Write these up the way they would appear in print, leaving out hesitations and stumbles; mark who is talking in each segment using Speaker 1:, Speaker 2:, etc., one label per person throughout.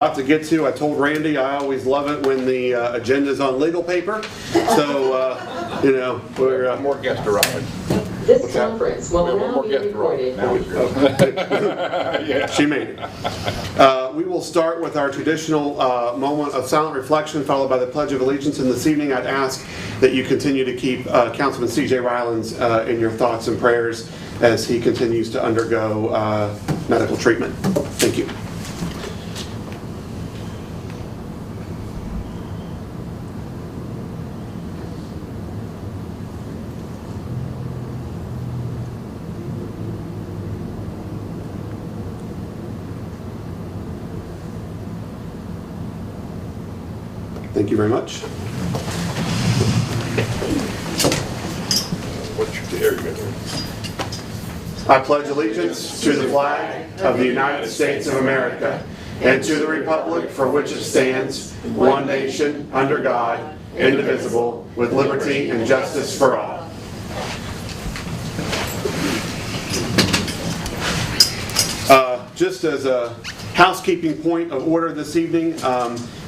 Speaker 1: Lot to get to. I told Randy I always love it when the agenda's on legal paper. So, we're
Speaker 2: more guests arriving.
Speaker 3: This conference will now be recorded.
Speaker 2: Yeah.
Speaker 1: She made it. We will start with our traditional moment of silent reflection, followed by the Pledge of Allegiance. And this evening, I'd ask that you continue to keep Councilman C.J. Rylands in your thoughts and prayers as he continues to undergo medical treatment. Thank you. Thank you very much.
Speaker 2: There you go.
Speaker 1: I pledge allegiance to the flag of the United States of America and to the republic for which it stands, one nation, under God, indivisible, with liberty and justice for all. Just as a housekeeping point of order this evening,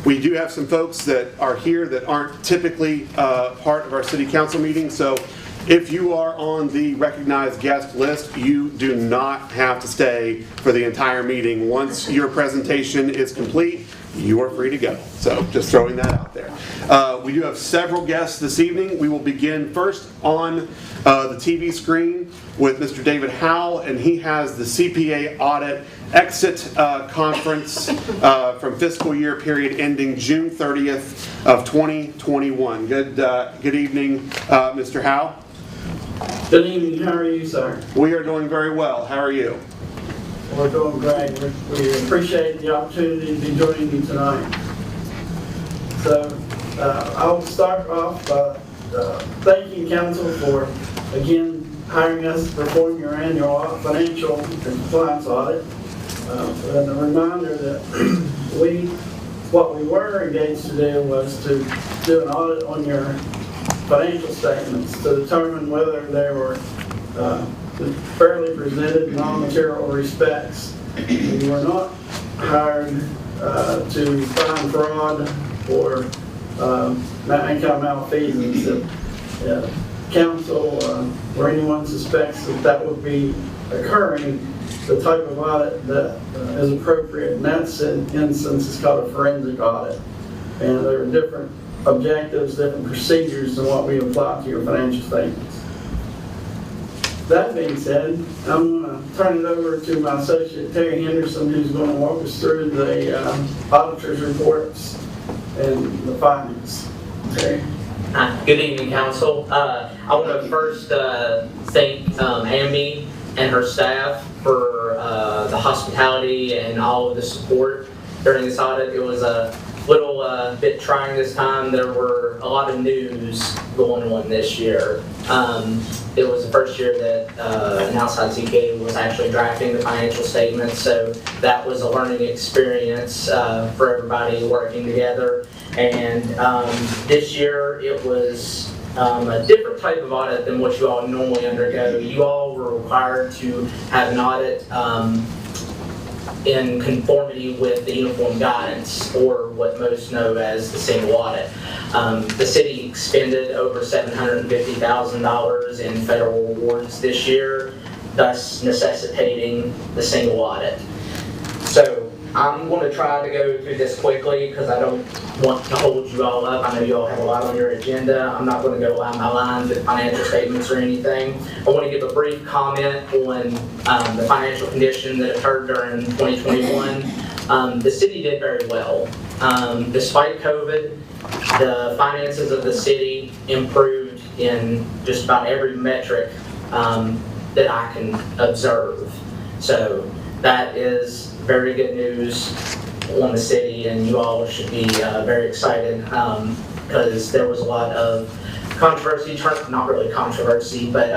Speaker 1: we do have some folks that are here that aren't typically part of our city council meeting. So if you are on the recognized guest list, you do not have to stay for the entire meeting. Once your presentation is complete, you are free to go. So just throwing that out there. We do have several guests this evening. We will begin first on the TV screen with Mr. David Howell, and he has the CPA audit exit conference from fiscal year period ending June 30th of 2021. Good evening, Mr. Howell.
Speaker 4: Good evening. How are you, sir?
Speaker 1: We are doing very well. How are you?
Speaker 4: We're doing great. We appreciate the opportunity to be joining you tonight. So I'll start off by thanking council for, again, hiring us to perform your annual financial and compliance audit. And a reminder that what we were engaged to do was to do an audit on your financial statements to determine whether they were fairly presented in all material respects. We were not hired to find fraud or income malfeasance. Council or anyone suspects that would be occurring, the type of audit that is appropriate in that instance is called a forensic audit. And there are different objectives, different procedures than what we apply to your financial statements. That being said, I'm going to turn it over to my associate Terry Henderson, who's going to walk us through the auditor's reports and the findings. Terry?
Speaker 5: Good evening, Council. I want to first thank Amy and her staff for the hospitality and all of the support during this audit. It was a little bit trying this time. There were a lot of news going on this year. It was the first year that an outside CPA was actually drafting the financial statements, so that was a learning experience for everybody working together. And this year it was a different type of audit than what you all normally undergo. You all were required to have an audit in conformity with the uniform guidance, or what most know as the single audit. The city expended over $750,000 in federal awards this year, thus necessitating the single audit. So I'm going to try to go through this quickly because I don't want to hold you all up. I know you all have a lot on your agenda. I'm not going to go line by line through the financial statements or anything. I want to give a brief comment on the financial condition that occurred during 2021. The city did very well. Despite COVID, the finances of the city improved in just about every metric that I can observe. So that is very good news on the city, and you all should be very excited because there was a lot of controversy, not really controversy, but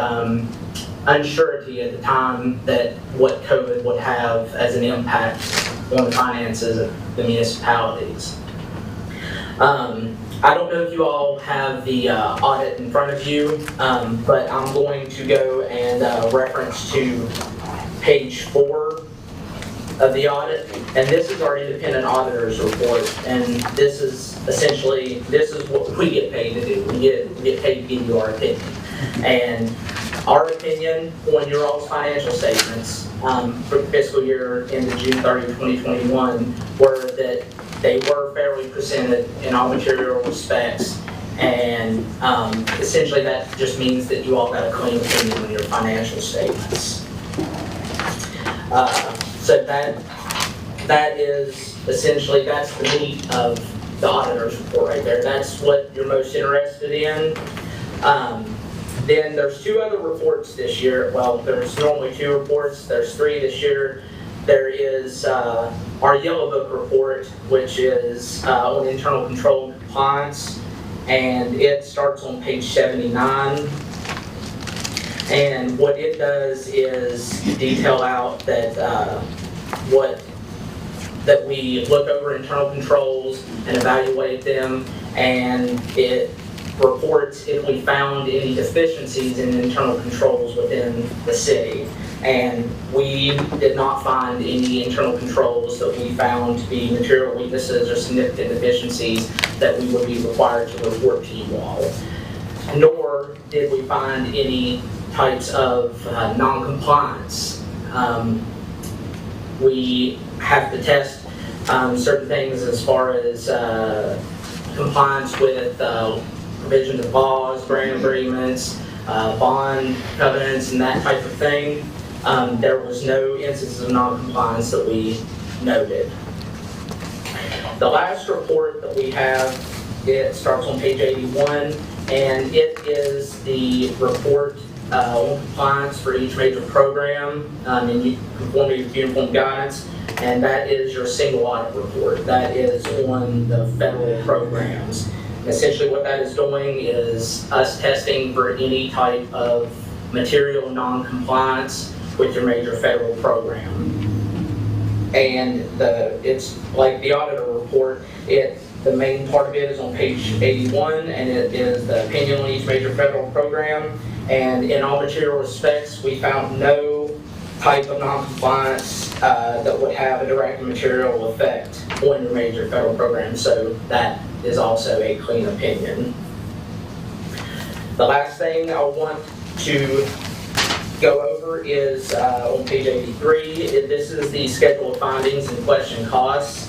Speaker 5: uncertainty at the time that what COVID would have as an impact on the finances of the municipalities. I don't know if you all have the audit in front of you, but I'm going to go and reference to page 4 of the audit, and this is our independent auditor's report, and this is essentially, this is what we get paid to do. We get paid to give you our opinion. And our opinion on your all's financial statements for the fiscal year ended June 30, 2021, were that they were fairly presented in all material respects, and essentially that just means that you all got a clean opinion on your financial statements. So that is essentially, that's the meat of the auditor's report right there. That's what you're most interested in. Then there's two other reports this year. Well, there's normally two reports. There's three this year. There is our Yellow Book report, which is on internal control and compliance, and it starts on page 79. And what it does is detail out that that we look over internal controls and evaluate them, and it reports if we found any deficiencies in internal controls within the city. And we did not find any internal controls that we found to be material weaknesses or significant deficiencies that we would be required to report to you all. Nor did we find any types of non-compliance. We have to test certain things as far as compliance with provisions of laws, grant agreements, bond covenants, and that type of thing. There was no instances of non-compliance that we noted. The last report that we have, it starts on page 81, and it is the report on compliance for each major program in conformity with uniform guidance, and that is your single audit report. That is on the federal programs. Essentially what that is doing is us testing for any type of material non-compliance with your major federal program. And it's like the auditor report, the main part of it is on page 81, and it is the opinion on each major federal program. And in all material respects, we found no type of non-compliance that would have a direct material effect on your major federal program. So that is also a clean opinion. The last thing I want to go over is on page 83. This is the schedule of findings and question costs.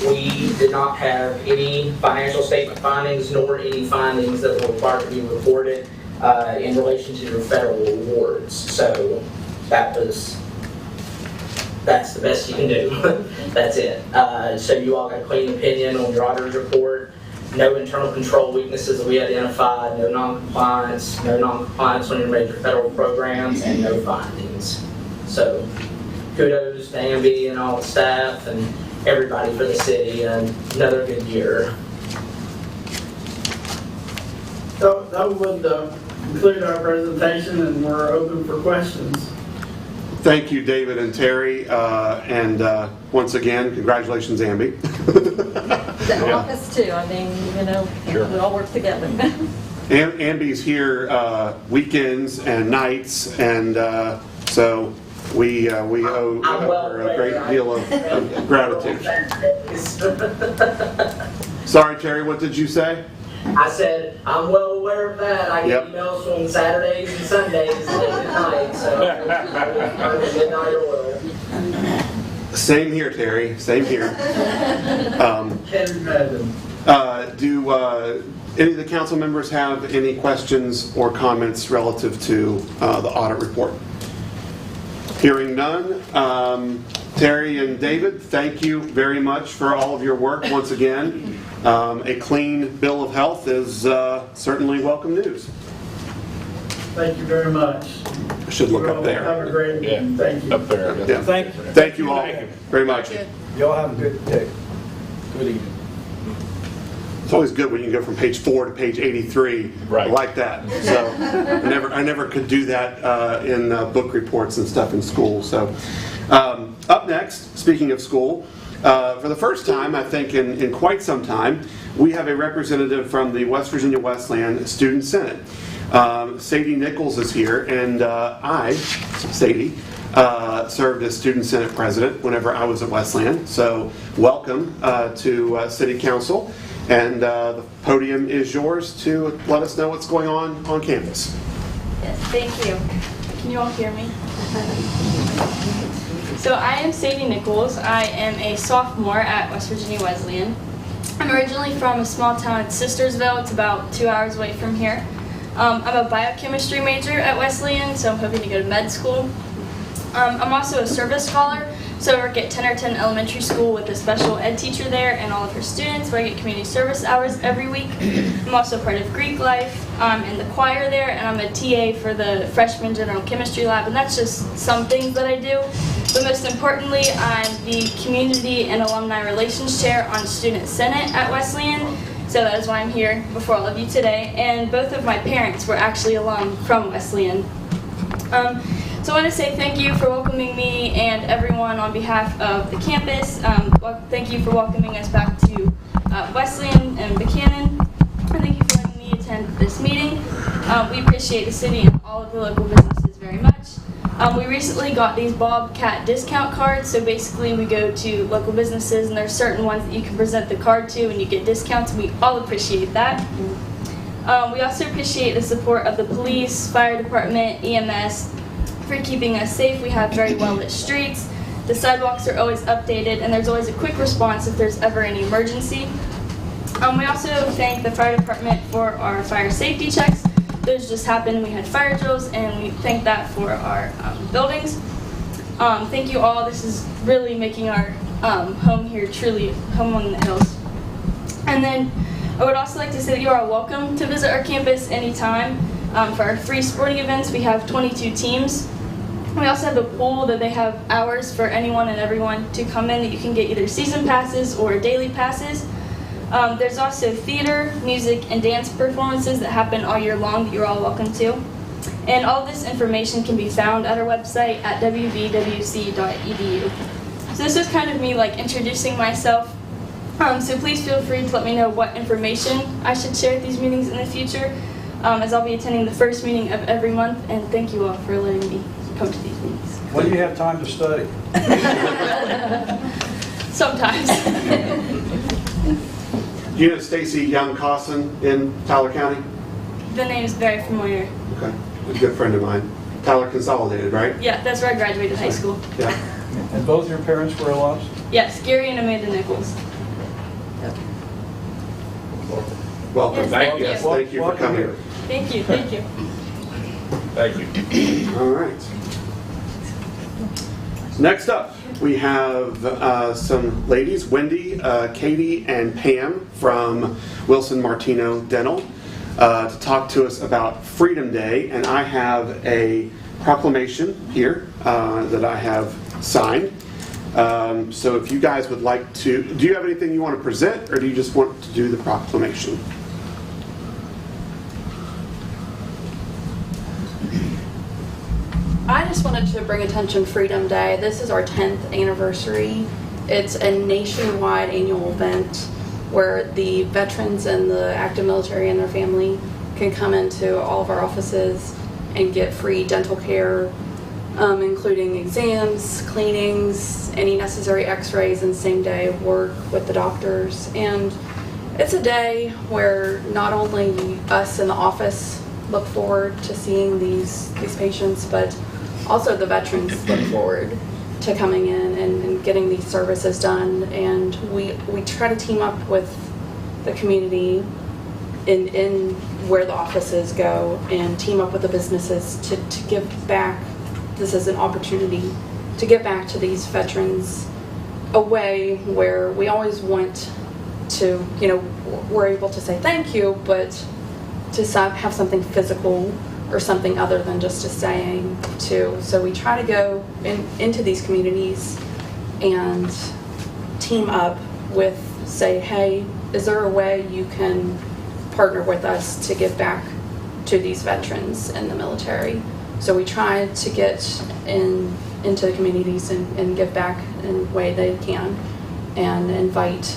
Speaker 5: We did not have any financial statement findings nor any findings that were required to be reported in relation to your federal awards. So that's the best you can do. That's it. So you all got a clean opinion on your auditor's report. No internal control weaknesses that we identified, no non-compliance on your major federal programs, and no findings. So kudos to Amby and all the staff and everybody for the city, and another good year.
Speaker 4: So that would conclude our presentation, and we're open for questions.
Speaker 1: Thank you, David and Terry, and once again, congratulations, Amby.
Speaker 6: The office too. I mean,
Speaker 2: Sure.
Speaker 6: we all work together.
Speaker 1: Amby's here weekends and nights, and so we owe her a great deal of gratitude. Sorry, Terry, what did you say?
Speaker 5: I said, I'm well aware of that. I get emails from Saturdays and Sundays late at night, so midnight oil.
Speaker 1: Same here, Terry. Same here.
Speaker 4: Can't imagine.
Speaker 1: Do any of the council members have any questions or comments relative to the audit report? Hearing none, Terry and David, thank you very much for all of your work once again. A clean bill of health is certainly welcome news.
Speaker 4: Thank you very much.
Speaker 1: I should look up there.
Speaker 4: Have a great evening. Thank you.
Speaker 2: Up there.
Speaker 1: Yeah. Thank you all very much.
Speaker 7: Y'all have a good day. Good evening.
Speaker 1: It's always good when you can go from page 4 to page 83.
Speaker 2: Right.
Speaker 1: I like that. So I never could do that in book reports and stuff in school. So up next, speaking of school, for the first time, I think in quite some time, we have a representative from the West Virginia Westland Student Senate. Sadie Nichols is here, and I, Sadie, served as Student Senate President whenever I was at Wesleyan. So welcome to City Council. And the podium is yours to let us know what's going on campus.
Speaker 8: Yes, thank you. Can you all hear me? So I am Sadie Nichols. I am a sophomore at West Virginia Wesleyan. I'm originally from a small town at Sistersville. It's about 2 hours away from here. I'm a biochemistry major at Wesleyan, so I'm hoping to go to med school. I'm also a service scholar, so I work at 10 Elementary School with a special ed teacher there and all of her students, where I get community service hours every week. I'm also part of Greek Life. I'm in the choir there, and I'm a TA for the freshman general chemistry lab, and that's just some things that I do. But most importantly, I'm the community and alumni relations chair on Student Senate at Wesleyan. So that is why I'm here before all of you today. And both of my parents were actually alum from Wesleyan. So I want to say thank you for welcoming me and everyone on behalf of the campus. Thank you for welcoming us back to Wesleyan and Buckhannon. And thank you for letting me attend this meeting. We appreciate the city and all of the local businesses very much. We recently got these Bobcat discount cards, so basically we go to local businesses and there's certain ones that you can present the card to and you get discounts. We all appreciate that. We also appreciate the support of the police, fire department, EMS for keeping us safe. We have very well lit streets. The sidewalks are always updated and there's always a quick response if there's ever any emergency. We also thank the fire department for our fire safety checks. Those just happened. We had fire drills, and we thank that for our buildings. Thank you all. This is really making our home here truly home on the hills. And then I would also like to say that you are welcome to visit our campus anytime. For our free sporting events, we have 22 teams. We also have a pool that they have hours for anyone and everyone to come in that you can get either season passes or daily passes. There's also theater, music, and dance performances that happen all year long that you're all welcome to. And all this information can be found at our website at wvwc.edu. So this is kind of me introducing myself. So please feel free to let me know what information I should share at these meetings in the future, as I'll be attending the first meeting of every month. And thank you all for letting me come to these meetings.
Speaker 7: When do you have time to study?
Speaker 8: Sometimes.
Speaker 1: You know Stacy Young-Cosson in Tyler County?
Speaker 8: The name is very familiar.
Speaker 1: Okay, a good friend of mine. Tyler Consolidated, right?
Speaker 8: Yeah, that's where I graduated high school.
Speaker 1: Yeah.
Speaker 7: And both your parents were alums?
Speaker 8: Yes, Gary and Amanda Nichols.
Speaker 1: Welcome.
Speaker 8: Yes, thank you.
Speaker 1: Yes, thank you for
Speaker 7: Welcome
Speaker 1: coming.
Speaker 7: here.
Speaker 8: Thank you, thank you.
Speaker 2: Thank you.
Speaker 1: All right. Next up, we have some ladies, Wendy, Katie, and Pam from Wilson Martino Dental to talk to us about Freedom Day. And I have a proclamation here that I have signed. So if you guys would like to, do you have anything you want to present, or do you just want to do the proclamation?
Speaker 9: I just wanted to bring attention Freedom Day. This is our 10th anniversary. It's a nationwide annual event where the veterans and the active military and their family can come into all of our offices and get free dental care, including exams, cleanings, any necessary x-rays, and same day work with the doctors. And it's a day where not only us in the office look forward to seeing these patients, but also the veterans look forward to coming in and getting these services done. And we try to team up with the community in where the offices go and team up with the businesses to give back. This is an opportunity to give back to these veterans a way where we always want to, we're able to say thank you, but to have something physical or something other than just a saying too. So we try to go into these communities and team up with, say, hey, is there a way you can partner with us to give back to these veterans in the military? So we try to get into the communities and give back in a way they can and invite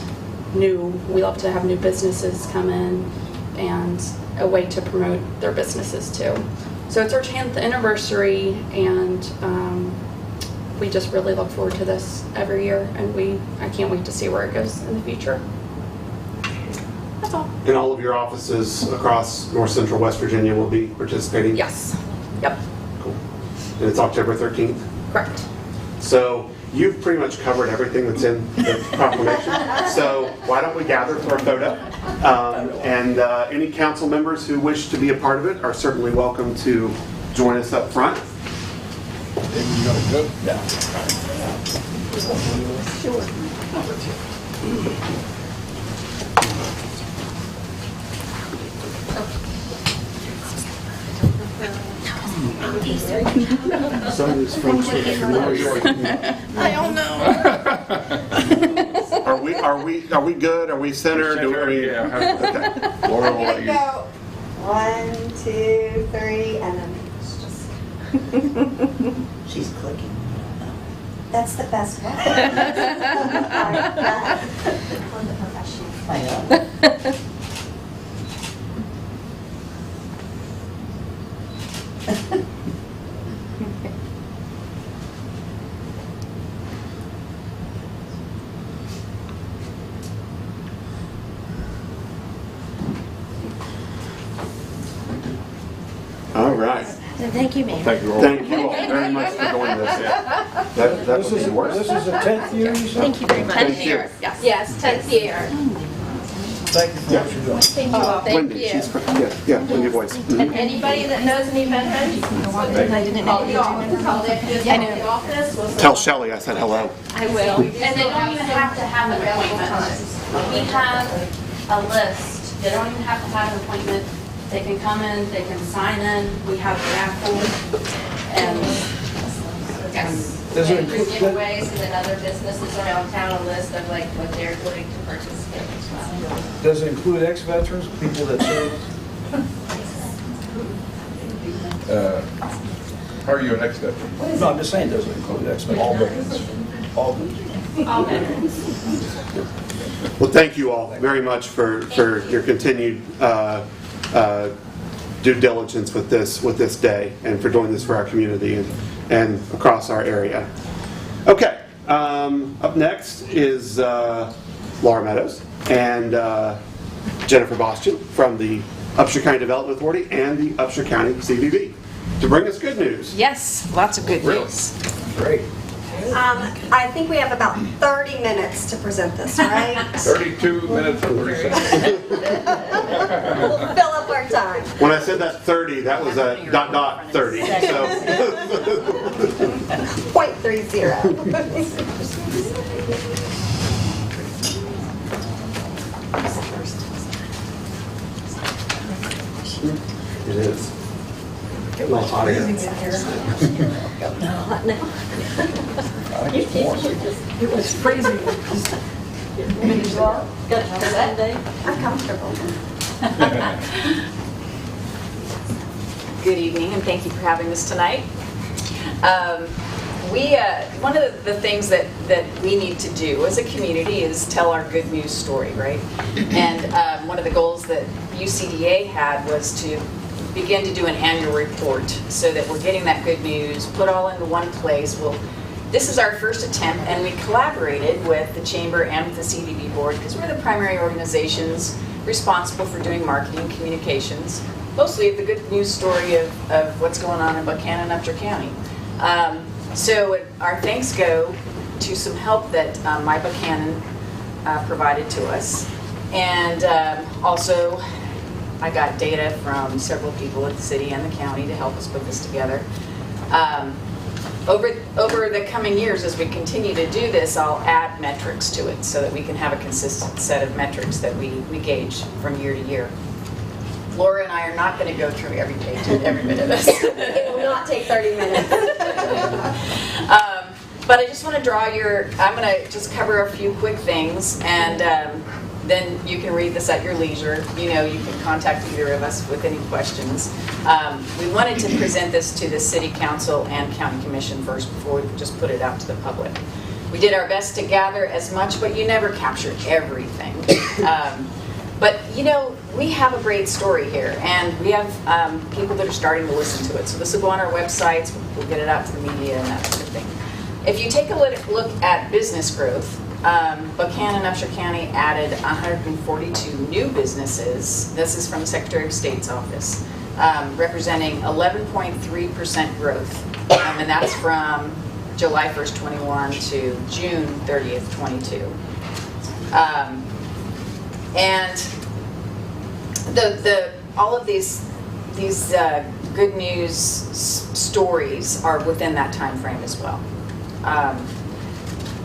Speaker 9: we love to have new businesses come in and a way to promote their businesses too. So it's our 10th anniversary, and we just really look forward to this every year, and I can't wait to see where it goes in the future. That's all.
Speaker 1: And all of your offices across North Central West Virginia will be participating?
Speaker 9: Yes. Yep.
Speaker 1: Cool. And it's October 13th?
Speaker 9: Correct.
Speaker 1: So you've pretty much covered everything that's in the proclamation. So why don't we gather for a photo? And any council members who wish to be a part of it are certainly welcome to join us up front.
Speaker 2: You got it good?
Speaker 1: Some of these folks are familiar.
Speaker 9: I don't know.
Speaker 1: Are we good? Are we centered?
Speaker 2: Yeah.
Speaker 1: Okay.
Speaker 2: Laura will let
Speaker 10: Here we
Speaker 2: you.
Speaker 10: go. 1, 2, 3, and then it's just.
Speaker 11: She's clicking.
Speaker 10: That's the best one. All right, on the professional.
Speaker 11: I know.
Speaker 1: All right.
Speaker 6: Thank you, Mayor.
Speaker 2: Thank you all.
Speaker 1: Thank you all very much for joining us. That
Speaker 7: This
Speaker 1: would
Speaker 7: is
Speaker 1: be worse.
Speaker 7: the 10th year, you said?
Speaker 6: Thank you very much.
Speaker 9: 10th year. Yes.
Speaker 6: Yes, 10th year.
Speaker 7: Thank you for what you're doing.
Speaker 6: Thank you all. Thank
Speaker 1: Wendy,
Speaker 6: you.
Speaker 1: she's yeah, Wendy Boyce. Mhm.
Speaker 6: And anybody that knows any veterans, call the office, call the office.
Speaker 1: Tell Shelley I said hello.
Speaker 6: I will.
Speaker 9: And they don't even have to have an appointment. We have a list. They don't even have to have an appointment. They can come in, they can sign in. We have a raffle. And yes.
Speaker 7: Does it
Speaker 6: And we
Speaker 7: include-
Speaker 6: give away so that other businesses around town a list of like what they're going to participate as well.
Speaker 7: Does it include ex-veterans, people that served?
Speaker 2: How are you an ex-veteran?
Speaker 7: No, I'm just saying, does it include ex-veterans?
Speaker 2: All veterans.
Speaker 7: All veterans.
Speaker 6: All veterans.
Speaker 1: Well, thank you all very much for your continued due diligence with this day and for doing this for our community and across our area. Okay, up next is Laura Meadows and Jennifer Boston from the Upshur County Development Authority and the Upshur County CVB to bring us good news.
Speaker 12: Yes, lots of good
Speaker 1: Really?
Speaker 12: news.
Speaker 7: Great.
Speaker 10: I think we have about 30 minutes to present this, right?
Speaker 2: 32 minutes and 30 seconds.
Speaker 10: We'll fill up our time.
Speaker 1: When I said that 30, that was a ... 30. So it is.
Speaker 10: It
Speaker 1: was crazy.
Speaker 10: It was crazy. I'm comfortable.
Speaker 12: Good evening, and thank you for having us tonight. One of the things that we need to do as a community is tell our good news story, right? And one of the goals that UCDA had was to begin to do an annual report so that we're getting that good news, put all into one place. This is our first attempt, and we collaborated with the Chamber and with the CVB Board because we're the primary organizations responsible for doing marketing communications, mostly of the good news story of what's going on in Buckhannon, Upshur County. So our thanks go to some help that my Buckhannon provided to us. And also, I got data from several people at the city and the county to help us put this together. Over the coming years, as we continue to do this, I'll add metrics to it so that we can have a consistent set of metrics that we gauge from year to year. Laura and I are not going to go through every page and every bit of this.
Speaker 10: It will not take 30 minutes.
Speaker 12: But I just want to I'm going to just cover a few quick things, and then you can read this at your leisure. You can contact either of us with any questions. We wanted to present this to the City Council and County Commission first before we just put it out to the public. We did our best to gather as much, but you never captured everything. But we have a great story here, and we have people that are starting to listen to it. So this will go on our websites, we'll get it out to the media and that sort of thing. If you take a look at business growth, Buckhannon, Upshur County added 142 new businesses. This is from the Secretary of State's office, representing 11.3% growth. And that's from July 1st, 21 to June 30th, 22. And all of these good news stories are within that time frame as well.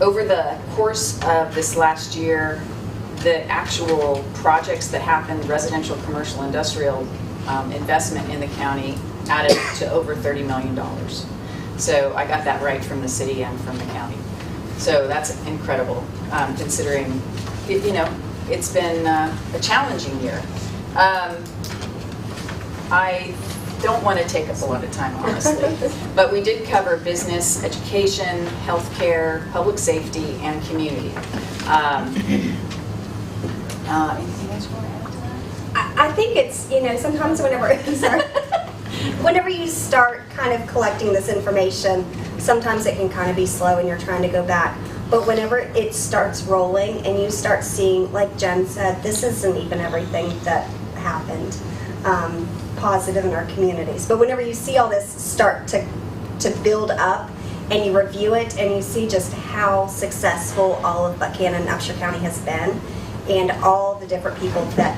Speaker 12: Over the course of this last year, the actual projects that happened, residential, commercial, industrial investment in the county added to over $30 million. So I got that right from the city and from the county. So that's incredible, considering, it's been a challenging year. I don't want to take up a lot of time, honestly, but we did cover business, education, healthcare, public safety, and community. Anything else you want to add to that?
Speaker 10: I think it's, sometimes whenever you start kind of collecting this information, sometimes it can kind of be slow and you're trying to go back. But whenever it starts rolling and you start seeing, like Jen said, this isn't even everything that happened positive in our communities. But whenever you see all this start to build up and you review it and you see just how successful all of Buckhannon and Upshur County has been and all the different people that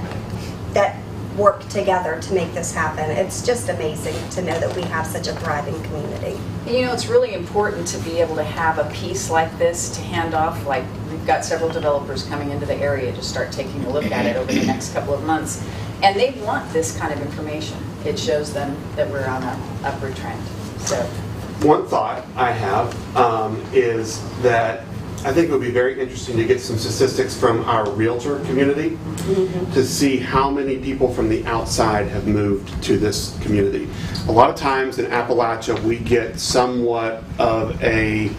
Speaker 10: work together to make this happen, it's just amazing to know that we have such a thriving community.
Speaker 12: It's really important to be able to have a piece like this to hand off. Like, we've got several developers coming into the area to start taking a look at it over the next couple of months. And they want this kind of information. It shows them that we're on an upward trend. So,
Speaker 1: one thought I have is that I think it would be very interesting to get some statistics from our realtor community to see how many people from the outside have moved to this community. A lot of times in Appalachia, we get somewhat of a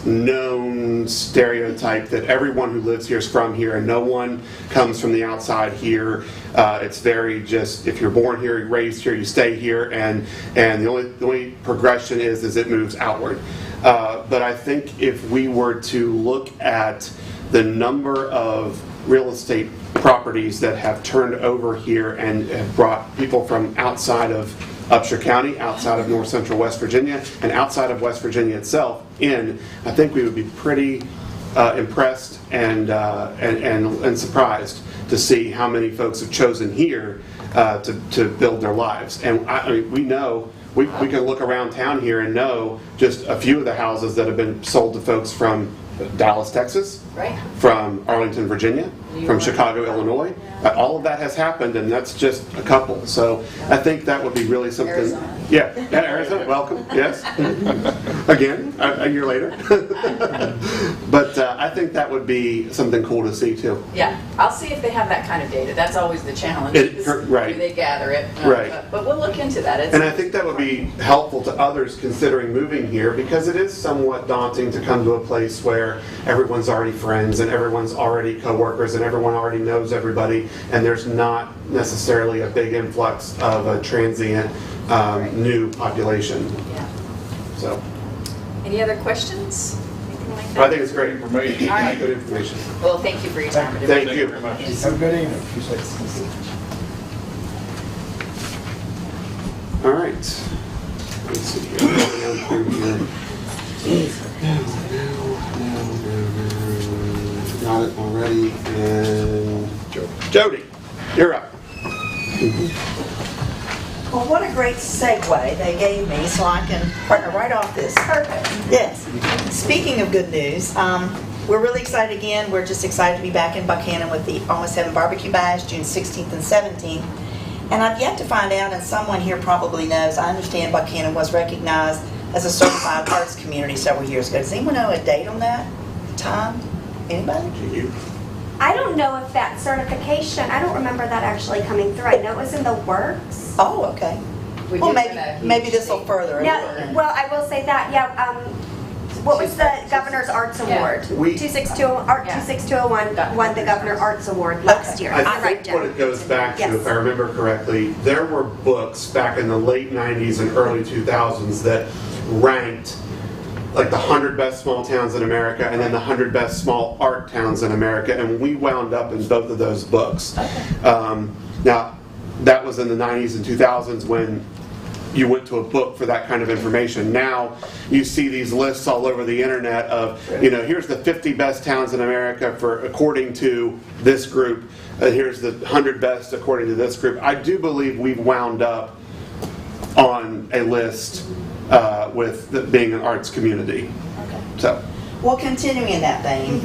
Speaker 1: known stereotype that everyone who lives here is from here and no one comes from the outside here. It's very just, if you're born here, you're raised here, you stay here, and the only progression is it moves outward. But I think if we were to look at the number of real estate properties that have turned over here and have brought people from outside of Upshur County, outside of north central West Virginia, and outside of West Virginia itself in, I think we would be pretty impressed and surprised to see how many folks have chosen here to build their lives. And I mean, we know, we can look around town here and know just a few of the houses that have been sold to folks from Dallas, Texas,
Speaker 12: right,
Speaker 1: from Arlington, Virginia, from Chicago, Illinois. All of that has happened, and that's just a couple. So I think that would be really something.
Speaker 12: Arizona.
Speaker 1: Yeah, Arizona, welcome, yes. Again, a year later. But I think that would be something cool to see, too.
Speaker 12: Yeah, I'll see if they have that kind of data. That's always the challenge.
Speaker 1: Right.
Speaker 12: Do they gather it?
Speaker 1: Right.
Speaker 12: But we'll look into that.
Speaker 1: And I think that would be helpful to others considering moving here, because it is somewhat daunting to come to a place where everyone's already friends and everyone's already coworkers and everyone already knows everybody, and there's not necessarily a big influx of a transient new population.
Speaker 12: Yeah.
Speaker 1: So,
Speaker 12: Any other questions? Anything like that?
Speaker 1: I think it's great information.
Speaker 12: All right.
Speaker 1: Good information.
Speaker 12: Well, thank you for your time.
Speaker 1: Thank you.
Speaker 2: very much.
Speaker 7: Have a good evening.
Speaker 1: All right. Let's see here. Going down through here. Got it already. And Jody, you're up.
Speaker 11: Well, what a great segue they gave me, so I can partner right off this. Perfect. Yes. Speaking of good news, we're really excited again. We're just excited to be back in Buckhannon with the Almost Heaven Barbecue Bash, June 16th and 17th. And I've yet to find out, and someone here probably knows, I understand Buckhannon was recognized as a certified arts community several years ago. Does anyone know a date on that? Time? Anybody?
Speaker 10: I don't know if that certification, I don't remember that actually coming through. I know it was in the works.
Speaker 11: Oh, okay.
Speaker 12: We
Speaker 11: Well,
Speaker 12: did that
Speaker 11: maybe this will further it.
Speaker 10: No, well, I will say that, yeah, what was the Governor's Arts Award?
Speaker 1: We-
Speaker 10: 26201 won the Governor Arts Award last year.
Speaker 1: I
Speaker 10: You're right,
Speaker 1: think what
Speaker 10: Jen.
Speaker 1: it goes back to,
Speaker 10: Yes.
Speaker 1: if I remember correctly, there were books back in the late 90s and early 2000s that ranked like the 100 best small towns in America and then the 100 best small art towns in America, and we wound up in both of those books. Now, that was in the 90s and 2000s when you went to a book for that kind of information. Now you see these lists all over the internet of, here's the 50 best towns in America according to this group, here's the 100 best according to this group. I do believe we've wound up on a list with being an arts community. So,
Speaker 11: well, continuing in that vein,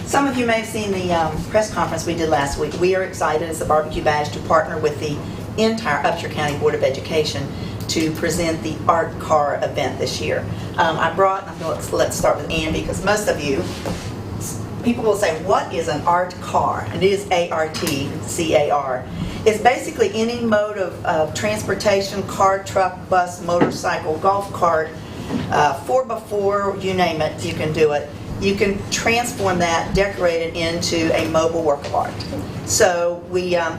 Speaker 11: some of you may have seen the press conference we did last week. We are excited as the Barbecue Bash to partner with the entire Upshur County Board of Education to present the Art Car event this year. Let's start with Ann, because most of you, people will say, what is an art car? And it is ARTCAR. It's basically any mode of transportation, car, truck, bus, motorcycle, golf cart, 4x4, you name it, you can do it. You can transform that, decorate it into a mobile work of art. So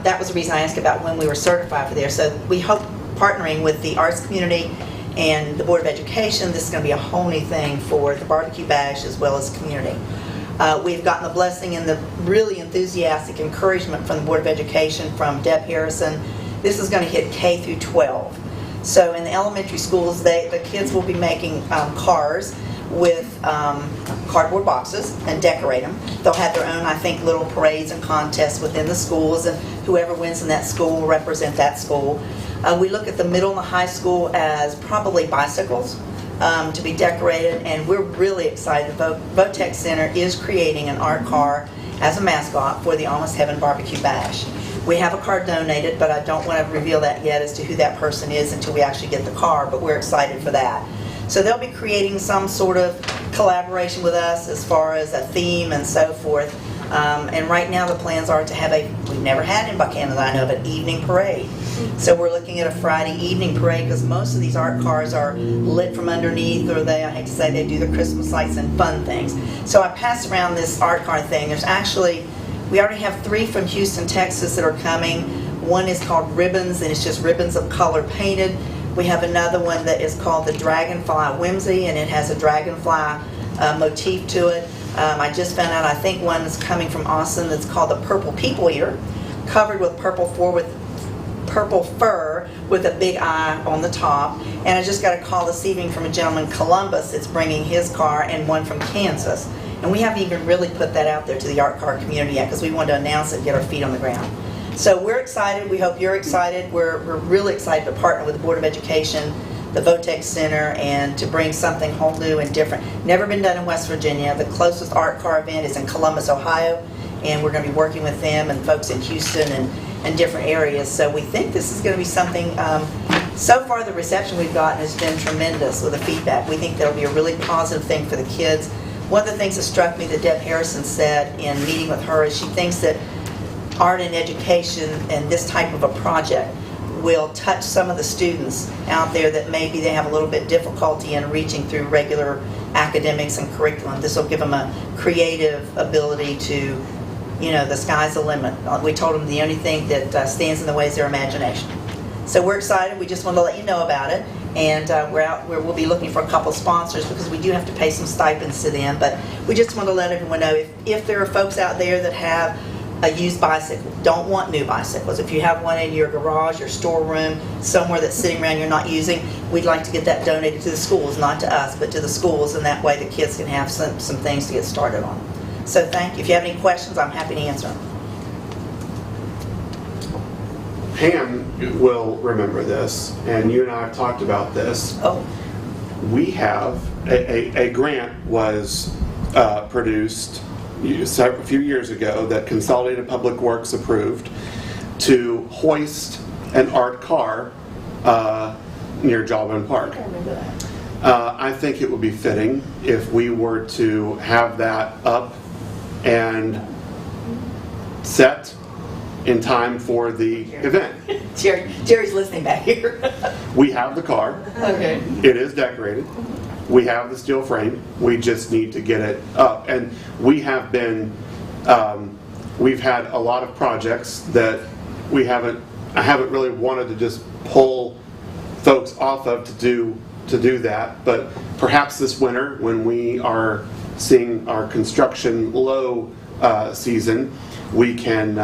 Speaker 11: that was the reason I asked about when we were certified for there. So we hope, partnering with the arts community and the Board of Education, this is going to be a whole new thing for the Barbecue Bash as well as the community. We've gotten the blessing and the really enthusiastic encouragement from the Board of Education, from Deb Harrison. This is going to hit K through 12. So in the elementary schools, the kids will be making cars with cardboard boxes and decorate them. They'll have their own, I think, little parades and contests within the schools, and whoever wins in that school will represent that school. We look at the middle and the high school as probably bicycles to be decorated, and we're really excited. The Votech Center is creating an art car as a mascot for the Almost Heaven Barbecue Bash. We have a car donated, but I don't want to reveal that yet as to who that person is until we actually get the car, but we're excited for that. So they'll be creating some sort of collaboration with us as far as a theme and so forth. And right now the plans are to have we've never had in Buckhannon that I know of, an evening parade. So we're looking at a Friday evening parade, because most of these art cars are lit from underneath, or I hate to say, they do the Christmas lights and fun things. So I passed around this art car thing. We already have 3 from Houston, Texas that are coming. One is called Ribbons, and it's just ribbons of color painted. We have another one that is called the Dragonfly Whimsy, and it has a dragonfly motif to it. I just found out, I think one is coming from Austin that's called the Purple People Eater, covered with purple fur with a big eye on the top. And I just got a call this evening from a gentleman in Columbus that's bringing his car, and one from Kansas. And we haven't even really put that out there to the art car community yet, because we wanted to announce it and get our feet on the ground. So we're excited. We hope you're excited. We're really excited to partner with the Board of Education, the Votech Center, and to bring something whole new and different. Never been done in West Virginia. The closest art car event is in Columbus, Ohio, and we're going to be working with them and folks in Houston and different areas. So we think this is going to be something, so far the reception we've gotten has been tremendous with the feedback. We think that'll be a really positive thing for the kids. One of the things that struck me that Deb Harrison said in meeting with her is she thinks that art and education and this type of a project will touch some of the students out there that maybe they have a little bit difficulty in reaching through regular academics and curriculum. This will give them a creative ability to, the sky's the limit. We told them the only thing that stands in the way is their imagination. So we're excited. We just want to let you know about it. And we'll be looking for a couple sponsors, because we do have to pay some stipends to them. But we just want to let everyone know if there are folks out there that have a used bicycle, don't want new bicycles. If you have one in your garage, your storeroom, somewhere that's sitting around you're not using, we'd like to get that donated to the schools, not to us, but to the schools, and that way the kids can have some things to get started on. So thank you. If you have any questions, I'm happy to answer them.
Speaker 1: Pam will remember this, and you and I have talked about this.
Speaker 11: Oh.
Speaker 1: We have a grant was produced a few years ago that Consolidated Public Works approved to hoist an art car near Jawbone Park. I think it would be fitting if we were to have that up and set in time for the event.
Speaker 11: Jerry's listening back here.
Speaker 1: We have the car.
Speaker 11: Okay.
Speaker 1: It is decorated. We have the steel frame. We just need to get it up. And we have been, we've had a lot of projects that I haven't really wanted to just pull folks off of to do to do that, but perhaps this winter, when we are seeing our construction low season, we can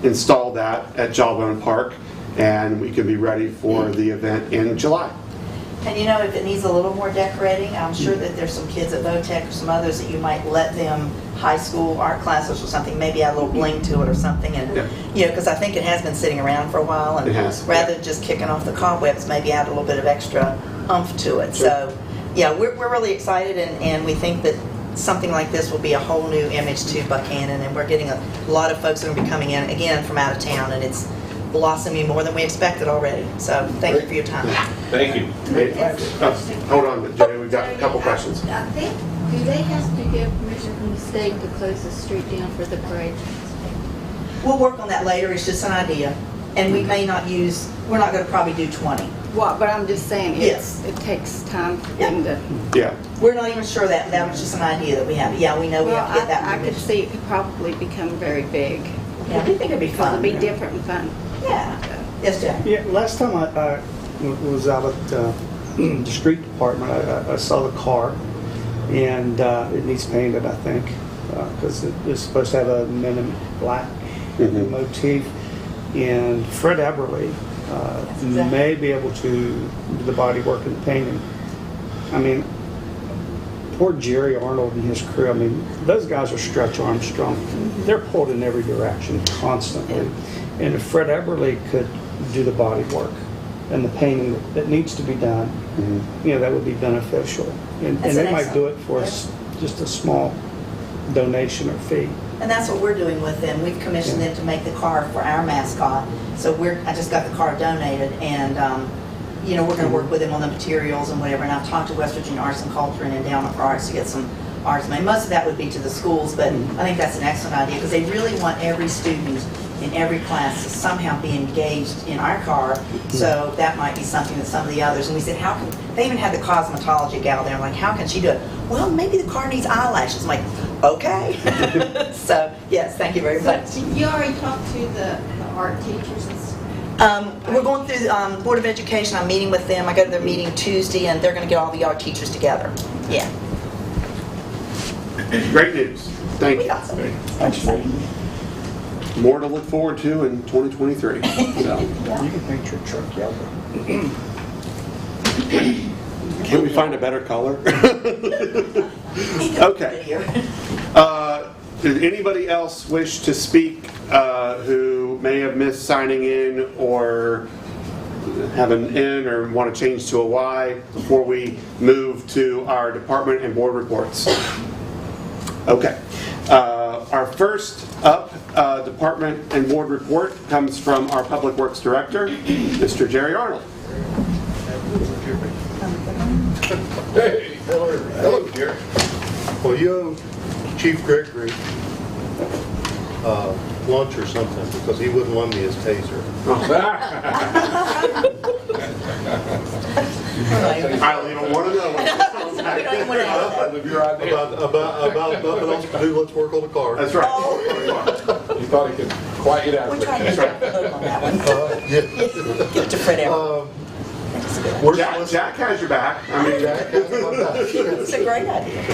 Speaker 1: install that at Jawbone Park, and we can be ready for the event in July.
Speaker 11: And you know, if it needs a little more decorating, I'm sure that there's some kids at Votech or some others that you might let them, high school art classes or something, maybe add a little bling to it or something. And, you know, because I think it has been sitting around for a while. And
Speaker 1: it has.
Speaker 11: Rather than just kicking off the cobwebs, maybe add a little bit of extra oomph to it.
Speaker 1: Sure.
Speaker 11: So, yeah, we're really excited, and we think that something like this will be a whole new image to Buckhannon. And we're getting a lot of folks that are going to be coming in, again, from out of town. And it's blossoming more than we expected already. So thank you for your time.
Speaker 2: Thank you.
Speaker 1: Hold on, Jay, we've got a couple questions.
Speaker 13: I think, do they have to get permission from the state to close the street down for the parade?
Speaker 11: We'll work on that later. It's just an idea. And we may not use, we're not going to probably do 20.
Speaker 13: Well, but I'm just saying,
Speaker 11: Yes.
Speaker 13: it takes time for them to...
Speaker 1: Yeah.
Speaker 11: We're not even sure that was just an idea that we have. Yeah, we know we have to get that
Speaker 13: I could
Speaker 11: permission.
Speaker 13: see it could probably become very big.
Speaker 11: Yeah, we think it'd be fun.
Speaker 13: It'll be different and fun.
Speaker 11: Yeah. Yes, Jack?
Speaker 14: Yeah, last time I was out at the street department, I saw the car, and it needs painted, I think, because it's supposed to have a men in black motif. And Fred Eberly may be able to do the body work and painting. I mean, poor Jerry Arnold and his crew, I mean, those guys are Stretch Armstrong. They're pulled in every direction constantly. And if Fred Eberly could do the body work and the painting that needs to be done, you know, that would be beneficial. And they might do it for just a small donation or fee.
Speaker 11: And that's what we're doing with them. We've commissioned them to make the car for our mascot. So I just got the car donated, and you know, we're going to work with them on the materials and whatever. And I've talked to West Virginia Arts and Culture and Endowment for Arts to get some arts made. Most of that would be to the schools, but I think that's an excellent idea because they really want every student in every class to somehow be engaged in our car. So that might be something that some of the others, and we said, how can, they even had the cosmetology gal there. I'm like, how can she do it? Well, maybe the car needs eyelashes. I'm like, okay. So, yes, thank you very much.
Speaker 13: So you already talked to the art teachers and stuff?
Speaker 11: We're going through the Board of Education. I'm meeting with them. I go to their meeting Tuesday, and they're going to get all the art teachers together. Yeah.
Speaker 1: Great news. Thank you.
Speaker 11: Thanks.
Speaker 1: More to look forward to in 2023. So.
Speaker 14: You can paint your truck yellow.
Speaker 1: Can we find a better color? Okay. Did anybody else wish to speak who may have missed signing in or have an N or want to change to a Y before we move to our department and board reports? Okay. Our first up department and board report comes from our Public Works Director, Mr. Jerry Arnold.
Speaker 15: Hey, hello, Jerry. Well, you owe Chief Gregory lunch or something because he wouldn't lend me his taser.
Speaker 1: I don't even want to know what this sounds like.
Speaker 15: About let's work on the car.
Speaker 1: That's right.
Speaker 2: You thought he could quiet you down.
Speaker 11: We're trying to
Speaker 1: That's right.
Speaker 11: get on that one.
Speaker 15: Yeah.
Speaker 11: Give it to Fred Everett.
Speaker 1: Jack has your back. I mean,
Speaker 15: Jack has my back.
Speaker 11: It's a great idea.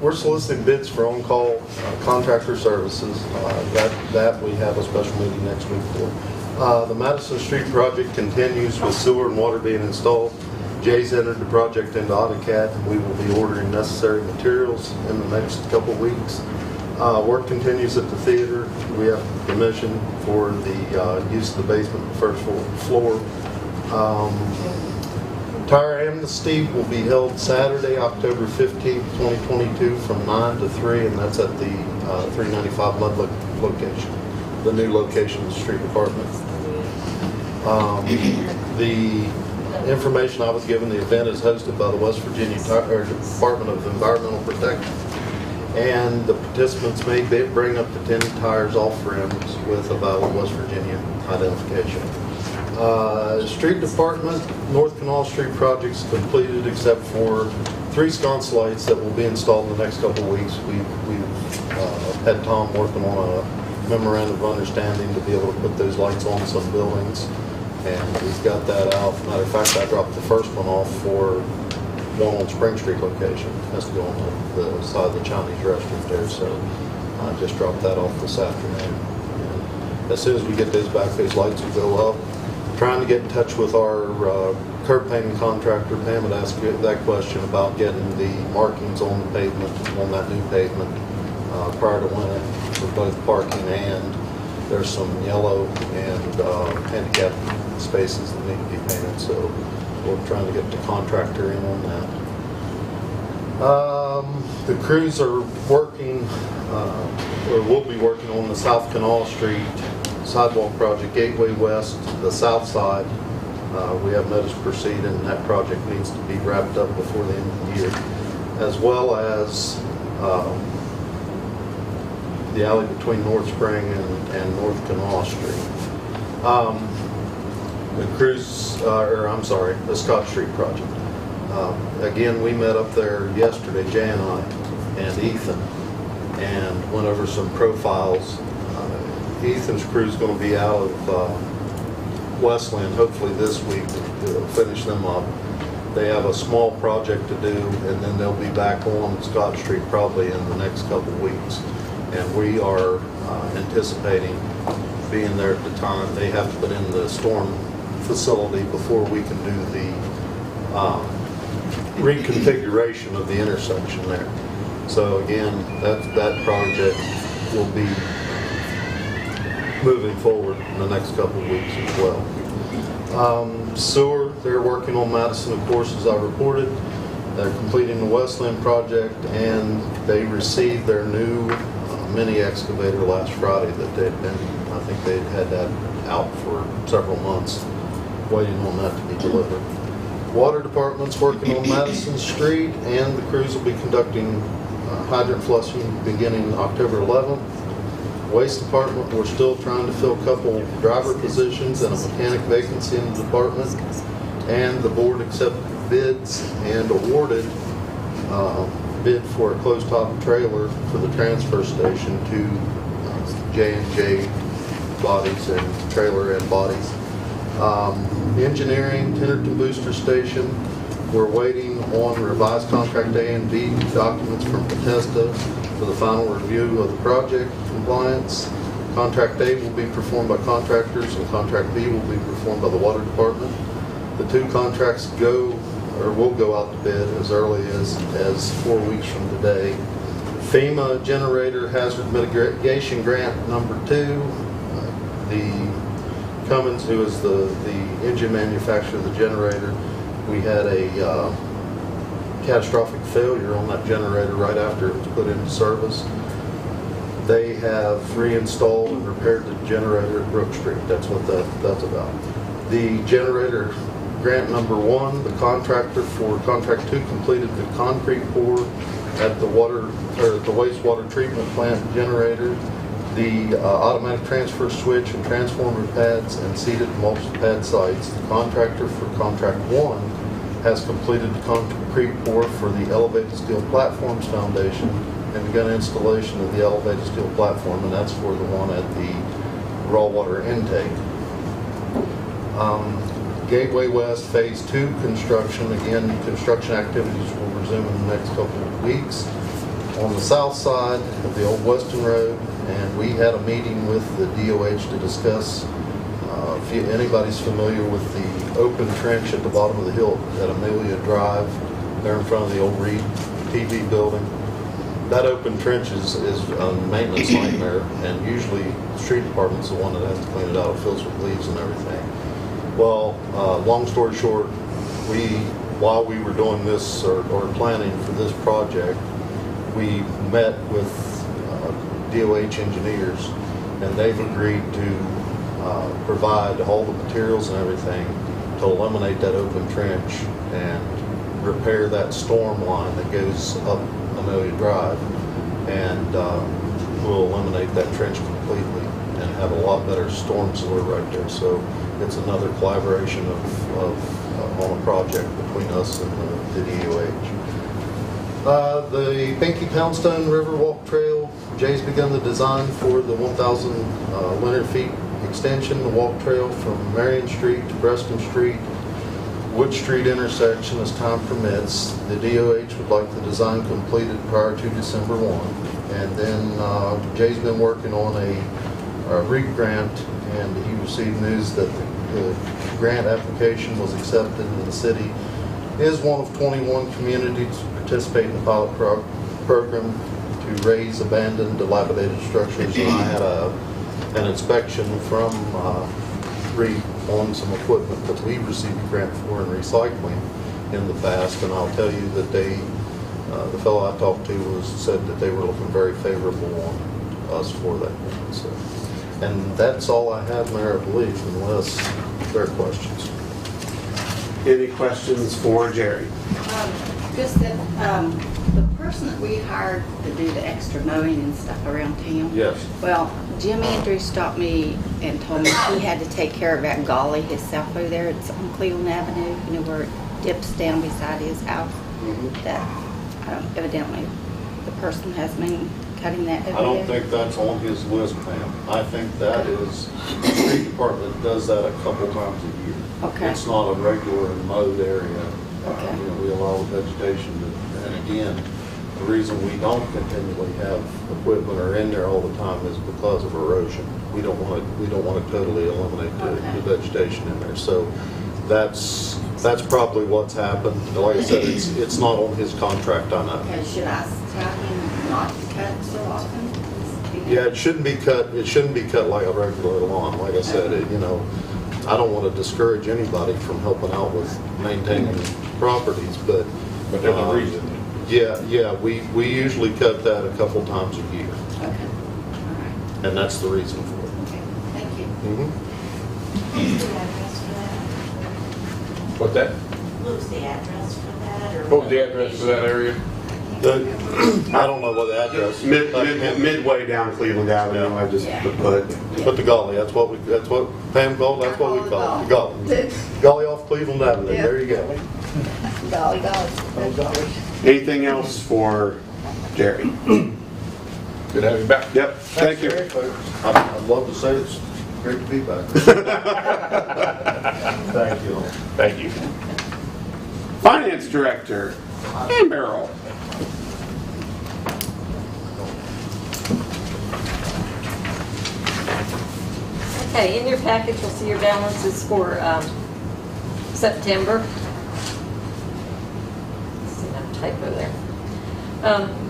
Speaker 15: We're soliciting bids for on-call contractor services. That we have a special meeting next week for. The Madison Street project continues with sewer and water being installed. Jay's entered the project into AutoCAD, and we will be ordering necessary materials in the next couple of weeks. Work continues at the theater. We have permission for the use of the basement and first floor. Tire Amnesty will be held Saturday, October 15th, 2022 from 9 to 3, and that's at the 395 Ludlow location, the new location of the street department. The information I was given, the event is hosted by the West Virginia Department of Environmental Protection, and the participants may bring up to 10 tires off rims with a valid West Virginia identification. Street Department, North Canal Street projects completed except for 3 sconce lights that will be installed in the next couple of weeks. We've had Tom working on a memorandum of understanding to be able to put those lights on some buildings. and he's got that out. Matter of fact, I dropped the first one off for one on Spring Street location. Has to go on the side of the Chinese restaurant there, so I just dropped that off this afternoon. And as soon as we get those back, those lights will go up. Trying to get in touch with our curb painting contractor. Pam had asked that question about getting the markings on the pavement, on that new pavement, prior to winter for both parking and there's some yellow and handicap spaces that need to be painted. So we're trying to get the contractor in on that. The crews are working, or will be working on the South Canal Street Sidewalk project, Gateway West, the south side. We have notice to proceed, and that project needs to be wrapped up before the end of the year, as well as the alley between North Spring and North Canal Street. The the Scott Street project. Again, we met up there yesterday, Jay and I, and Ethan, and went over some profiles. Ethan's crew's going to be out of Westland hopefully this week to finish them up. They have a small project to do, and then they'll be back on Scott Street probably in the next couple of weeks. And we are anticipating being there at the time. They have to put in the storm facility before we can do the reconfiguration of the intersection there. So again, that project will be moving forward in the next couple of weeks as well. Sewer, they're working on Madison, of course, as I reported. They're completing the Westland project, and they received their new mini excavator last Friday that they'd been, I think they'd had that out for several months, waiting on that to be delivered. Water department's working on Madison Street, and the crews will be conducting hydrant flushing beginning October 11th. Waste department, we're still trying to fill a couple driver positions and a mechanic vacancy in the department. And the board accepted bids and awarded bid for a closed-top trailer for the transfer station to J&J Bodies and Trailer and Bodies. Engineering, Tenderton Booster Station, we're waiting on revised contract A and B documents from Bethesda for the final review of the project compliance. Contract A will be performed by contractors, and contract B will be performed by the water department. The two contracts will go out to bid as early as 4 weeks from today. FEMA generator hazard mitigation grant number 2. The Cummins, who is the engine manufacturer of the generator, we had a catastrophic failure on that generator right after it was put into service. They have reinstalled and repaired the generator at Brook Street. That's what that's about. The generator grant number 1, the contractor for contract 2 completed the concrete pour at the wastewater treatment plant generator, the automatic transfer switch and transformer pads, and seated multi-pad sites. The contractor for contract 1 has completed the concrete pour for the elevated steel platforms foundation and begun installation of the elevated steel platform, and that's for the one at the raw water intake. Gateway West Phase 2 construction, again, construction activities will resume in the next couple of weeks. On the south side of the old Weston Road, and we had a meeting with the DOH to discuss, if anybody's familiar with the open trench at the bottom of the hill at Amelia Drive, there in front of the old Reed TV building. That open trench is a maintenance nightmare, and usually the street department's the one that has to clean it out. It fills with leaves and everything. Well, long story short, while we were doing this or planning for this project, we met with DOH engineers, and they've agreed to provide all the materials and everything to eliminate that open trench and repair that storm line that goes up Amelia Drive, and we'll eliminate that trench completely and have a lot better storm sewer right there. So it's another collaboration on a project between us and the DOH. The Pinky Poundstone Riverwalk Trail, Jay's begun the design for the 1,000 linear feet extension, the walk trail from Marion Street to Preston Street, Wood Street intersection as time permits. The DOH would like the design completed prior to December 1. And then Jay's been working on a REAP grant, and he received news that the grant application was accepted, and the city is one of 21 communities to participate in the pilot program to raise abandoned, dilapidated structures. And I had an inspection from REAP on some equipment that we received a grant for in recycling in the past, and I'll tell you that the fellow I talked to said that they were looking very favorable on us for that grant. So, and that's all I have, Mayor, I believe, unless there are questions.
Speaker 1: Any questions for Jerry?
Speaker 13: Just that, the person that we hired to do the extra mowing and stuff around town.
Speaker 15: Yes.
Speaker 13: Well, Jim Andrews stopped me and told me he had to take care of that gully himself over there. It's on Cleveland Avenue, you know, where it dips down beside his house. That, evidently, the person has been cutting that over
Speaker 15: I don't
Speaker 13: there.
Speaker 15: think that's on his list, ma'am. I think that is, the street department does that a couple times a year.
Speaker 13: Okay.
Speaker 15: It's not a regular mowed area.
Speaker 13: Okay.
Speaker 15: You know, we allow vegetation to, and again, the reason we don't continually have equipment or in there all the time is because of erosion. We don't want to totally eliminate the vegetation in there. So that's probably what's happened. Like I said, it's not on his contract, I know.
Speaker 13: Okay, should I tell him not to cut so often?
Speaker 15: Yeah, it shouldn't be cut. It shouldn't be cut like a regular lawn. Like I said, you know, I don't want to discourage anybody from helping out with maintaining properties, but
Speaker 2: there's a reason.
Speaker 15: Yeah, we usually cut that a couple times a year.
Speaker 13: Okay. All right.
Speaker 15: And that's the reason for it.
Speaker 13: Okay. Thank you.
Speaker 2: What's that?
Speaker 13: What was the address for that? Or
Speaker 2: What was the address for that area?
Speaker 15: I don't know what the address.
Speaker 1: Midway down Cleveland Avenue. I just
Speaker 15: Put the gully. That's what Pam called. That's what we call it. The gully. Gully off Cleveland Avenue.
Speaker 13: Yeah.
Speaker 15: There you go.
Speaker 13: Golly.
Speaker 1: Anything else for Jerry?
Speaker 2: Good to have you back.
Speaker 1: Yep. Thank you.
Speaker 15: I'd love to say it's great to be back. Thank you.
Speaker 2: Thank you.
Speaker 1: Finance Director, Ann Merrill.
Speaker 16: Okay, in your package, you'll see your balances for September. Let's see, no typo there.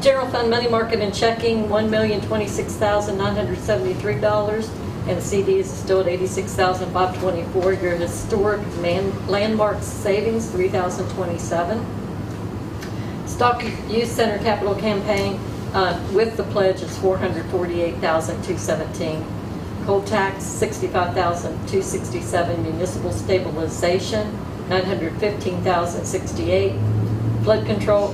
Speaker 16: General fund money market and checking, $1,026,973, and the CD is still at $86,524. Your historic landmark savings, $3,027. Stockard Youth Center capital campaign with the pledge is $448,217. Coal tax, $65,267. Municipal stabilization, $915,068. Flood control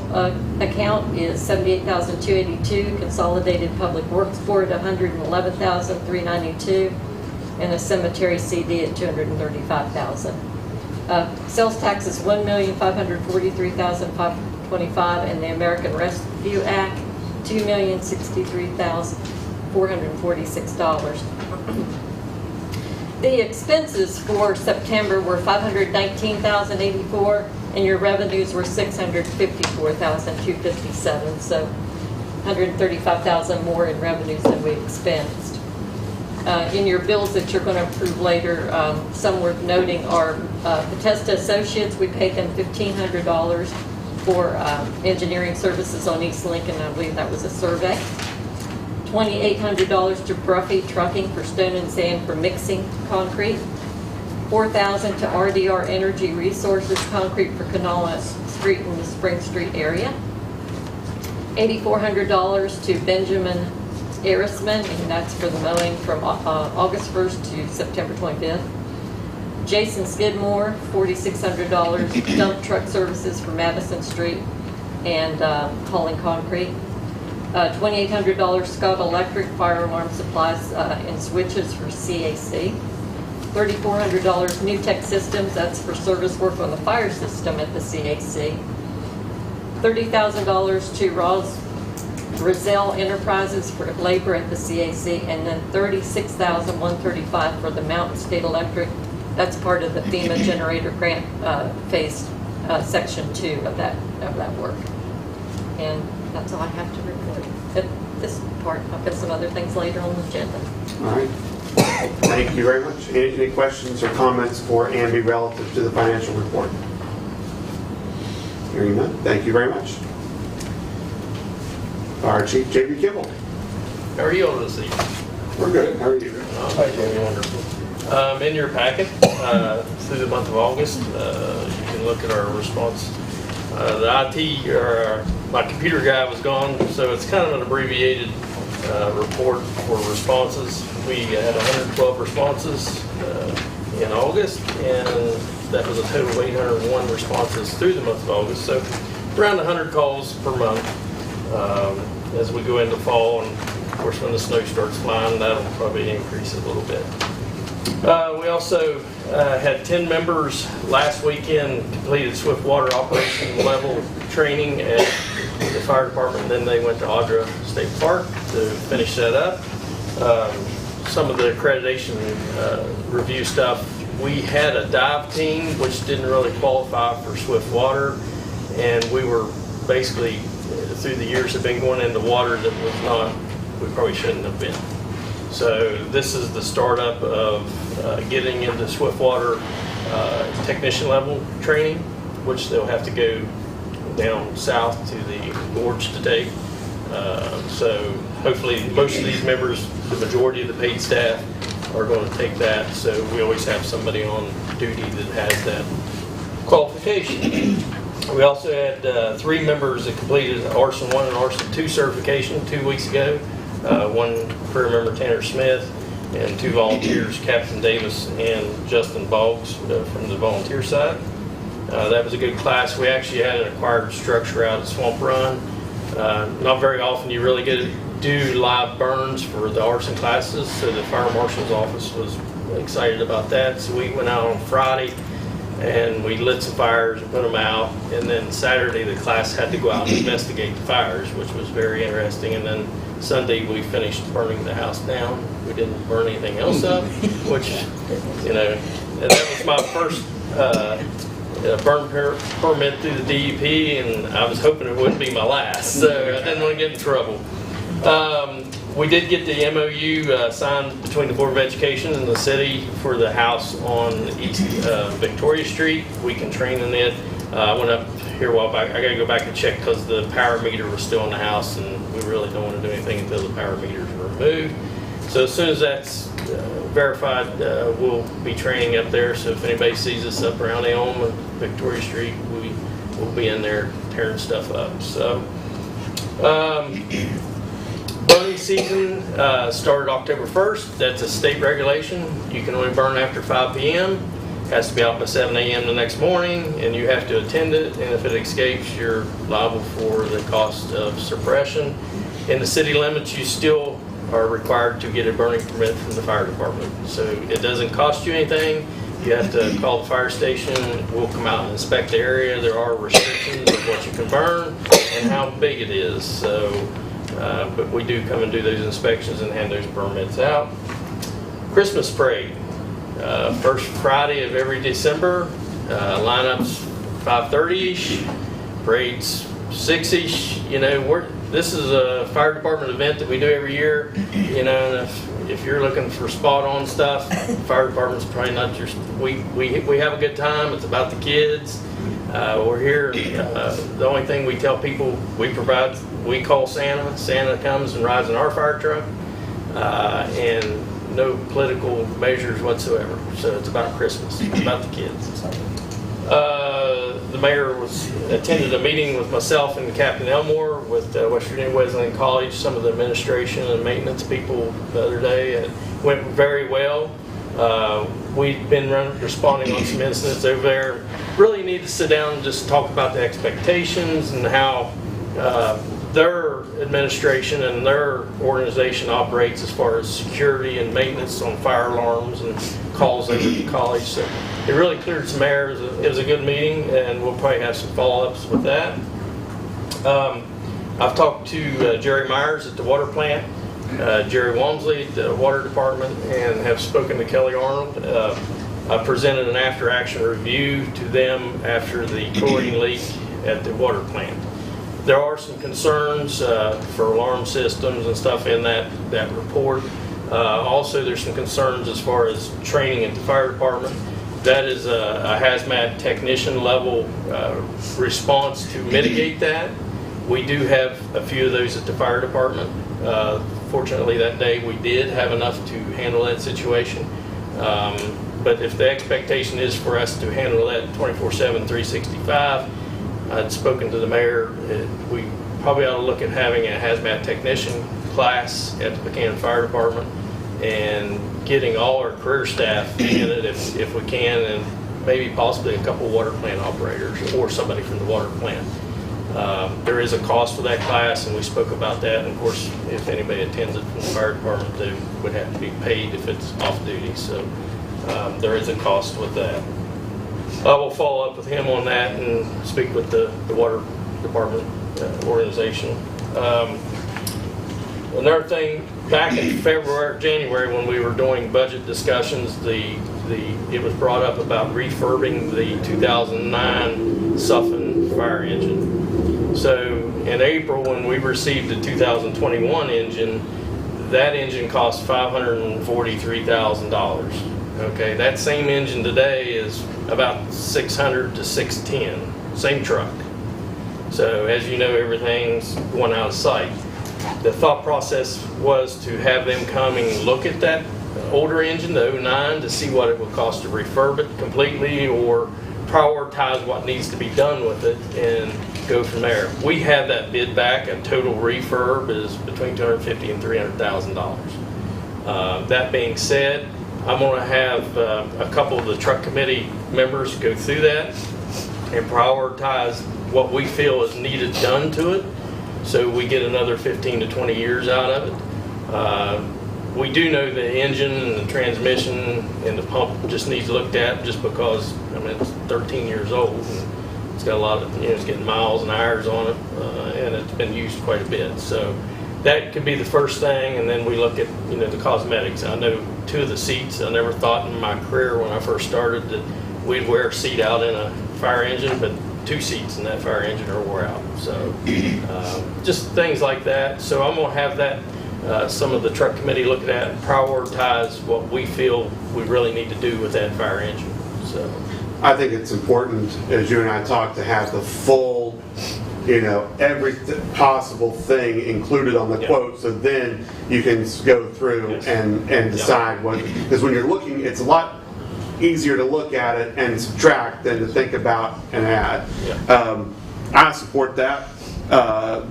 Speaker 16: account is $78,282. Consolidated Public Works Board, $111,392. And a cemetery CD at $235,000. Sales tax is $1,543,525, and the American Rescue Act, $2,063,446. The expenses for September were $519,084, and your revenues were $654,257. So $135,000 more in revenues than we expensed. In your bills that you're going to approve later, some worth noting are Bethesda Associates. We paid them $1,500 for engineering services on East Lincoln. I believe that was a survey. $2,800 to Bruffy Trucking for stone and sand for mixing concrete. $4,000 to RDR Energy Resources Concrete for Canal Street and the Spring Street area. $8,400 to Benjamin Arisman, and that's for the mowing from August 1st to September 25th. Jason Skidmore, $4,600 dump truck services for Madison Street and hauling concrete. $2,800 Scott Electric fire alarm supplies and switches for CAC. $3,400 New Tech Systems, that's for service work on the fire system at the CAC. $30,000 to Rizal Enterprises for labor at the CAC, and then $36,135 for the Mountain State Electric. That's part of the FEMA generator grant phase section 2 of that work. And that's all I have to report at this part. I've got some other things later on the agenda.
Speaker 1: All right. Thank you very much. Any questions or comments for Amby relative to the financial report? Hearing none. Thank you very much. Fire Chief J.B. Kimball.
Speaker 17: How are you on this evening?
Speaker 1: We're good. How are you?
Speaker 17: Wonderful. In your packet, through the month of August, you can look at our response. The IT, my computer guy was gone, so it's kind of an abbreviated report for responses. We had 112 responses in August, and that was a total of 801 responses through the month of August. So around 100 calls per month. As we go into fall, and of course when the snow starts flying, that'll probably increase a little bit. We also had 10 members last weekend completed swift water operation level training at the fire department. Then they went to Audra State Park to finish that up. Some of the accreditation review stuff, we had a dive team which didn't really qualify for swift water, and we were basically through the years have been going into water that was not, we probably shouldn't have been. So this is the startup of getting into swift water technician level training, which they'll have to go down south to the gorge to take. So hopefully most of these members, the majority of the paid staff, are going to take that. So we always have somebody on duty that has that qualification. We also had 3 members that completed Arson 1 and Arson 2 certification 2 weeks ago. One career member, Tanner Smith, and 2 volunteers, Captain Davis and Justin Boggs from the volunteer side. That was a good class. We actually had an acquired structure out at Swamp Run. Not very often you really get to do live burns for the arson classes, so the fire marshal's office was excited about that. So we went out on Friday and we lit some fires and put them out, and then Saturday the class had to go out and investigate the fires, which was very interesting. And then Sunday we finished burning the house down. We didn't burn anything else up, which, you know, that was my first burn permit through the DEP, and I was hoping it wouldn't be my last, so I didn't want to get in trouble. We did get the MOU signed between the Board of Education and the city for the house on East Victoria Street. We can train in it. I went up here a while back. I got to go back and check because the power meter was still in the house, and we really don't want to do anything until the power meters are removed. So as soon as that's verified, we'll be training up there. So if anybody sees us up around Elm and Victoria Street, we'll be in there tearing stuff up. So. Burning season started October 1st. That's a state regulation. You can only burn after 5 p.m. Has to be out by 7 a.m. the next morning, and you have to attend it. And if it escapes, you're liable for the cost of suppression. In the city limits, you still are required to get a burning permit from the fire department. So it doesn't cost you anything. You have to call the fire station. We'll come out and inspect the area. There are restrictions of what you can burn and how big it is. So. But we do come and do those inspections and hand those permits out. Christmas parade, first Friday of every December. Lineups 5:30ish, parades 6ish. You know, this is a fire department event that we do every year. You know, and if you're looking for spot on stuff, fire department's probably not your. We have a good time. It's about the kids. We're here. The only thing we tell people we call Santa. Santa comes and rides in our fire truck, and no political measures whatsoever. So it's about Christmas. It's about the kids. The mayor attended a meeting with myself and Captain Elmore with West Virginia Wesleyan College, some of the administration and maintenance people the other day. It went very well. We've been responding on some incidents over there. Really need to sit down and just talk about the expectations and how their administration and their organization operates as far as security and maintenance on fire alarms and calls over to the college. So it really cleared some air. It was a good meeting, and we'll probably have some follow-ups with that. I've talked to Jerry Myers at the water plant, Jerry Walmsley at the water department, and have spoken to Kelly Arnold. I presented an after-action review to them after the chlorine leak at the water plant. There are some concerns for alarm systems and stuff in that report. Also, there's some concerns as far as training at the fire department. That is a hazmat technician level response to mitigate that. We do have a few of those at the fire department. Fortunately, that day we did have enough to handle that situation. But if the expectation is for us to handle that 24/7, 365, I'd spoken to the mayor. We probably ought to look at having a hazmat technician class at the Buckhannon Fire Department and getting all our career staff in it if we can, and maybe possibly a couple water plant operators or somebody from the water plant. There is a cost for that class, and we spoke about that. And of course, if anybody attends it from the fire department, they would have to be paid if it's off duty. So there is a cost with that. I will follow up with him on that and speak with the water department organization. Another thing, back in January, when we were doing budget discussions, it was brought up about refurbing the 2009 Suffin fire engine. So in April, when we received the 2021 engine, that engine cost $543,000. Okay, that same engine today is about $600 to $610, same truck. So as you know, everything's going out of sight. The thought process was to have them come and look at that older engine, the 09, to see what it would cost to refurb it completely or prioritize what needs to be done with it and go from there. We have that bid back. A total refurb is between $250,000 and $300,000. That being said, I'm going to have a couple of the truck committee members go through that and prioritize what we feel is needed done to it, so we get another 15 to 20 years out of it. We do know the engine and the transmission and the pump just needs looked at, just because, I mean, it's 13 years old and it's got a lot of, it's getting miles and hours on it, and it's been used quite a bit. So that could be the first thing, and then we look at, the cosmetics. I know two of the seats, I never thought in my career when I first started that we'd wear a seat out in a fire engine, but two seats in that fire engine are wore out. So just things like that. So I'm going to have that, some of the truck committee look at that and prioritize what we feel we really need to do with that fire engine. So
Speaker 1: I think it's important, as you and I talked, to have the full, every possible thing included on the quote, so then you can go through and decide what, because when you're looking, it's a lot easier to look at it and subtract than to think about and add. I support that, a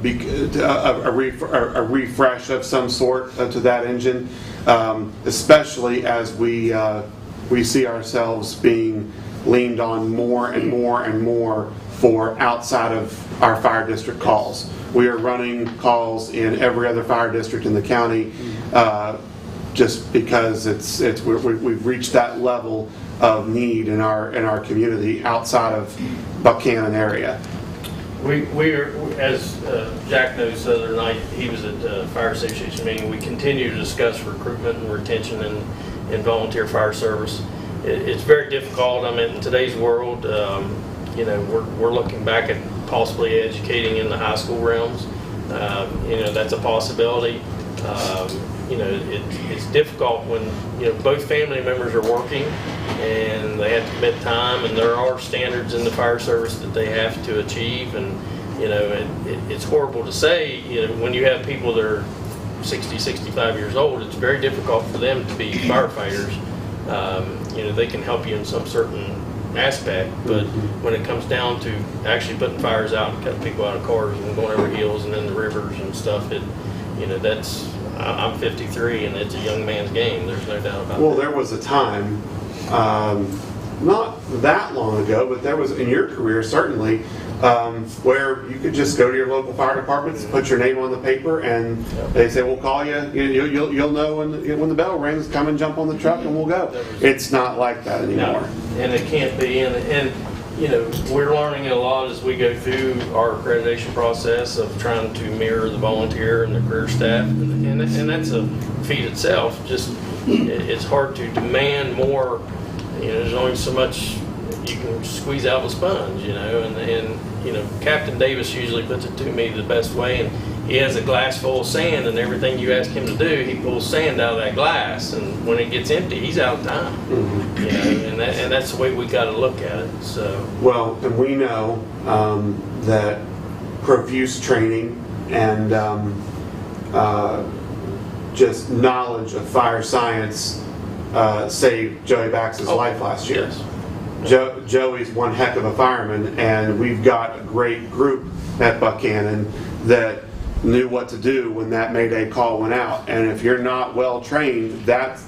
Speaker 1: refresh of some sort to that engine, especially as we see ourselves being leaned on more and more and more for outside of our fire district calls. We are running calls in every other fire district in the county, just because we've reached that level of need in our community outside of Buckhannon area.
Speaker 17: We are, as Jack knows, the other night he was at the Fire Association meeting. We continue to discuss recruitment and retention in volunteer fire service. It's very difficult. I mean, in today's world, we're looking back at possibly educating in the high school realms. That's a possibility. It's difficult when both family members are working and they have to commit time, and there are standards in the fire service that they have to achieve, and it's horrible to say, when you have people that are 60, 65 years old, it's very difficult for them to be firefighters. They can help you in some certain aspect, but when it comes down to actually putting fires out and cutting people out of cars and going over hills and in the rivers and stuff, I'm 53 and it's a young man's game. There's no doubt about that.
Speaker 1: Well, there was a time, not that long ago, but there was in your career certainly, where you could just go to your local fire departments, put your name on the paper, and they say, we'll call you. You'll know when the bell rings, come and jump on the truck and we'll go. It's not like that anymore.
Speaker 17: No, and it can't be. And you know, we're learning a lot as we go through our accreditation process of trying to mirror the volunteer and the career staff, and that's a feat itself. Just it's hard to demand more. You know, there's only so much you can squeeze out of a sponge, you know, and you know, Captain Davis usually puts it to me the best way, and he has a glass full of sand, and everything you ask him to do, he pulls sand out of that glass, and when it gets empty, he's out of time. You know, and that's the way we got to look at it. So
Speaker 1: Well, and we know that profuse training and just knowledge of fire science saved Joey Bax's life last year.
Speaker 17: Yes.
Speaker 1: Joey's one heck of a fireman, and we've got a great group at Buckhannon that knew what to do when that Mayday call went out. And if you're not well trained, that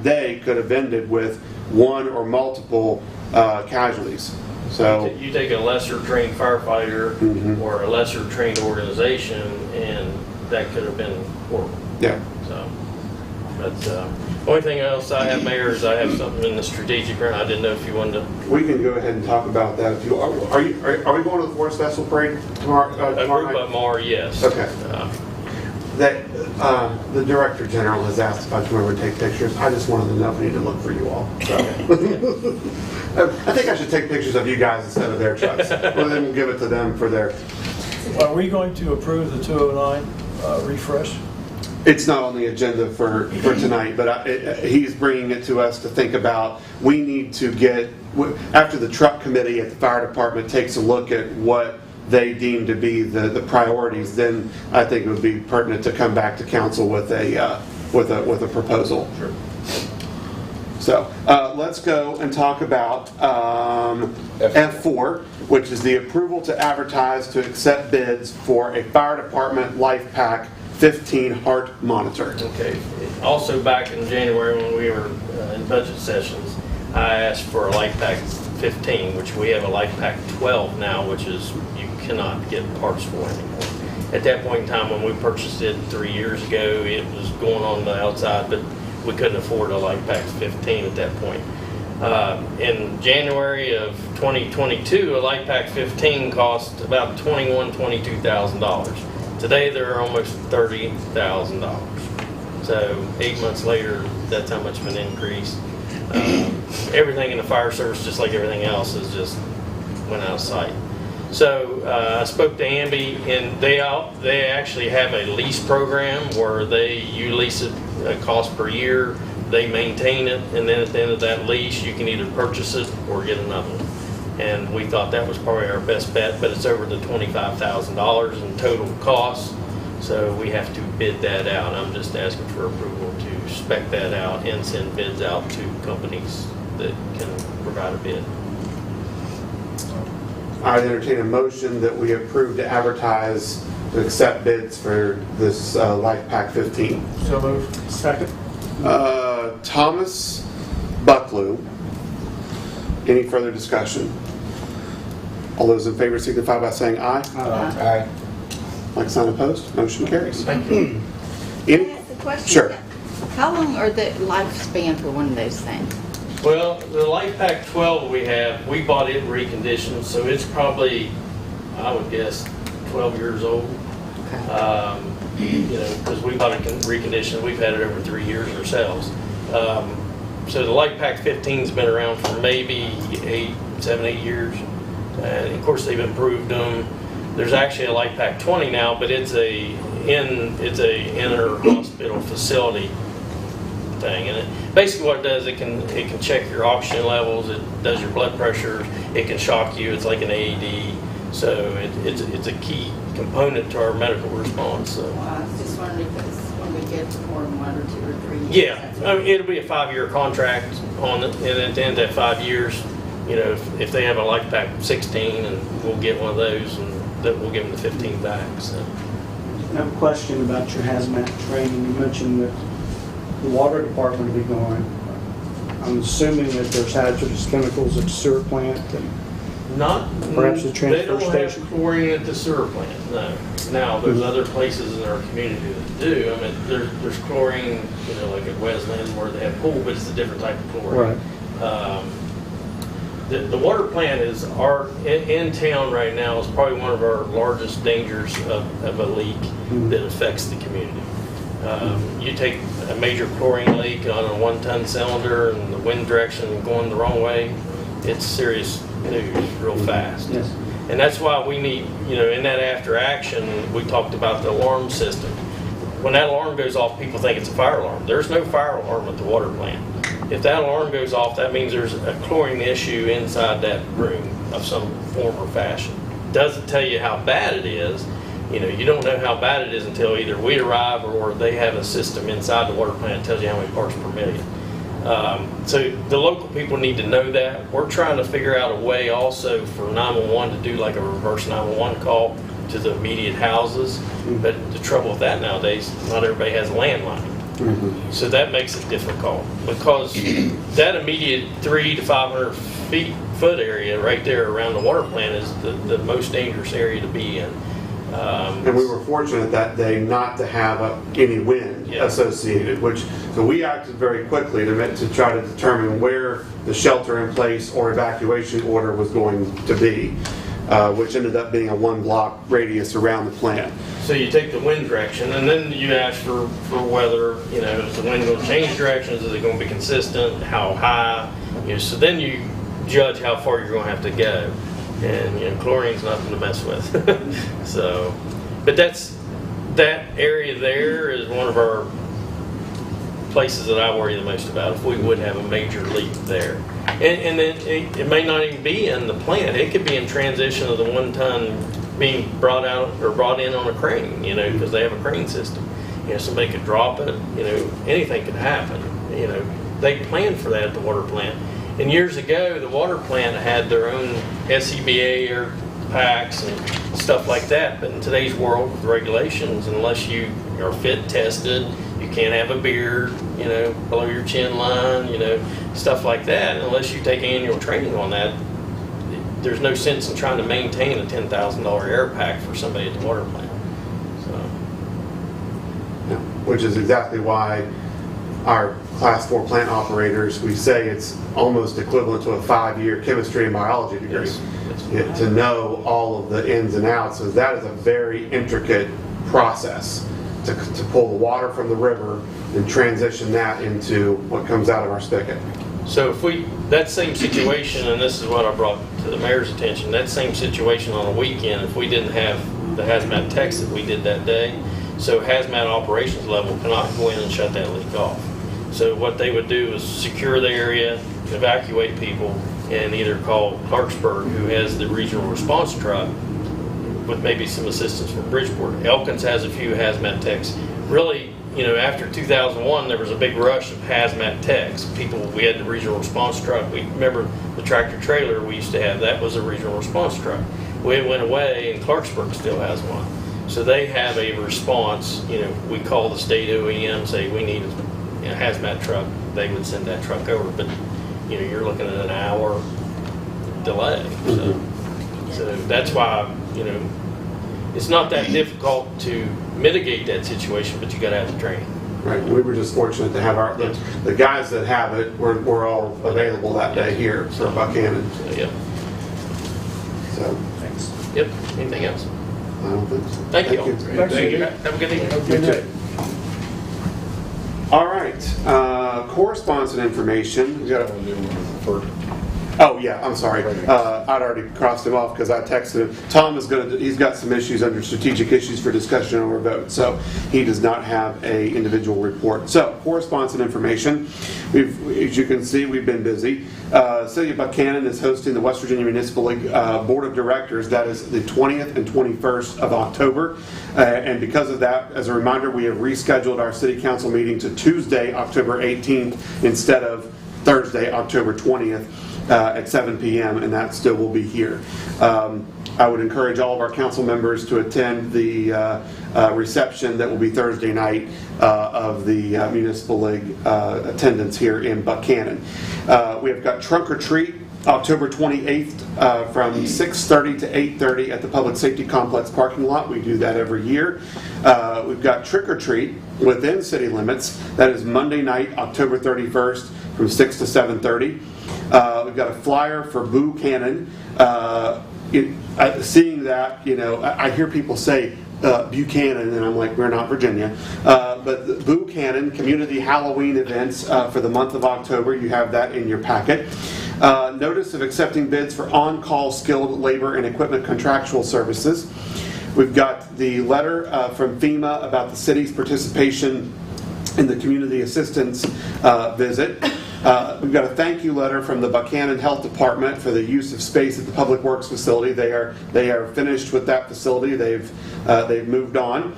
Speaker 1: day could have ended with one or multiple casualties. So
Speaker 17: you take a lesser trained firefighter or a lesser trained organization, and that could have been horrible.
Speaker 1: Yeah.
Speaker 17: So, but only thing else I have, Mayor, is I have something in the strategic grant. I didn't know if you wanted to.
Speaker 1: we can go ahead and talk about that. If you are we going to the Forest Festival Parade tomorrow?
Speaker 17: A group of them are, yes.
Speaker 1: Okay. The Director General has asked if I come over and take pictures. I just wanted to know if we need to look for you all. So. I think I should take pictures of you guys instead of their trucks. Well, then we'll give it to them for their.
Speaker 7: Are we going to approve the 209 refresh?
Speaker 1: It's not on the agenda for tonight, but he's bringing it to us to think about. We need to get, after the truck committee at the fire department takes a look at what they deem to be the priorities, then I think it would be pertinent to come back to council with a proposal.
Speaker 17: Sure.
Speaker 1: So let's go and talk about F4, which is the approval to advertise to accept bids for a fire department life pack 15 heart monitor.
Speaker 17: Okay. Also, back in January when we were in budget sessions, I asked for a life pack 15, which we have a life pack 12 now, which is you cannot get parts for anymore. At that point in time, when we purchased it 3 years ago, it was going on the outside, but we couldn't afford a life pack 15 at that point. In January of 2022, a life pack 15 cost about $22,000. Today they're almost $30,000. So 8 months later, that's how much of an increase. Everything in the fire service, just like everything else, is just went out of sight. So I spoke to Amby, and they actually have a lease program where you lease it a cost per year, they maintain it, and then at the end of that lease, you can either purchase it or get another one. And we thought that was probably our best bet, but it's over the $25,000 in total cost, so we have to bid that out. I'm just asking for approval to spec that out and send bids out to companies that can provide a bid.
Speaker 1: I entertain a motion that we approve to advertise to accept bids for this Life Pack 15.
Speaker 7: So moved. Second.
Speaker 1: Thomas Bucklew. Any further discussion? All those in favor signify by saying aye.
Speaker 2: Aye.
Speaker 1: Like sign opposed, motion carries.
Speaker 17: Thank you.
Speaker 1: Any?
Speaker 13: Ask a question?
Speaker 1: Sure.
Speaker 13: How long are the lifespan for one of those things?
Speaker 17: Well, the Life Pack 12 we bought it reconditioned, so it's probably, I would guess, 12 years old. You know, because we bought it reconditioned, we've had it over 3 years ourselves. So the Life Pack 15's been around for maybe 7, 8 years. And of course they've improved them. There's actually a Life Pack 20 now, but it's a inter-hospital facility thing. And basically what it does, it can check your oxygen levels, it does your blood pressure, it can shock you, it's like an AED. So it's a key component to our medical response. So.
Speaker 13: Well, I was just wondering if it's when we get more than 1 or 2 or 3 years.
Speaker 17: Yeah, I mean, it'll be a 5-year contract on it, and at the end of that 5 years, you know, if they have a Life Pack 16, and we'll get one of those, and then we'll give them the 15 back. So.
Speaker 14: I have a question about your hazmat training. You mentioned that the water department will be going. I'm assuming that there's hazardous chemicals at the sewer plant and perhaps the transfer
Speaker 17: they don't
Speaker 14: station.
Speaker 17: have chlorine at the sewer plant, no. Now, there's other places in our community that do. I mean, there's chlorine, you know, like at Wesleyan where they have pool, but it's a different type of chlorine.
Speaker 14: Right.
Speaker 17: the water plant is in town right now is probably one of our largest dangers of a leak that affects the community. You take a major chlorine leak on a 1-ton cylinder and the wind direction going the wrong way, it's serious news real fast.
Speaker 14: Yes.
Speaker 17: And that's why we need, in that after action, we talked about the alarm system. When that alarm goes off, people think it's a fire alarm. There's no fire alarm at the water plant. If that alarm goes off, that means there's a chlorine issue inside that room of some form or fashion. Doesn't tell you how bad it is. You don't know how bad it is until either we arrive or they have a system inside the water plant that tells you how many parts per million. So the local people need to know that. We're trying to figure out a way also for 911 to do like a reverse 911 call to the immediate houses. But the trouble with that nowadays, not everybody has a landline. So that makes it difficult because that immediate 300 to 500 foot area right there around the water plant is the most dangerous area to be in.
Speaker 1: And we were fortunate that day not to have any wind associated, so we acted very quickly to try to determine where the shelter in place or evacuation order was going to be, which ended up being a 1-block radius around the plant.
Speaker 17: So you take the wind direction and then you ask for weather, is the wind going to change directions, is it going to be consistent, how high, so then you judge how far you're going to have to go. And chlorine's nothing to mess with. So, but that area there is one of our places that I worry the most about. If we would have a major leak there, and then it may not even be in the plant. It could be in transition of the 1-ton being brought out or brought in on a crane. Because they have a crane system. Somebody could drop it. Anything could happen. They plan for that at the water plant. And years ago, the water plant had their own SCBA air packs and stuff like that. But in today's world, with regulations, unless you are fit tested, you can't have a beard, below your chin line, stuff like that. Unless you take annual training on that, there's no sense in trying to maintain a $10,000 air pack for somebody at the water plant.
Speaker 1: Which is exactly why our Class 4 plant operators, we say it's almost equivalent to a 5-year chemistry and biology degree. To know all of the ins and outs, so that is a very intricate process to pull the water from the river and transition that into what comes out of our spigot.
Speaker 17: So that same situation, and this is what I brought to the mayor's attention, that same situation on a weekend, if we didn't have the hazmat techs that we did that day, so hazmat operations level cannot go in and shut that leak off. So what they would do is secure the area, evacuate people, and either call Clarksburg, who has the regional response truck, with maybe some assistance from Bridgeport. Elkins has a few hazmat techs. Really, after 2001, there was a big rush of hazmat techs. We had the regional response truck. We remember the tractor trailer we used to have. That was a regional response truck. Well, it went away, and Clarksburg still has one. So they have a response. We call the state OEM, say we need a hazmat truck. They would send that truck over, but you're looking at an hour delay. So that's why it's not that difficult to mitigate that situation, but you got to have the training.
Speaker 1: Right. We were just fortunate to have the guys that have it were all available that day here for Buckhannon. So
Speaker 17: thanks. Yep. Anything else?
Speaker 1: I don't think so.
Speaker 17: Thank you.
Speaker 1: Thank you.
Speaker 17: Have a good evening.
Speaker 1: Good day. All right. Correspondence and information. We got Oh yeah, I'm sorry. I'd already crossed him off because I texted him. Tom is he's got some issues under strategic issues for discussion over vote, so he does not have a individual report. So correspondence and information. As you can see, we've been busy. City of Buckhannon is hosting the West Virginia Municipal League Board of Directors. That is the 20th and 21st of October. And because of that, as a reminder, we have rescheduled our City Council meeting to Tuesday, October 18th, instead of Thursday, October 20th. At 7 p.m. and that still will be here. I would encourage all of our council members to attend the reception that will be Thursday night of the Municipal League attendance here in Buckhannon. We have got Trunk or Treat October 28th from 6:30 to 8:30 at the Public Safety Complex parking lot. We do that every year. We've got Trick or Treat within city limits. That is Monday night, October 31st from 6 to 7:30. We've got a flyer for Buckhannon. Seeing that, I hear people say Buckhannon, and I'm like, we're not Virginia. But the Buckhannon Community Halloween events for the month of October, you have that in your packet. Notice of accepting bids for on-call skilled labor and equipment contractual services. We've got the letter from FEMA about the city's participation in the community assistance visit. We've got a thank you letter from the Buckhannon Health Department for the use of space at the Public Works facility. They are finished with that facility. They've moved on.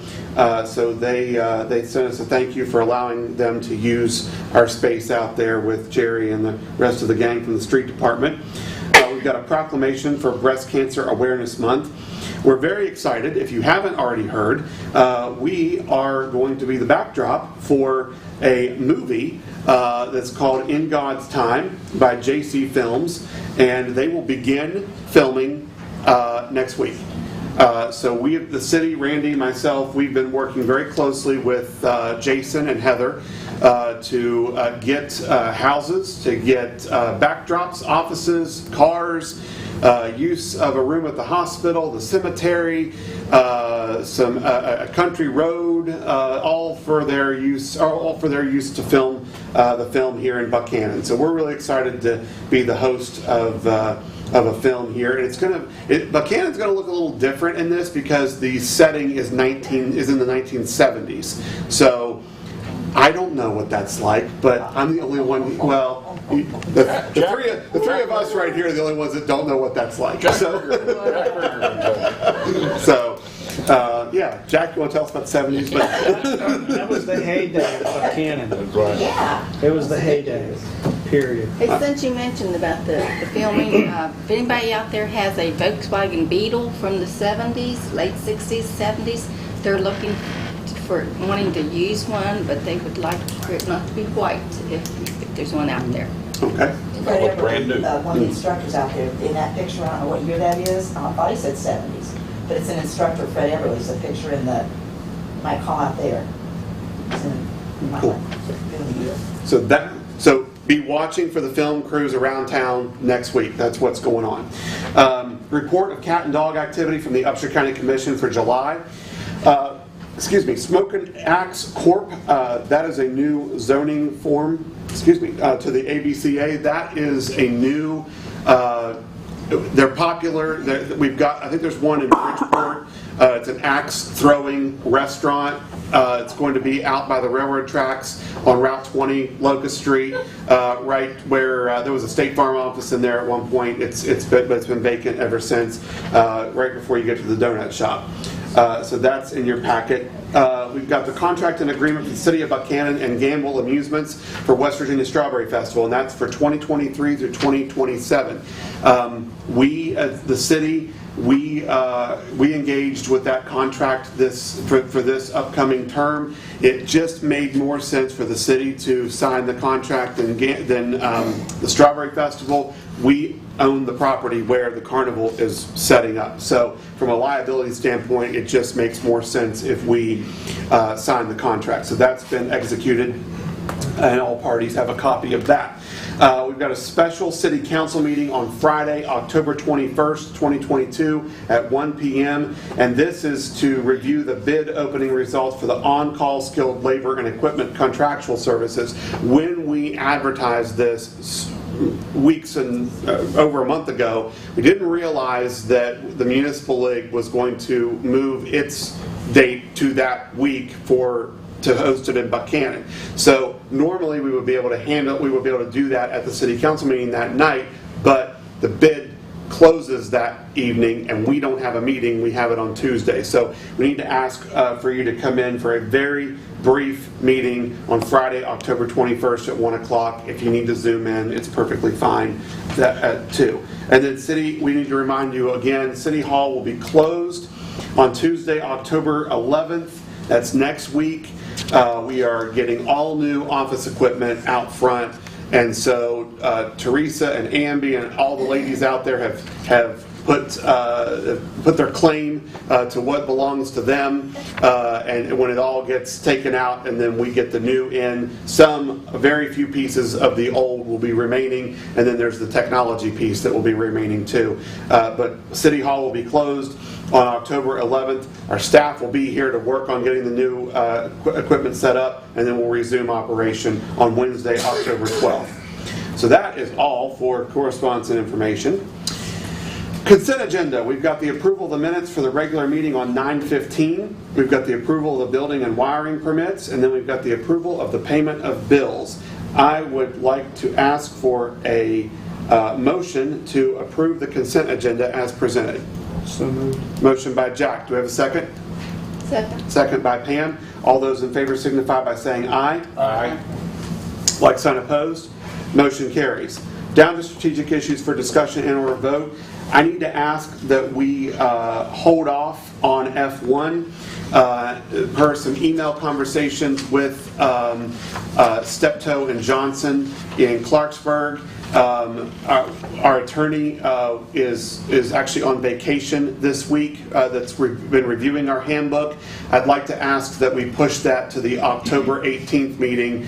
Speaker 1: So they sent us a thank you for allowing them to use our space out there with Jerry and the rest of the gang from the street department. We've got a proclamation for Breast Cancer Awareness Month. We're very excited. If you haven't already heard, we are going to be the backdrop for a movie that's called In God's Time by JC Films, and they will begin filming next week. So we, the city, Randy, myself, we've been working very closely with Jason and Heather to get houses, to get backdrops, offices, cars, use of a room at the hospital, the cemetery, a country road, all for their use to film the film here in Buckhannon. So we're really excited to be the host of a film here, and Buckhannon's going to look a little different in this because the setting is in the 1970s. So I don't know what that's like, but I'm the only one. Well, the three of us right here are the only ones that don't know what that's like. Yeah, Jack, you want to tell us about the 70s? But
Speaker 14: that was the heyday of Buckhannon.
Speaker 2: That's right.
Speaker 13: Yeah.
Speaker 14: It was the heyday, period.
Speaker 13: Hey, since you mentioned about the filming, if anybody out there has a Volkswagen Beetle from the 70s, late 60s, 70s, they're looking for wanting to use one, but they would like for it not to be white if there's one out there.
Speaker 1: Okay.
Speaker 2: Brand new.
Speaker 11: One of the instructors out there in that picture, I don't know what year that is. I thought he said 70s, but it's an instructor, Fred Everly's a picture in the, might call out there. It's in my
Speaker 1: Cool. So be watching for the film crews around town next week. That's what's going on. Report of cat and dog activity from the Upshur County Commission for July. Smoking Axe Corp. That is a new zoning form. To the ABCA. That is a new. They're popular. I think there's one in Bridgeport. It's an axe throwing restaurant. It's going to be out by the railroad tracks on Route 20, Locust Street, right where there was a State Farm office in there at one point. It's been vacant ever since, right before you get to the donut shop. So that's in your packet. We've got the contract and agreement for the City of Buckhannon and Gamble Amusements for West Virginia Strawberry Festival, and that's for 2023 through 2027. We, as the city, we engaged with that contract for this upcoming term. It just made more sense for the city to sign the contract than the Strawberry Festival. We own the property where the carnival is setting up. So from a liability standpoint, it just makes more sense if we sign the contract. So that's been executed, and all parties have a copy of that. We've got a special city council meeting on Friday, October 21st, 2022 at 1 p.m. And this is to review the bid opening results for the on-call skilled labor and equipment contractual services. When we advertised this weeks and over a month ago, we didn't realize that the Municipal League was going to move its date to that week to host it in Buckhannon. So normally we would be able to do that at the city council meeting that night, but the bid closes that evening and we don't have a meeting, we have it on Tuesday. So we need to ask for you to come in for a very brief meeting on Friday, October 21st at 1 o'clock. If you need to zoom in, it's perfectly fine at 2. And then we need to remind you again, City Hall will be closed on Tuesday, October 11th. That's next week. We are getting all new office equipment out front, and so Teresa and Amby and all the ladies out there have put their claim to what belongs to them, and when it all gets taken out and then we get the new in, very few pieces of the old will be remaining, and then there's the technology piece that will be remaining too. But City Hall will be closed on October 11th. Our staff will be here to work on getting the new equipment set up, and then we'll resume operation on Wednesday, October 12th. So that is all for correspondence and information. Consent agenda. We've got the approval of the minutes for the regular meeting on 9/15. We've got the approval of the building and wiring permits, and then we've got the approval of the payment of bills. I would like to ask for a motion to approve the consent agenda as presented.
Speaker 14: So moved.
Speaker 1: Motion by Jack. Do we have a second?
Speaker 13: Second.
Speaker 1: Second by Pam. All those in favor signify by saying aye.
Speaker 2: Aye.
Speaker 1: Like sign opposed. Motion carries. Down to strategic issues for discussion and or vote. I need to ask that we hold off on F1 per some email conversations with Steptoe and Johnson in Clarksburg. Our attorney is actually on vacation this week that's been reviewing our handbook. I'd like to ask that we push that to the October 18th meeting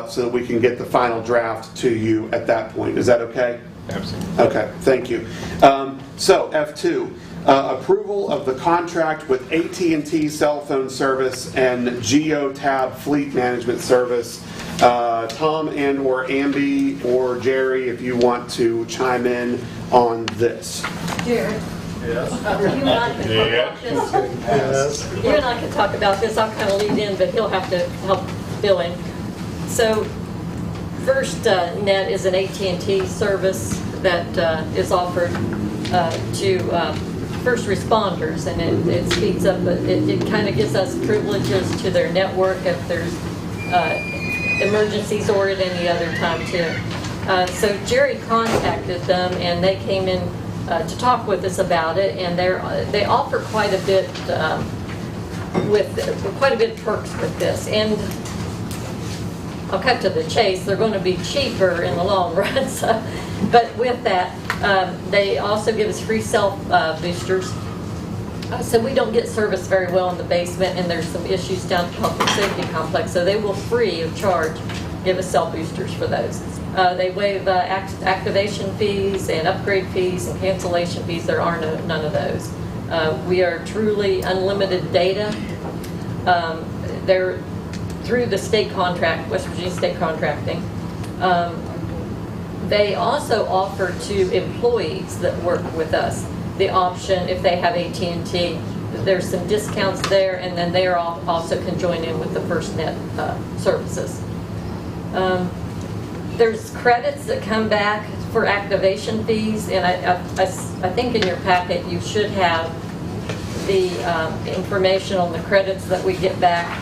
Speaker 1: so that we can get the final draft to you at that point. Is that okay?
Speaker 2: Absolutely.
Speaker 1: Okay, thank you. So F2, approval of the contract with AT&T cell phone service and GeoTab fleet management service. Tom and or Amby or Jerry, if you want to chime in on this.
Speaker 16: Jared,
Speaker 2: Yes.
Speaker 16: you and I can talk about this. You and I can talk about this. I'll kind of lead in, but he'll have to help fill in. So, FirstNet is an AT&T service that is offered to first responders, and it speeds up. It kind of gives us privileges to their network if there's emergencies or at any other time too. So Jerry contacted them, and they came in to talk with us about it, and they offer quite a bit of perks with this. And I'll cut to the chase. They're going to be cheaper in the long run. So, but with that, they also give us free self boosters. So we don't get service very well in the basement, and there's some issues down at the Public Safety Complex. So they will free of charge give us cell boosters for those. They waive activation fees and upgrade fees and cancellation fees. There are none of those. We are truly unlimited data. They're through the state contract, West Virginia State Contracting. They also offer to employees that work with us the option, if they have AT&T, there's some discounts there, and then they also can join in with the FirstNet services. There's credits that come back for activation fees, and I think in your packet you should have the information on the credits that we get back,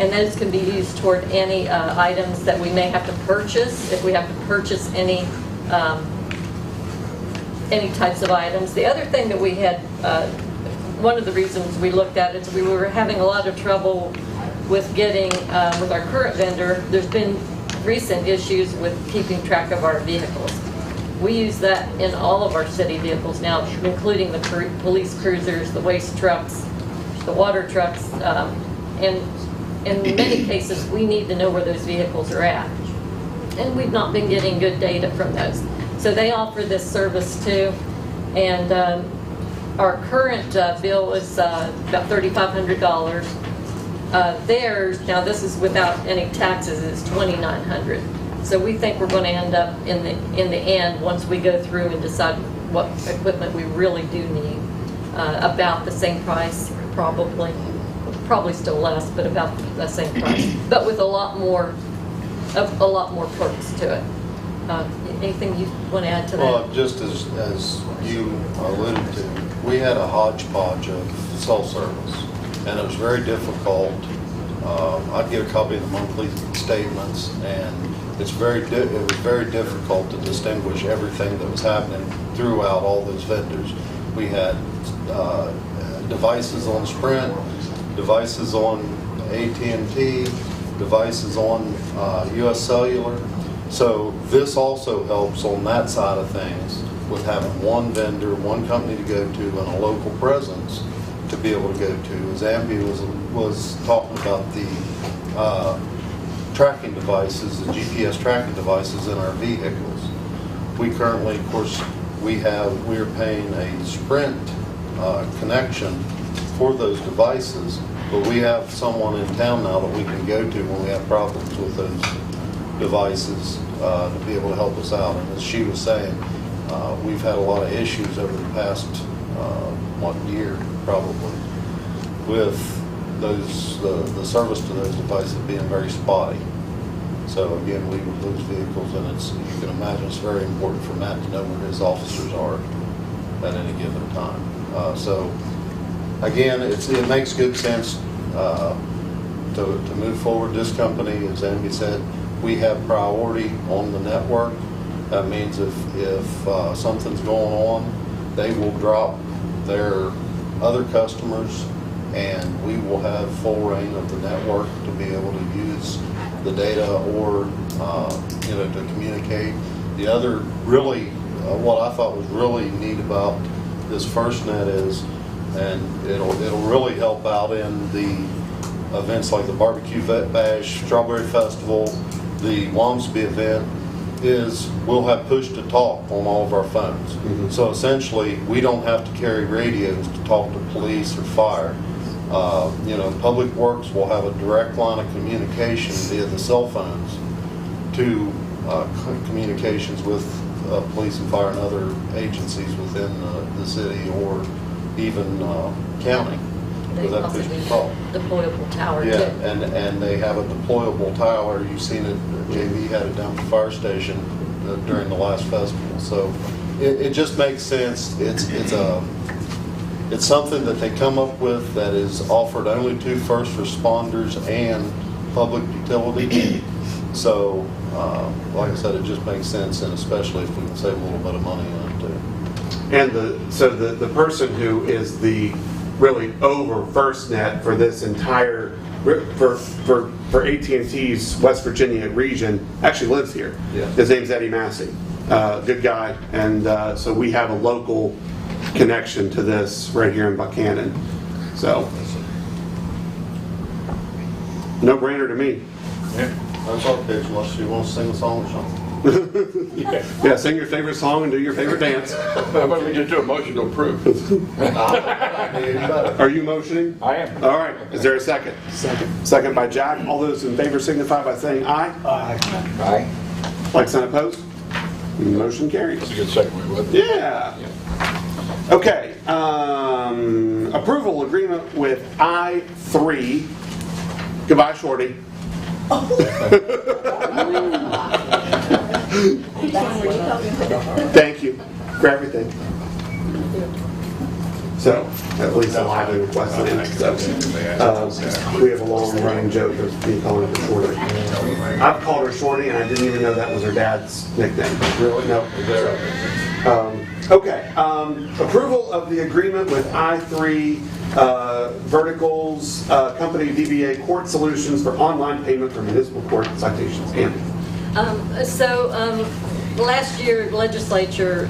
Speaker 16: and those can be used toward any items that we may have to purchase, if we have to purchase any types of items. The other thing that we had, one of the reasons we looked at it is we were having a lot of trouble with getting, with our current vendor, there's been recent issues with keeping track of our vehicles. We use that in all of our city vehicles now, including the police cruisers, the waste trucks, the water trucks, and in many cases we need to know where those vehicles are at. And we've not been getting good data from those. So they offer this service too, and our current bill is about $3,500. Theirs, now this is without any taxes, is $2,900. So we think we're going to end up in the end, once we go through and decide what equipment we really do need, about the same price, probably still less, but about the same price, but with a lot more perks to it. Anything you want to add to that?
Speaker 15: Well, just as you alluded to, we had a hodgepodge of cell service, and it was very difficult. I'd get a copy of the monthly statements, and it was very difficult to distinguish everything that was happening throughout all those vendors. We had devices on Sprint, devices on AT&T, devices on US Cellular. So this also helps on that side of things with having one vendor, one company to go to, and a local presence to be able to go to. As Amby was talking about the tracking devices, the GPS tracking devices in our vehicles. We currently, of course, we're paying a Sprint connection for those devices, but we have someone in town now that we can go to when we have problems with those devices to be able to help us out. And as she was saying, we've had a lot of issues over the past, year probably, with the service to those devices being very spotty. So again, we would lose vehicles, and you can imagine it's very important for Matt to know where his officers are at any given time. So again, it makes good sense to move forward. This company, as Amby said, we have priority on the network. That means if something's going on, they will drop their other customers, and we will have full reign of the network to be able to use the data or to communicate. The other really, what I thought was really neat about this FirstNet is, and it'll really help out in the events like the Barbecue Bash, Strawberry Festival, the Wamsby event, is we'll have push to talk on all of our phones. Mm-hmm. So essentially, we don't have to carry radios to talk to police or fire. Public Works will have a direct line of communication via the cell phones to communications with police and fire and other agencies within the city or even county.
Speaker 16: They
Speaker 15: That
Speaker 16: also
Speaker 15: push
Speaker 16: do
Speaker 15: to talk.
Speaker 16: deployable tower
Speaker 15: Yeah,
Speaker 16: too.
Speaker 15: and they have a deployable tower. You've seen it, JV had it down at the fire station during the last festival. So it just makes sense. It's something that they come up with that is offered only to first responders and public utility. So, like I said, it just makes sense, and especially if we can save a little bit of money on it too.
Speaker 1: And the person who is the really over FirstNet for this entire for AT&T's West Virginia region actually lives here.
Speaker 15: Yeah.
Speaker 1: His name's Eddie Massey, good guy, and so we have a local connection to this right here in Buckhannon. So no brainer to me.
Speaker 15: Yeah, that's our pitch. Unless you want to sing a song or something.
Speaker 1: Yeah, sing your favorite song and do your favorite dance.
Speaker 2: How about we just do a motion to approve?
Speaker 1: Are you motioning?
Speaker 2: I am.
Speaker 1: All right. Is there a second? Second by Jack. All those in favor signify by saying aye.
Speaker 2: Aye.
Speaker 1: Like sign opposed? Motion carries.
Speaker 2: That's a good segue, wasn't it?
Speaker 1: Yeah. Okay. Approval agreement with I3. Goodbye, Shorty. Thank you for everything. So, at least alive and Wesleyan. So, we have a long-running joke of me calling her Shorty. I've called her Shorty, and I didn't even know that was her dad's nickname. Really? No. Okay. Approval of the agreement with I3 Verticals Company DBA Court Solutions for online payment for municipal court citations. Andy.
Speaker 16: Last year, legislature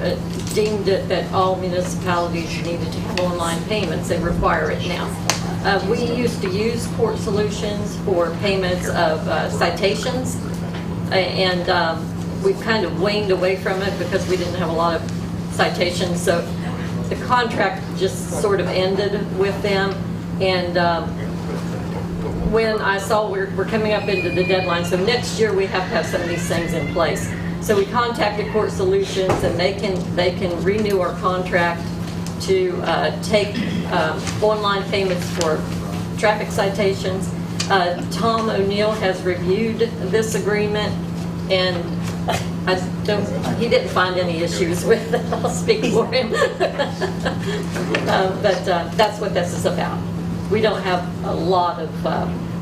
Speaker 16: deemed it that all municipalities needed to have online payments. They require it now. We used to use Court Solutions for payments of citations, and we've kind of waned away from it because we didn't have a lot of citations. So the contract just sort of ended with them, and when I saw we're coming up into the deadline, so next year we have to have some of these things in place. So we contacted Court Solutions, and they can renew our contract to take online payments for traffic citations. Tom O'Neill has reviewed this agreement, and he didn't find any issues with it. I'll speak for him. But that's what this is about. We don't have a lot of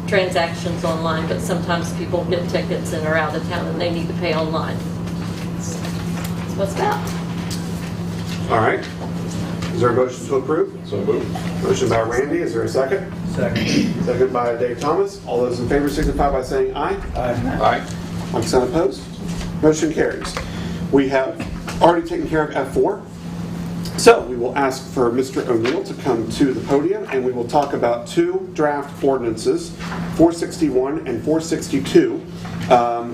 Speaker 16: transactions online, but sometimes people get tickets and are out of town and they need to pay online. That's what's about.
Speaker 1: All right. Is there a motion to approve?
Speaker 2: So moved.
Speaker 1: Motion by Randy. Is there a second?
Speaker 7: Second.
Speaker 1: Second by Dave Thomas. All those in favor signify by saying aye.
Speaker 7: Aye.
Speaker 2: Aye.
Speaker 1: Like sign opposed? Motion carries. We have already taken care of F4. So we will ask for Mr. O'Neill to come to the podium, and we will talk about two draft ordinances, 461 and 462.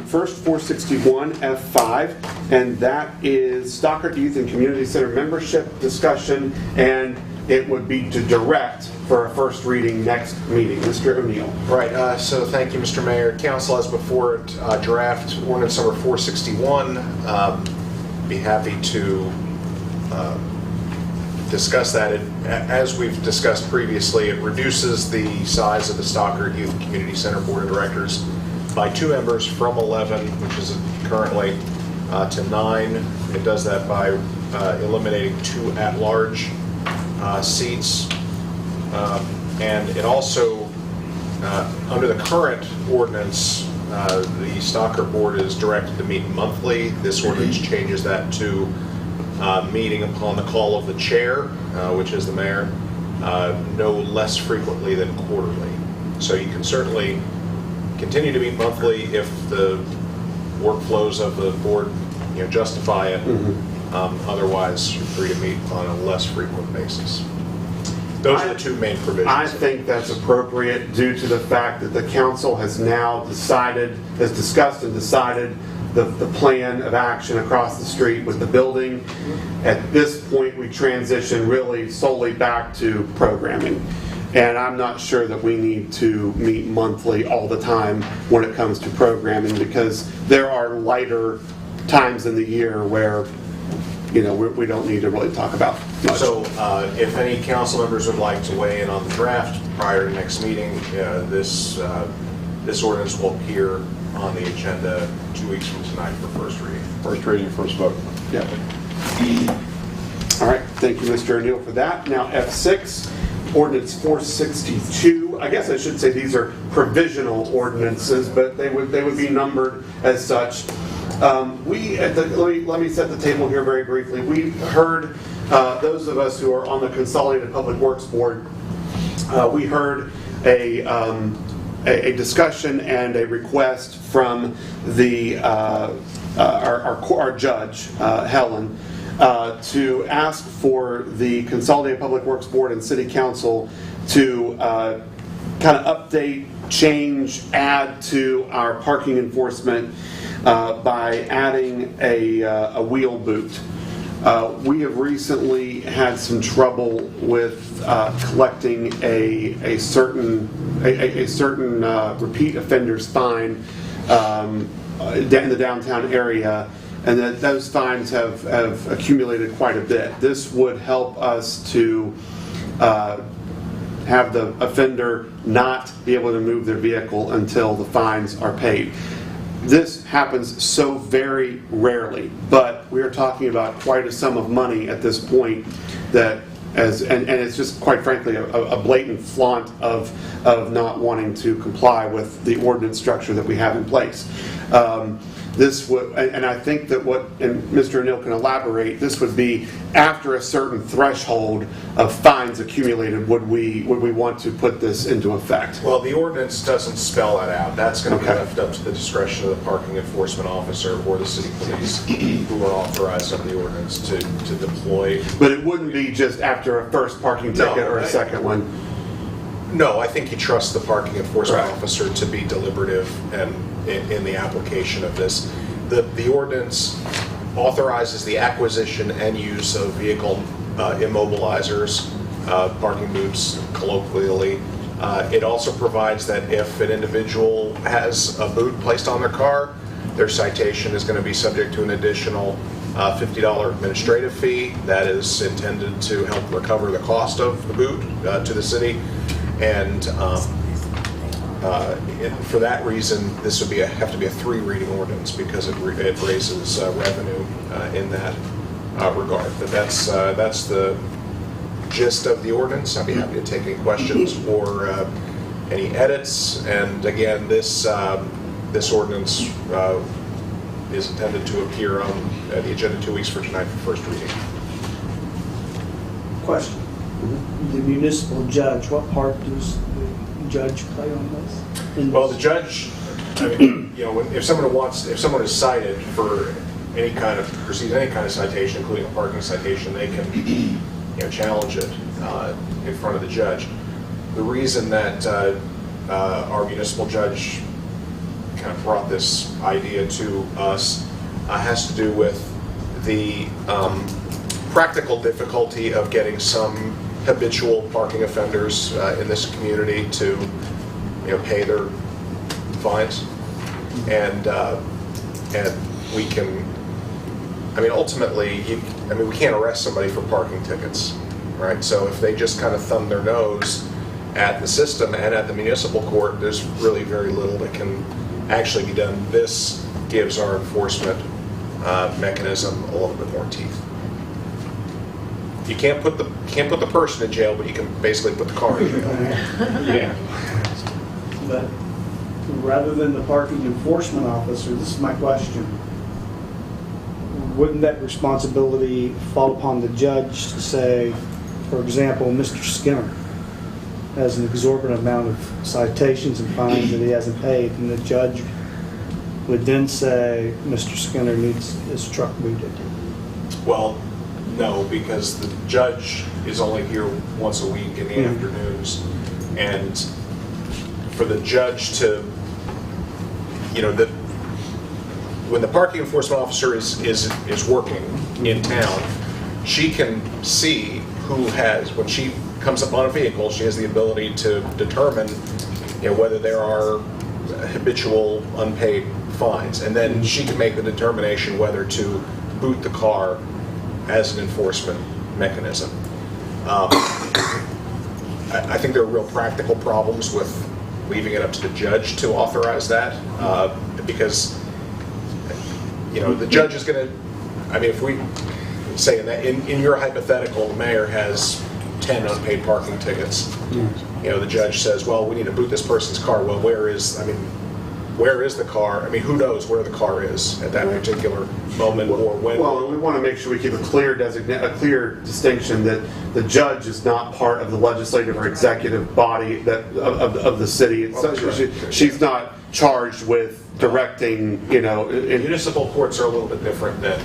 Speaker 1: First, 461 F5, and that is Stockard Youth and Community Center membership discussion, and it would be to direct for a first reading next meeting. Mr. O'Neill.
Speaker 18: Right, so thank you, Mr. Mayor. Council has before it draft ordinance number 461. Be happy to discuss that. As we've discussed previously, it reduces the size of the Stockard Youth and Community Center Board of Directors by 2 members from 11, which is currently, to 9. It does that by eliminating 2 at-large seats. And it also, under the current ordinance, the Stockard Board is directed to meet monthly. This ordinance changes that to meeting upon the call of the chair, which is the mayor, no less frequently than quarterly. So you can certainly continue to meet monthly if the workflows of the board justify it. Otherwise, you're free to meet on a less frequent basis. Those are the 2 main provisions.
Speaker 1: I think that's appropriate due to the fact that the council has now has discussed and decided the plan of action across the street with the building. At this point, we transition really solely back to programming. And I'm not sure that we need to meet monthly all the time when it comes to programming, because there are lighter times in the year where we don't need to really talk about much.
Speaker 18: So if any council members would like to weigh in on the draft prior to next meeting, this ordinance will appear on the agenda 2 weeks from tonight for first reading.
Speaker 2: First reading, first vote.
Speaker 1: Yeah. All right. Thank you, Mr. O'Neill, for that. Now, F6, Ordinance 462. I guess I should say these are provisional ordinances, but they would be numbered as such. Let me set the table here very briefly. We heard, those of us who are on the Consolidated Public Works Board, we heard a discussion and a request from the our judge, Helen, to ask for the Consolidated Public Works Board and City Council to kind of update, change, add to our parking enforcement by adding a wheel boot. We have recently had some trouble with collecting a certain repeat offender's fine in the downtown area, and that those fines have accumulated quite a bit. This would help us to have the offender not be able to move their vehicle until the fines are paid. This happens so very rarely, but we are talking about quite a sum of money at this point that and it's just quite frankly a blatant flaunt of not wanting to comply with the ordinance structure that we have in place. This would, and I think that and Mr. O'Neill can elaborate, this would be after a certain threshold of fines accumulated, would we want to put this into effect?
Speaker 18: Well, the ordinance doesn't spell that out. That's going to be left up to the discretion of the parking enforcement officer or the city police who are authorized under the ordinance to deploy.
Speaker 1: But it wouldn't be just after a first parking ticket or a second one?
Speaker 18: No, I think he trusts the parking enforcement officer to be deliberative and in the application of this. The ordinance authorizes the acquisition and use of vehicle immobilizers, parking boots colloquially. It also provides that if an individual has a boot placed on their car, their citation is going to be subject to an additional $50 administrative fee that is intended to help recover the cost of the boot to the city. And for that reason, this would have to be a 3-reading ordinance because it raises revenue in that regard. But that's the gist of the ordinance. I'd be happy to take any questions or any edits. And again, this ordinance is intended to appear on the agenda 2 weeks from tonight for first reading.
Speaker 14: Question. The municipal judge, what part does the judge play on this?
Speaker 18: Well, the judge, I mean, if someone is cited for any kind of, receives any kind of citation, including a parking citation, they can, challenge it in front of the judge. The reason that our municipal judge kind of brought this idea to us has to do with the practical difficulty of getting some habitual parking offenders in this community to, pay their fines, and we can. I mean, ultimately, we can't arrest somebody for parking tickets, right? So if they just kind of thumb their nose at the system and at the municipal court, there's really very little that can actually be done. This gives our enforcement mechanism a little bit more teeth. You can't put the person in jail, but you can basically put the car in jail.
Speaker 14: Yeah. But rather than the parking enforcement officer, this is my question. Wouldn't that responsibility fall upon the judge to say, for example, Mr. Skinner has an exorbitant amount of citations and fines that he hasn't paid, and the judge would then say Mr. Skinner needs his truck booted?
Speaker 18: Well, no, because the judge is only here once a week in the afternoons, and for the judge to, when the parking enforcement officer is working in town, she can see who has, when she comes up on a vehicle, she has the ability to determine, whether there are habitual unpaid fines, and then she can make the determination whether to boot the car as an enforcement mechanism. I think there are real practical problems with leaving it up to the judge to authorize that, because the judge is going to. If we say in your hypothetical, the mayor has 10 unpaid parking tickets. The judge says, well, we need to boot this person's car. Well, where is the car? Who knows where the car is at that particular moment or when?
Speaker 1: Well, we want to make sure we keep a clear distinction that the judge is not part of the legislative or executive body of the city. She's not charged with directing.
Speaker 18: Municipal courts are a little bit different than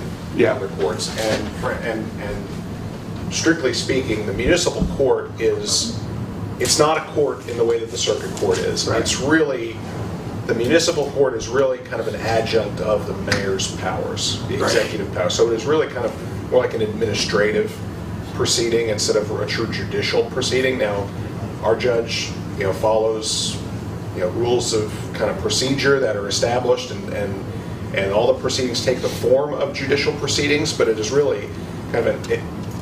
Speaker 18: other courts, and strictly speaking, the municipal court it's not a court in the way that the circuit court is. Right. It's really. The municipal court is really kind of an adjunct of the mayor's powers, the executive power. So it is really kind of more like an administrative proceeding instead of a true judicial proceeding. Now, our judge, follows, rules of kind of procedure that are established, and all the proceedings take the form of judicial proceedings, but it is really kind of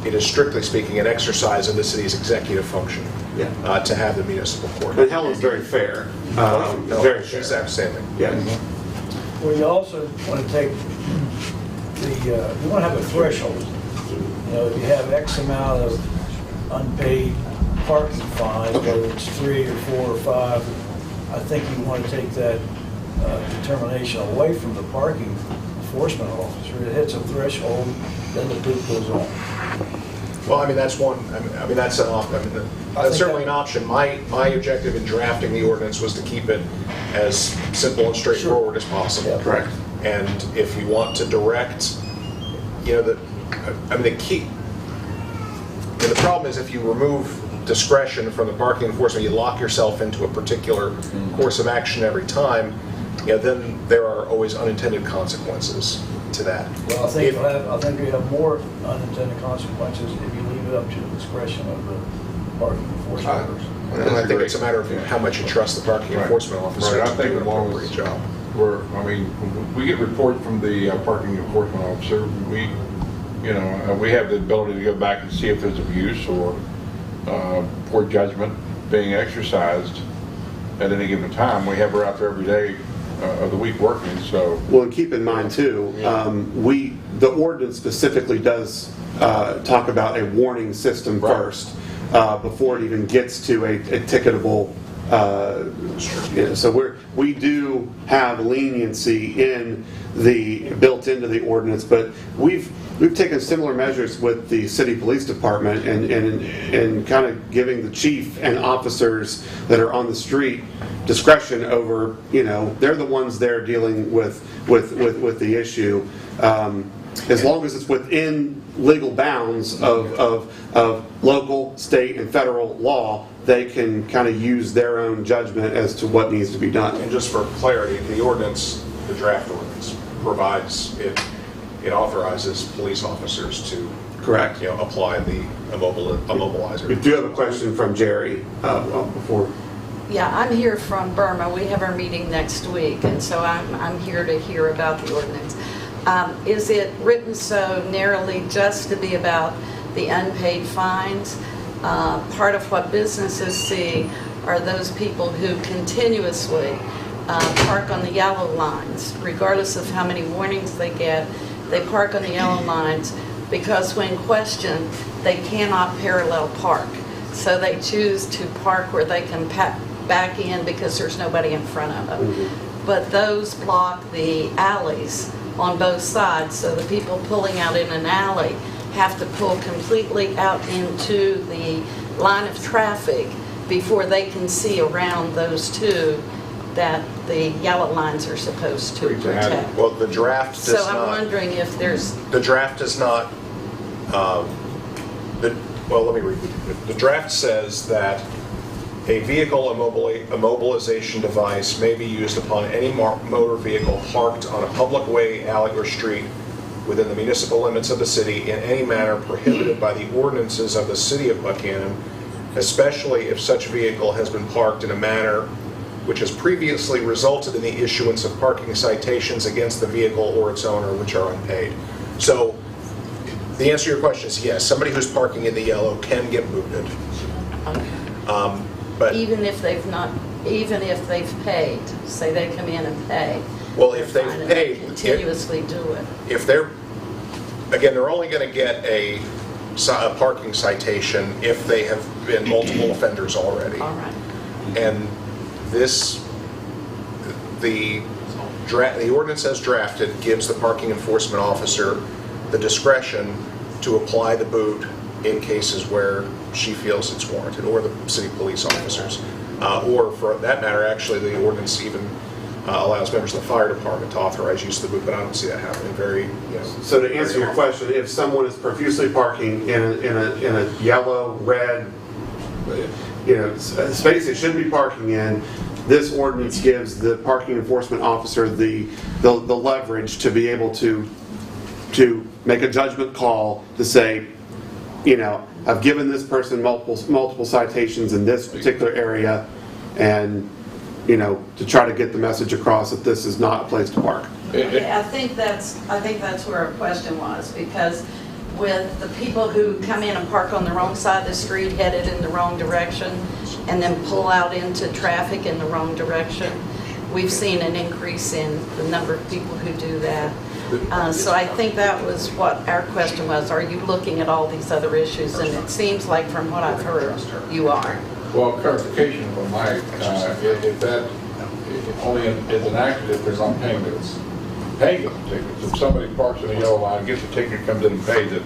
Speaker 18: it is strictly speaking an exercise of the city's executive function to have the municipal court.
Speaker 1: And Helen's very fair. Very fair.
Speaker 18: She's outstanding.
Speaker 1: Yeah.
Speaker 7: Well, you also want to take you want to have a threshold. If you have X amount of unpaid parking fines, whether it's 3 or 4 or 5, I think you want to take that determination away from the parking enforcement officer. It hits a threshold, then the boot goes on.
Speaker 18: Well, that's one. That's an option. That's certainly an option. My objective in drafting the ordinance was to keep it as simple and straightforward as possible.
Speaker 1: Yeah. Correct.
Speaker 18: And if you want to direct, the key. The problem is if you remove discretion from the parking enforcement, you lock yourself into a particular course of action every time. Then there are always unintended consequences to that.
Speaker 7: Well, I think you have more unintended consequences if you leave it up to the discretion of the parking enforcement officers.
Speaker 18: I think it's a matter of how much you trust the parking enforcement officer to do an appropriate job.
Speaker 2: When we get report from the parking enforcement officer, we have the ability to go back and see if there's abuse or poor judgment being exercised at any given time. We have her out there every day of the week working. So,
Speaker 1: well, and keep in mind too, the ordinance specifically does talk about a warning system first before it even gets to a ticketable. So we do have leniency built into the ordinance, but we've we've taken similar measures with the city police department and kind of giving the chief and officers that are on the street discretion over, they're the ones there dealing with the issue. As long as it's within legal bounds of local, state, and federal law, they can kind of use their own judgment as to what needs to be done.
Speaker 18: And just for clarity, the ordinance, the draft ordinance, provides it authorizes police officers to
Speaker 1: correct,
Speaker 18: apply the immobilizer.
Speaker 1: We do have a question from Jerry before.
Speaker 19: Yeah, I'm here from Burma. We have our meeting next week, and so I'm here to hear about the ordinance. Is it written so narrowly just to be about the unpaid fines? Part of what businesses see are those people who continuously park on the yellow lines, regardless of how many warnings they get. They park on the yellow lines because when questioned, they cannot parallel park. So they choose to park where they can back in because there's nobody in front of them. Mm-hmm. But those block the alleys on both sides, so the people pulling out in an alley have to pull completely out into the line of traffic before they can see around those two that the yellow lines are supposed to protect.
Speaker 18: Well, the draft does not.
Speaker 19: So I'm wondering if there's...
Speaker 18: The draft does not, well, let me read. The draft says that a vehicle immobilization device may be used upon any motor vehicle parked on a public way, alley, or street within the municipal limits of the city in any manner prohibited by the ordinances of the city of Buckhannon, especially if such vehicle has been parked in a manner which has previously resulted in the issuance of parking citations against the vehicle or its owner, which are unpaid. So the answer to your question is yes, somebody who's parking in the yellow can get booted.
Speaker 19: Okay.
Speaker 18: But
Speaker 19: even if they've paid, say they come in and pay.
Speaker 18: Well, if they've paid,
Speaker 19: continuously do it.
Speaker 18: If they're only going to get a parking citation if they have been multiple offenders already.
Speaker 19: All right.
Speaker 18: And the ordinance as drafted gives the parking enforcement officer the discretion to apply the boot in cases where she feels it's warranted, or the city police officers. Or for that matter, actually, the ordinance even allows members of the fire department to authorize use of the boot, but I don't see that happening
Speaker 1: So to answer your question, if someone is profusely parking in a yellow, red, space they shouldn't be parking in, this ordinance gives the parking enforcement officer the leverage to be able to make a judgment call to say, I've given this person multiple citations in this particular area, and to try to get the message across that this is not a place to park.
Speaker 19: Okay, I think that's where our question was, because with the people who come in and park on the wrong side of the street, headed in the wrong direction, and then pull out into traffic in the wrong direction, we've seen an increase in the number of people who do that. So I think that was what our question was. Are you looking at all these other issues? And it seems like from what I've heard, you are.
Speaker 2: Well, clarification from Mike, if that only is enacted if there's unpaying tickets. If somebody parks on the yellow line, gets a ticket, comes in and pays it,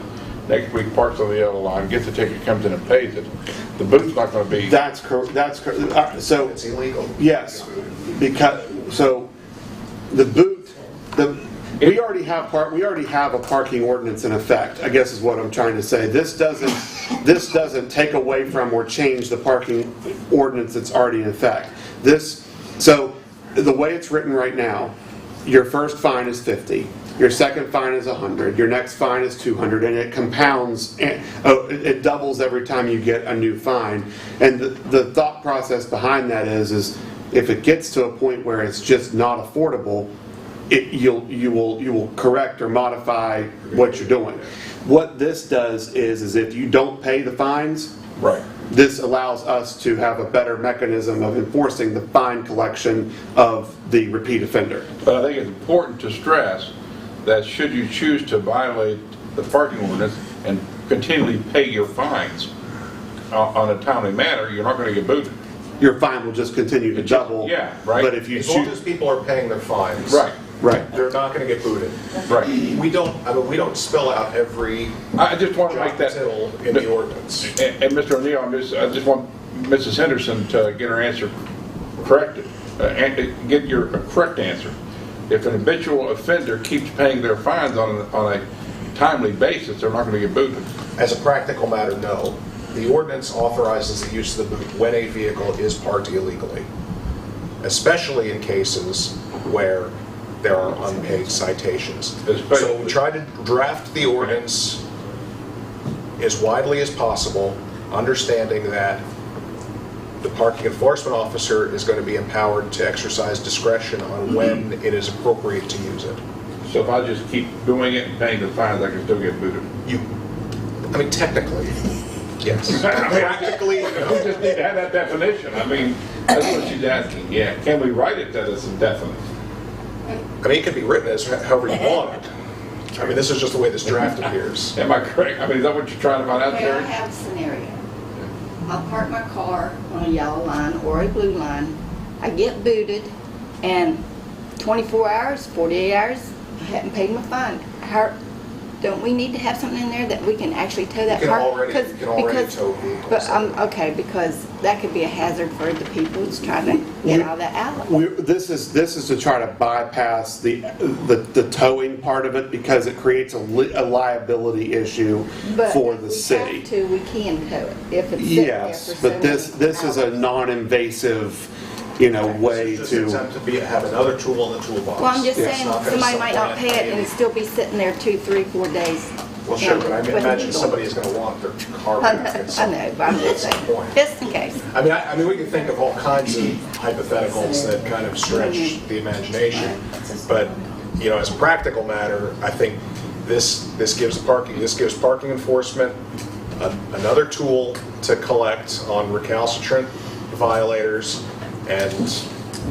Speaker 2: next week parks on the yellow line, gets a ticket, comes in and pays it, the boot's not going to be...
Speaker 1: That's correct. So
Speaker 18: it's illegal.
Speaker 1: Yes, because the boot, we already have a parking ordinance in effect, I guess is what I'm trying to say. This doesn't take away from or change the parking ordinance that's already in effect. So the way it's written right now, your first fine is $50, your second fine is $100, your next fine is $200, and it compounds, it doubles every time you get a new fine. And the thought process behind that is if it gets to a point where it's just not affordable, you will correct or modify what you're doing. What this does is if you don't pay the fines,
Speaker 2: right,
Speaker 1: this allows us to have a better mechanism of enforcing the fine collection of the repeat offender.
Speaker 2: But I think it's important to stress that should you choose to violate the parking ordinance and continually pay your fines on a timely manner, you're not going to get booted.
Speaker 1: Your fine will just continue to double.
Speaker 2: Yeah, right.
Speaker 1: But if you
Speaker 18: as long as people are paying their fines,
Speaker 2: right,
Speaker 1: Right.
Speaker 18: They're not going to get booted.
Speaker 2: Right.
Speaker 18: We don't spell out every
Speaker 2: I just want to make that,
Speaker 18: tittle in the ordinance.
Speaker 2: and Mr. O'Neill, I just want Mrs. Henderson to get her answer corrected, and get your correct answer. If an habitual offender keeps paying their fines on a timely basis, they're not going to get booted.
Speaker 18: As a practical matter, no. The ordinance authorizes the use of the boot when a vehicle is parked illegally, especially in cases where there are unpaid citations. So we try to draft the ordinance as widely as possible, understanding that the parking enforcement officer is going to be empowered to exercise discretion on when it is appropriate to use it.
Speaker 2: So if I just keep doing it and paying the fines, I can still get booted?
Speaker 18: I mean, technically, yes.
Speaker 2: Practically, we just need to have that definition. I mean, that's what she's asking. Yeah, can we write it that it's indefinite?
Speaker 18: I mean, it can be written as however you want it. I mean, this is just the way this draft appears.
Speaker 2: Am I correct? I mean, is that what you're trying to find out,
Speaker 13: Okay, I
Speaker 2: Terry?
Speaker 13: have a scenario. I park my car on a yellow line or a blue line. I get booted, and 24 hours, 48 hours, I haven't paid my fine. Don't we need to have something in there that we can actually tow that car?
Speaker 18: You can already tow vehicles.
Speaker 13: But okay, because that could be a hazard for the people who's trying to get out of that alley.
Speaker 1: This is to try to bypass the towing part of it because it creates a liability issue for the city.
Speaker 13: But if we have to, we can tow it if it's
Speaker 1: Yes,
Speaker 13: sitting there
Speaker 1: but
Speaker 13: for so
Speaker 1: this
Speaker 13: many
Speaker 1: is a
Speaker 13: hours.
Speaker 1: non-invasive, way
Speaker 18: Just
Speaker 1: to.
Speaker 18: attempt to have another tool in the toolbox.
Speaker 13: Well, I'm just
Speaker 18: It's
Speaker 13: saying,
Speaker 18: not gonna
Speaker 13: somebody might not
Speaker 18: supplant
Speaker 13: pay it and still be sitting there 2, 3, 4 days.
Speaker 18: Well, sure, but I
Speaker 13: with
Speaker 18: imagine
Speaker 13: illegal.
Speaker 18: somebody is going to want their car
Speaker 13: I
Speaker 18: back
Speaker 13: know,
Speaker 18: at some
Speaker 13: but I'm just saying,
Speaker 18: point.
Speaker 13: just in case.
Speaker 18: I mean, we can think of all kinds of hypotheticals that kind of stretch the imagination, but as a practical matter, I think this gives parking enforcement another tool to collect on recalcitrant violators, and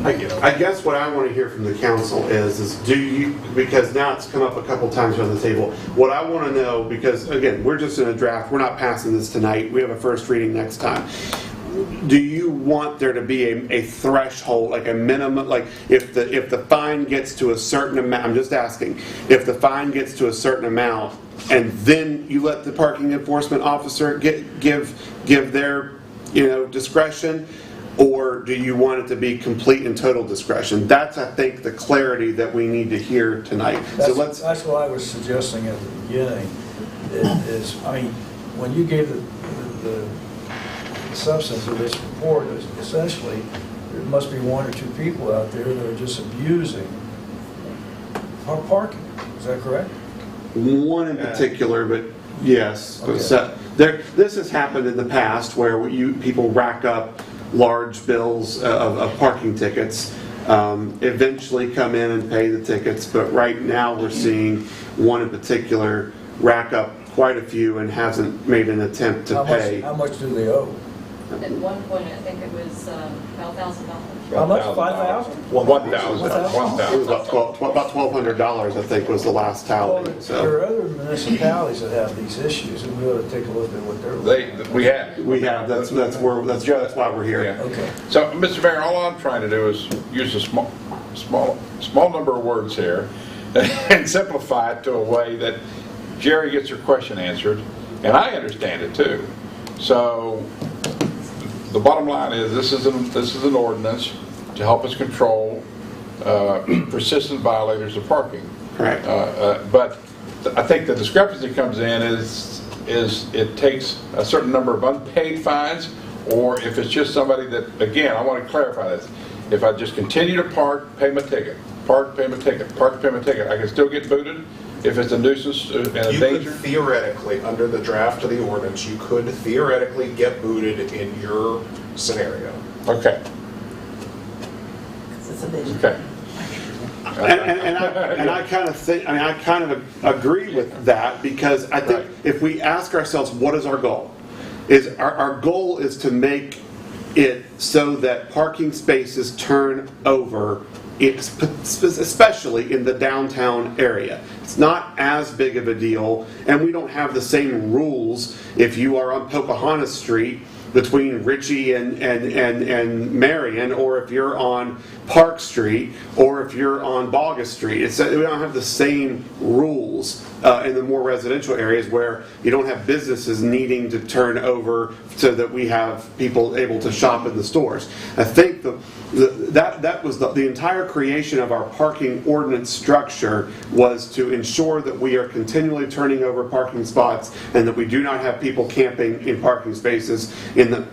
Speaker 1: I guess what I want to hear from the council is do you, because now it's come up a couple times on the table, what I want to know, because again, we're just in a draft, we're not passing this tonight, we have a first reading next time. Do you want there to be a threshold, like a minimum, like if the fine gets to a certain amount, I'm just asking, if the fine gets to a certain amount and then you let the parking enforcement officer give their discretion? Or do you want it to be complete and total discretion? That's, I think, the clarity that we need to hear tonight.
Speaker 7: That's what I was suggesting at the beginning, is I mean, when you gave the substance of this report, essentially, there must be 1 or 2 people out there that are just abusing our parking. Is that correct?
Speaker 1: One in particular, but yes.
Speaker 7: Okay.
Speaker 1: So this has happened in the past where people rack up large bills of parking tickets, eventually come in and pay the tickets, but right now we're seeing one in particular rack up quite a few and hasn't made an attempt to pay.
Speaker 7: How much do they owe?
Speaker 16: At one point, I think it was about $1,000.
Speaker 7: How much? 5,000?
Speaker 2: $1,000.
Speaker 1: It was about $1,200, I think, was the last tally.
Speaker 7: There
Speaker 1: So
Speaker 7: are other municipalities that have these issues, and we ought to take a look at what they're looking
Speaker 2: We have.
Speaker 1: we have. That's why we're here.
Speaker 2: Yeah.
Speaker 7: Okay.
Speaker 2: So, Mr. Mayor, all I'm trying to do is use a small number of words here and simplify it to a way that Jerry gets her question answered, and I understand it too. So, the bottom line is this is an ordinance to help us control persistent violators of parking.
Speaker 1: Right.
Speaker 2: But I think the discrepancy comes in is it takes a certain number of unpaid fines, or if it's just somebody that, again, I want to clarify this. If I just continue to park, pay my ticket, park, pay my ticket, park, pay my ticket, I can still get booted if it's a nuisance and a danger?
Speaker 18: Could theoretically, under the draft of the ordinance, you could theoretically get booted in your scenario.
Speaker 2: Okay. Okay.
Speaker 1: And I kind of think, I kind of agree with that, because I think if we ask ourselves, what is our goal? Our goal is to make it so that parking spaces turn over, especially in the downtown area. It's not as big of a deal, and we don't have the same rules if you are on Pocahontas Street between Ritchie and Marion, or if you're on Park Street, or if you're on Bogus Street. We don't have the same rules in the more residential areas where you don't have businesses needing to turn over so that we have people able to shop in the stores. I think that was the entire creation of our parking ordinance structure, was to ensure that we are continually turning over parking spots and that we do not have people camping in parking spaces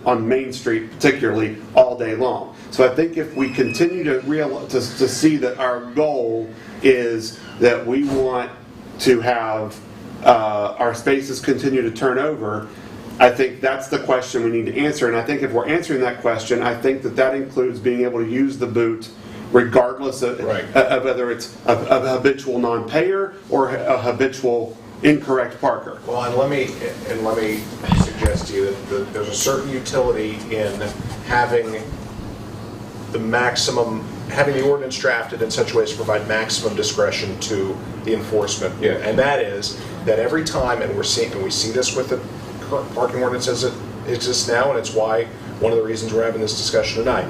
Speaker 1: on Main Street particularly all day long. So I think if we continue to see that our goal is that we want to have our spaces continue to turn over, I think that's the question we need to answer. And I think if we're answering that question, I think that includes being able to use the boot regardless of whether it's a habitual non-payer or a habitual incorrect parker.
Speaker 18: Well, and let me suggest to you that there's a certain utility in having the ordinance drafted in such a way as to provide maximum discretion to the enforcement.
Speaker 2: Yeah.
Speaker 18: And that is that every time, and we see this with the current parking ordinance as it exists now, and it's why one of the reasons we're having this discussion tonight.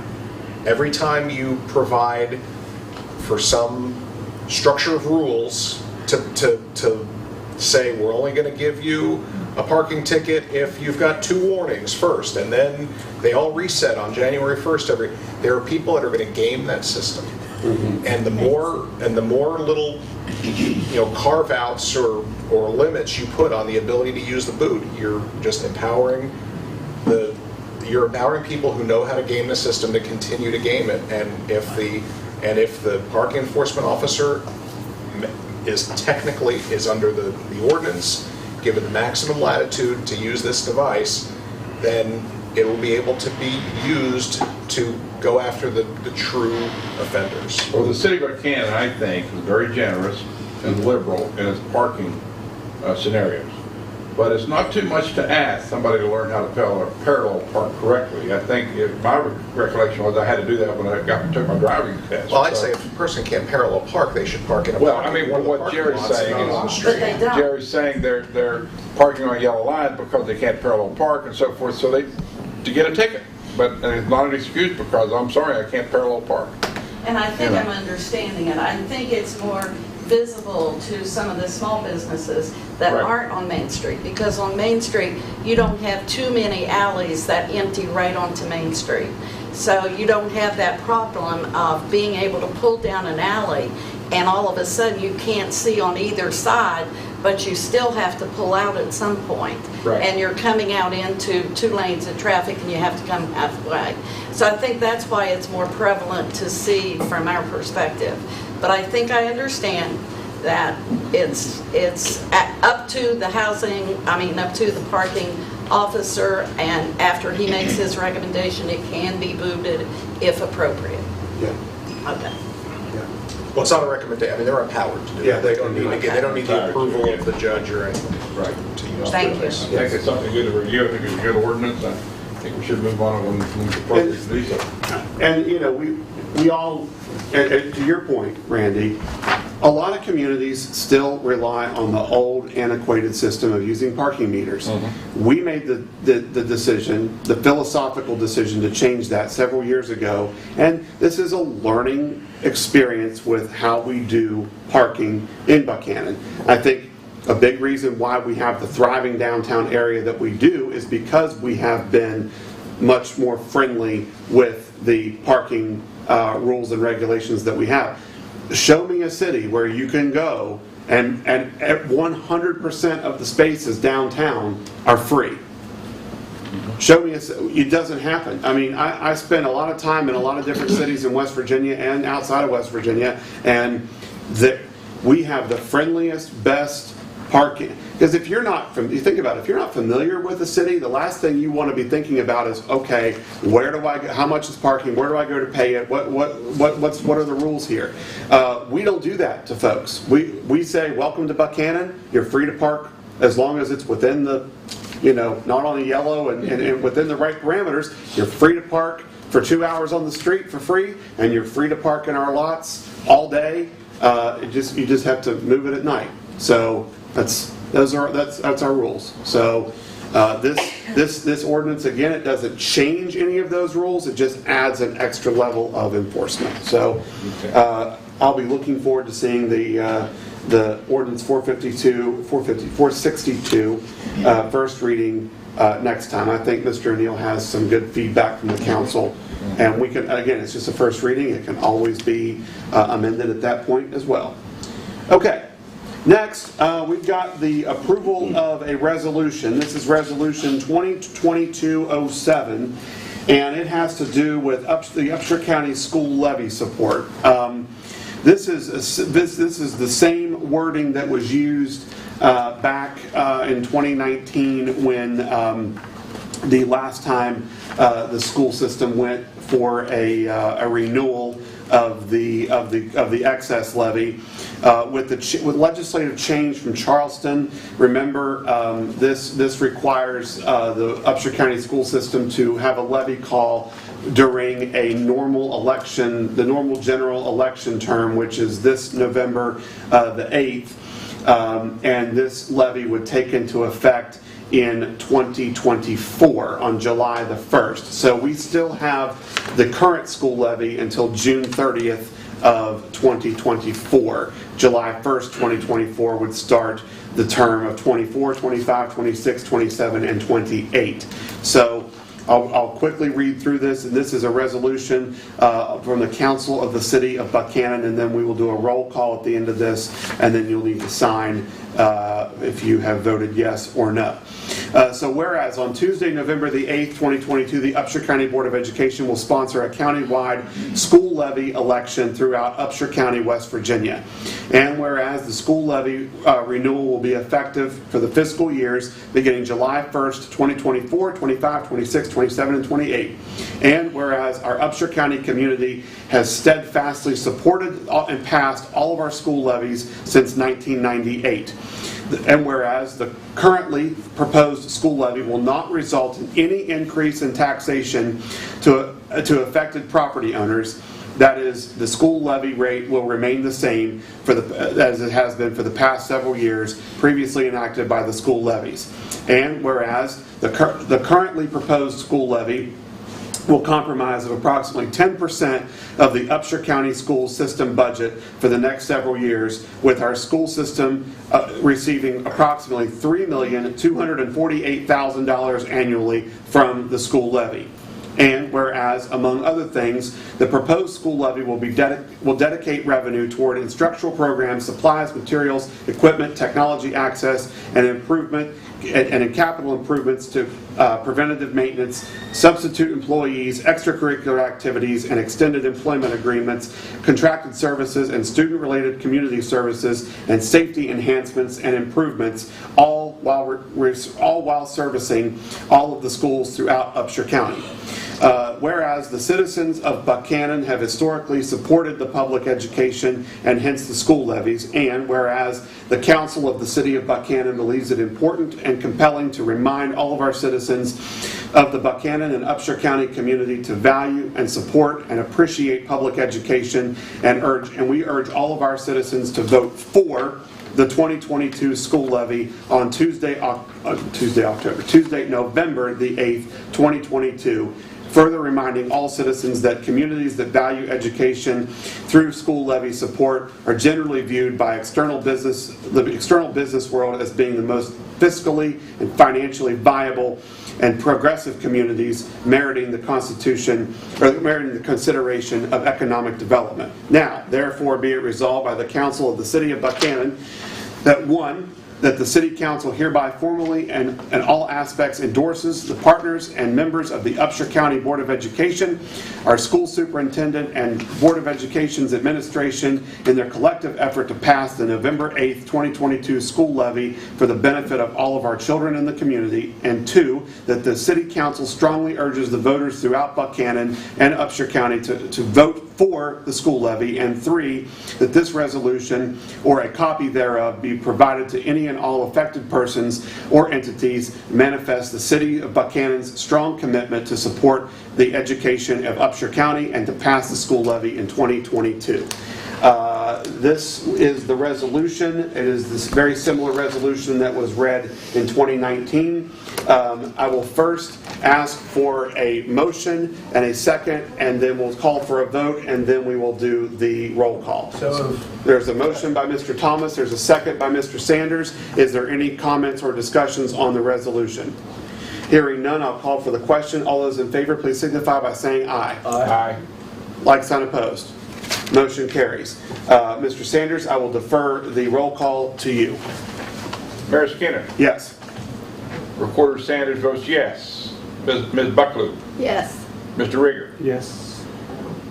Speaker 18: Every time you provide for some structure of rules to say we're only going to give you a parking ticket if you've got 2 warnings first, and then they all reset on January 1st. There are people that are going to game that system, and the more little carve outs or limits you put on the ability to use the boot, you're just empowering people who know how to game the system to continue to game it. And if the parking enforcement officer is under the ordinance, given the maximum latitude to use this device, then it will be able to be used to go after the true offenders.
Speaker 2: Well, the city of Buckhannon, I think, is very generous and liberal in its parking scenarios. But it's not too much to ask somebody to learn how to parallel park correctly. I think my recollection was I had to do that when I took my driving test.
Speaker 18: Well, I'd say if a person can't parallel park, they should park in a
Speaker 2: what Jerry's saying is
Speaker 18: on the street.
Speaker 2: Jerry's saying they're parking on a yellow line because they can't parallel park and so forth, so to get a ticket. But it's not an excuse because I'm sorry, I can't parallel park.
Speaker 19: And I think I'm understanding it. I think it's more visible to some of the small businesses that aren't on Main Street, because on Main Street you don't have too many alleys that empty right onto Main Street. So you don't have that problem of being able to pull down an alley and all of a sudden you can't see on either side, but you still have to pull out at some point. And you're coming out into 2 lanes of traffic and you have to come halfway. So I think that's why it's more prevalent to see from our perspective. But I think I understand that it's up to the up to the parking officer, and after he makes his recommendation, it can be booted if appropriate.
Speaker 1: Yeah.
Speaker 19: Okay.
Speaker 18: Well, it's not a recommendation. They're empowered to do it. They don't need the approval of the judge or anything.
Speaker 2: To use
Speaker 19: Thank you.
Speaker 2: I think it's something good to review. I think it's a good ordinance. I think we should move on when it's appropriate to do so.
Speaker 1: And we all, to your point, Randy, a lot of communities still rely on the old antiquated system of using parking meters. We made the decision, the philosophical decision, to change that several years ago, and this is a learning experience with how we do parking in Buckhannon. I think a big reason why we have the thriving downtown area that we do is because we have been much more friendly with the parking rules and regulations that we have. Show me a city where you can go and 100% of the spaces downtown are free. Show me it doesn't happen. I spent a lot of time in a lot of different cities in West Virginia and outside of West Virginia, and we have the friendliest, best parking. Because if you're not familiar with the city, the last thing you want to be thinking about is, okay, where do I go? How much is parking? Where do I go to pay it? What are the rules here? We don't do that to folks. We say, welcome to Buckhannon. You're free to park as long as it's within the, not on the yellow and within the right parameters. You're free to park for 2 hours on the street for free, and you're free to park in our lots all day. You just have to move it at night. So that's our rules. So This ordinance, again, it doesn't change any of those rules, it just adds an extra level of enforcement. So I'll be looking forward to seeing the ordinance 462 first reading next time. I think Mr. O'Neill has some good feedback from the council, and we can, again, it's just a first reading, it can always be amended at that point as well. Okay. Next, we've got the approval of a resolution. This is Resolution 2022-07, and it has to do with the Upshur County School Levy support. This is the same wording that was used back in 2019 when the last time the school system went for a renewal of the excess levy. With legislative change from Charleston, remember this requires the Upshur County school system to have a levy call during a normal election, the normal general election term, which is this November the 8th, and this levy would take into effect in 2024 on July the 1st. So we still have the current school levy until June 30th of 2024. July 1st, 2024 would start the term of 24, 25, 26, 27, and 28. So I'll quickly read through this, and this is a resolution from the Council of the City of Buckhannon, and then we will do a roll call at the end of this, and then you'll need to sign if you have voted yes or no. So whereas on Tuesday, November the 8th, 2022, the Upshur County Board of Education will sponsor a countywide school levy election throughout Upshur County, West Virginia. And whereas the school levy renewal will be effective for the fiscal years beginning July 1st, 2024, 25, 26, 27, and 28. And whereas our Upshur County community has steadfastly supported and passed all of our school levies since 1998. And whereas the currently proposed school levy will not result in any increase in taxation to affected property owners, that is, the school levy rate will remain the same as it has been for the past several years previously enacted by the school levies. And whereas the currently proposed school levy will compromise of approximately 10% of the Upshur County school system budget for the next several years, with our school system receiving approximately $3,248,000 annually from the school levy. And whereas, among other things, the proposed school levy will dedicate revenue toward instructional programs, supplies, materials, equipment, technology access, and improvement, and in capital improvements to preventative maintenance, substitute employees, extracurricular activities, and extended employment agreements, contracted services, and student-related community services, and safety enhancements and improvements, all while servicing all of the schools throughout Upshur County. Whereas the citizens of Buckhannon have historically supported the public education and hence the school levies, and whereas the Council of the City of Buckhannon believes it important and compelling to remind all of our citizens of the Buckhannon and Upshur County community to value and support and appreciate public education, and we urge all of our citizens to vote for the 2022 school levy on Tuesday, November the 8th, 2022. Further reminding all citizens that communities that value education through school levy support are generally viewed by the external business world as being the most fiscally and financially viable and progressive communities, meriting the consideration of economic development. Now, therefore, be it resolved by the Council of the City of Buckhannon that that the City Council hereby formally and in all aspects endorses the partners and members of the Upshur County Board of Education, our school superintendent and Board of Education's administration in their collective effort to pass the November 8th, 2022 school levy for the benefit of all of our children in the community, and 2, that the City Council strongly urges the voters throughout Buckhannon and Upshur County to vote for the school levy, and 3, that this resolution or a copy thereof be provided to any and all affected persons or entities manifest the City of Buckhannon's strong commitment to support the education of Upshur County and to pass the school levy in 2022. This is the resolution. It is this very similar resolution that was read in 2019. I will first ask for a motion and a second, and then we'll call for a vote, and then we will do the roll call.
Speaker 7: So
Speaker 1: there's a motion by Mr. Thomas. There's a second by Mr. Sanders. Is there any comments or discussions on the resolution? Hearing none, I'll call for the question. All those in favor, please signify by saying aye.
Speaker 2: Aye.
Speaker 1: Like sign opposed. Motion carries. Mr. Sanders, I will defer the roll call to you.
Speaker 2: Mayor Skinner.
Speaker 1: Yes.
Speaker 2: Recorder Sanders votes yes. Ms. Bucklew.
Speaker 13: Yes.
Speaker 2: Mr. Rigger.
Speaker 14: Yes.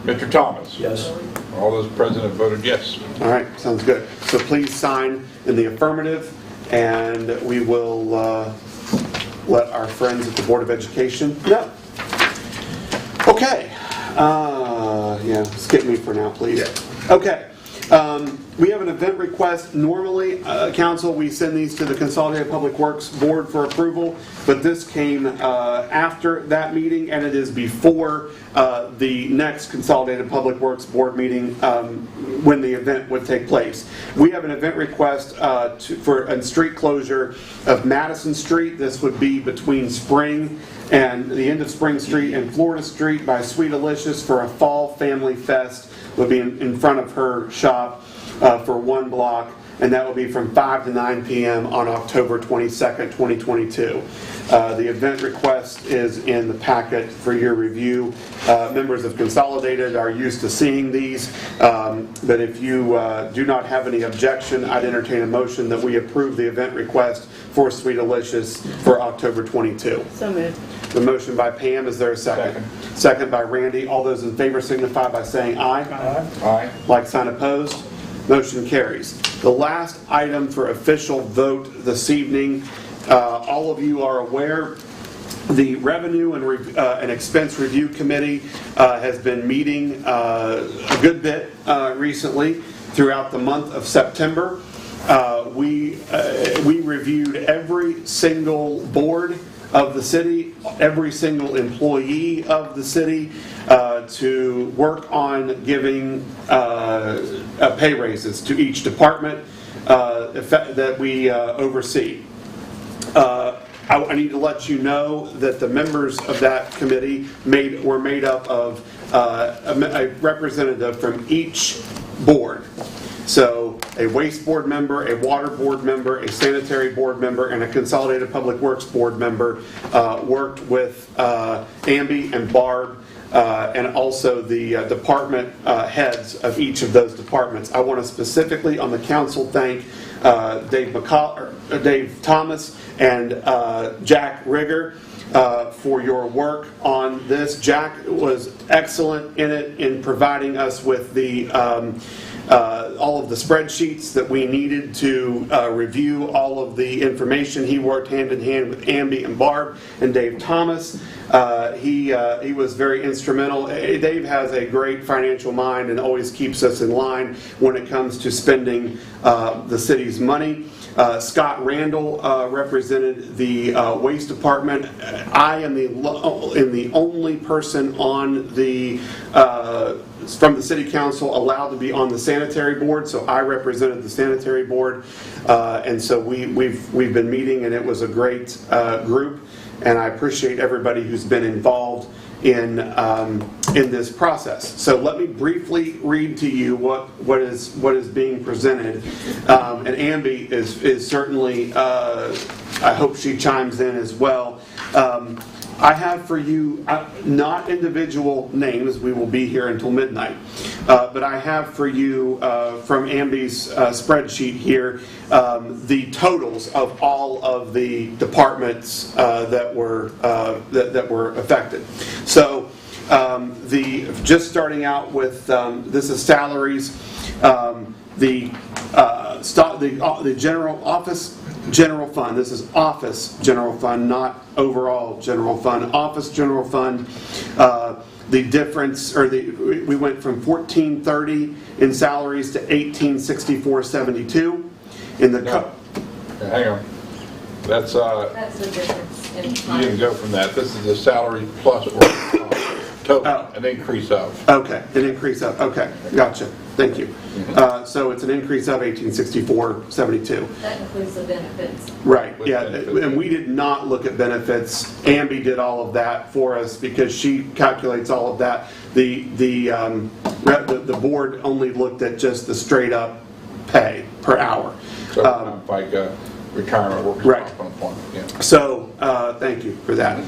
Speaker 2: Mr. Thomas.
Speaker 7: Yes.
Speaker 2: All those present have voted yes.
Speaker 1: All right, sounds good. So please sign in the affirmative, and we will let our friends at the Board of Education know. Okay. Yeah, skip me for now, please. Okay. We have an event request. Normally, Council, we send these to the Consolidated Public Works Board for approval, but this came after that meeting, and it is before the next Consolidated Public Works Board meeting when the event would take place. We have an event request for a street closure of Madison Street. This would be between Spring and the end of Spring Street and Florida Street by Sweet Alicious for a Fall Family Fest. Would be in front of her shop for one block, and that will be from 5 to 9 p.m. on October 22nd, 2022. The event request is in the packet for your review. Members of Consolidated are used to seeing these, but if you do not have any objection, I'd entertain a motion that we approve the event request for Sweet Alicious for October 22.
Speaker 13: So moved.
Speaker 1: The motion by Pam, is there a second? Second by Randy. All those in favor signify by saying aye.
Speaker 2: Aye.
Speaker 1: Like sign opposed. Motion carries. The last item for official vote this evening, all of you are aware, the Revenue and Expense Review Committee has been meeting a good bit recently throughout the month of September. We reviewed every single board of the city, every single employee of the city to work on giving pay raises to each department that we oversee. I need to let you know that the members of that committee were made up of a representative from each board. So a waste board member, a water board member, a sanitary board member, and a Consolidated Public Works board member worked with Amby and Barb and also the department heads of each of those departments. I want to specifically on the council thank Dave Thomas and Jack Rigger for your work on this. Jack was excellent in it in providing us with the all of the spreadsheets that we needed to review all of the information. He worked hand in hand with Amby and Barb and Dave Thomas. He was very instrumental. Dave has a great financial mind and always keeps us in line when it comes to spending the city's money. Scott Randall represented the waste department. I am the only person on the from the city council allowed to be on the sanitary board, so I represented the sanitary board, and so we've been meeting, and it was a great group, and I appreciate everybody who's been involved in this process. So let me briefly read to you what is being presented, and Amby is certainly. I hope she chimes in as well. I have for you not individual names. We will be here until midnight, but I have for you from Amby's spreadsheet here the totals of all of the departments that were affected. So just starting out with this is salaries. The general office general fund. This is office general fund, not overall general fund. Office general fund. The difference, we went from $1,430 in salaries to $1,864.72 in the.
Speaker 2: Hang on. That's
Speaker 12: the difference in
Speaker 2: you didn't go from that. This is the salary plus or total, an increase of.
Speaker 1: Okay, an increase of. Okay, gotcha. thank you. So it's an increase of $1864.72.
Speaker 12: That includes the benefits.
Speaker 1: Right, yeah, and we did not look at benefits. Ambi did all of that for us because she calculates all of that. The board only looked at just the straight up pay per hour.
Speaker 2: So like retirement, workers' comp, unemployment, yeah.
Speaker 1: So, thank you for that.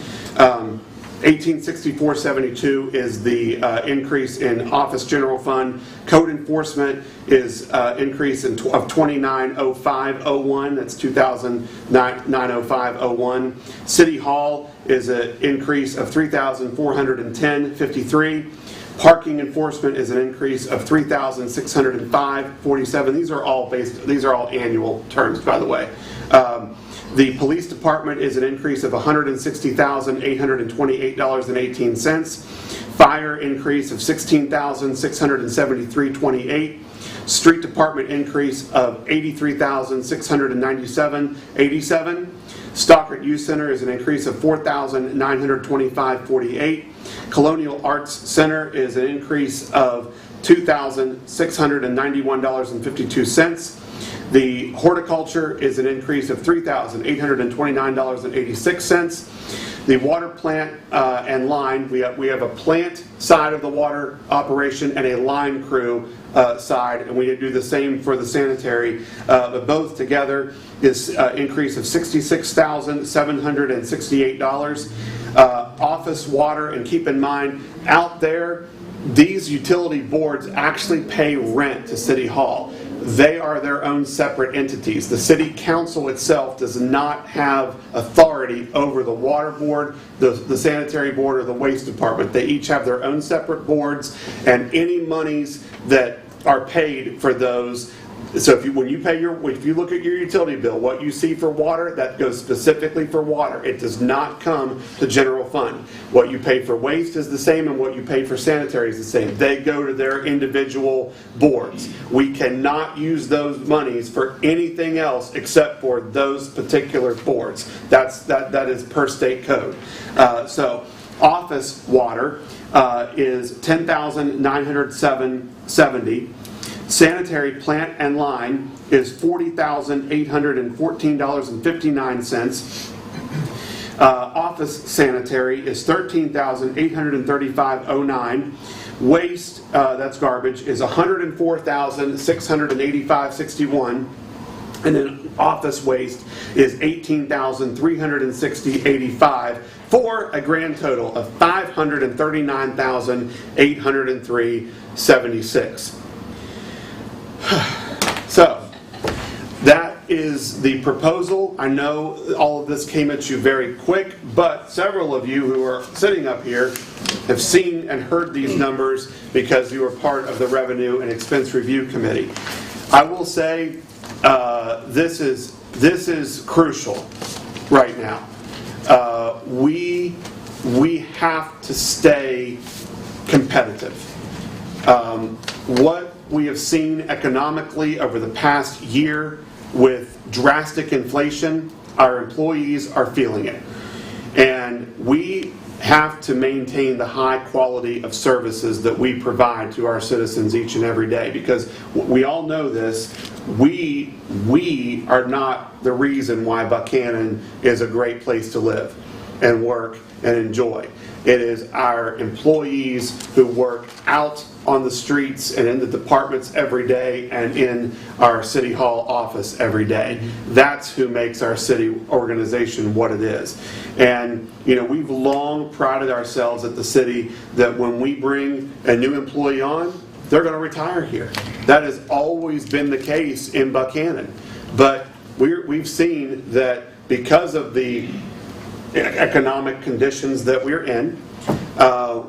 Speaker 1: 1864.72 is the increase in office general fund. Code enforcement is increase of 2905.01. That's 2009-905.01. City Hall is an increase of 3,410.53. Parking enforcement is an increase of 3,605.47. These are all annual terms, by the way. The police department is an increase of $160,828.18. Fire increase of $16,673.28. Street department increase of $83,697.87. Stockard Youth Center is an increase of $4,925.48. Colonial Arts Center is an increase of $2,691.52. The horticulture is an increase of $3,829.86. The water plant and line, we have a plant side of the water operation and a line crew side, and we do the same for the sanitary, but both together is an increase of $66,768. Office water, and keep in mind, out there, these utility boards actually pay rent to City Hall. They are their own separate entities. The city council itself does not have authority over the water board, the sanitary board, or the waste department. They each have their own separate boards, and any monies that are paid for those. So if you look at your utility bill, what you see for water, that goes specifically for water. It does not come to general fund. What you pay for waste is the same, and what you pay for sanitary is the same. They go to their individual boards. We cannot use those monies for anything else except for those particular boards. That is per state code. So office water is $10,907.70. Sanitary plant and line is $40,814.59. Office sanitary is $13,835.09. Waste, that's garbage, is $104,685.61. And then office waste is $18,360.85 for a grand total of $539,803.76. So, that is the proposal. I know all of this came at you very quick, but several of you who are sitting up here have seen and heard these numbers because you were part of the Revenue and Expense Review Committee. I will say this is crucial right now. We have to stay competitive. What we have seen economically over the past year with drastic inflation, our employees are feeling it. And we have to maintain the high quality of services that we provide to our citizens each and every day, because we all know this, we are not the reason why Buckhannon is a great place to live and work and enjoy. It is our employees who work out on the streets and in the departments every day and in our City Hall office every day. That's who makes our city organization what it is. And we've long prided ourselves at the city that when we bring a new employee on, they're going to retire here. That has always been the case in Buckhannon. But we've seen that because of the economic conditions that we're in,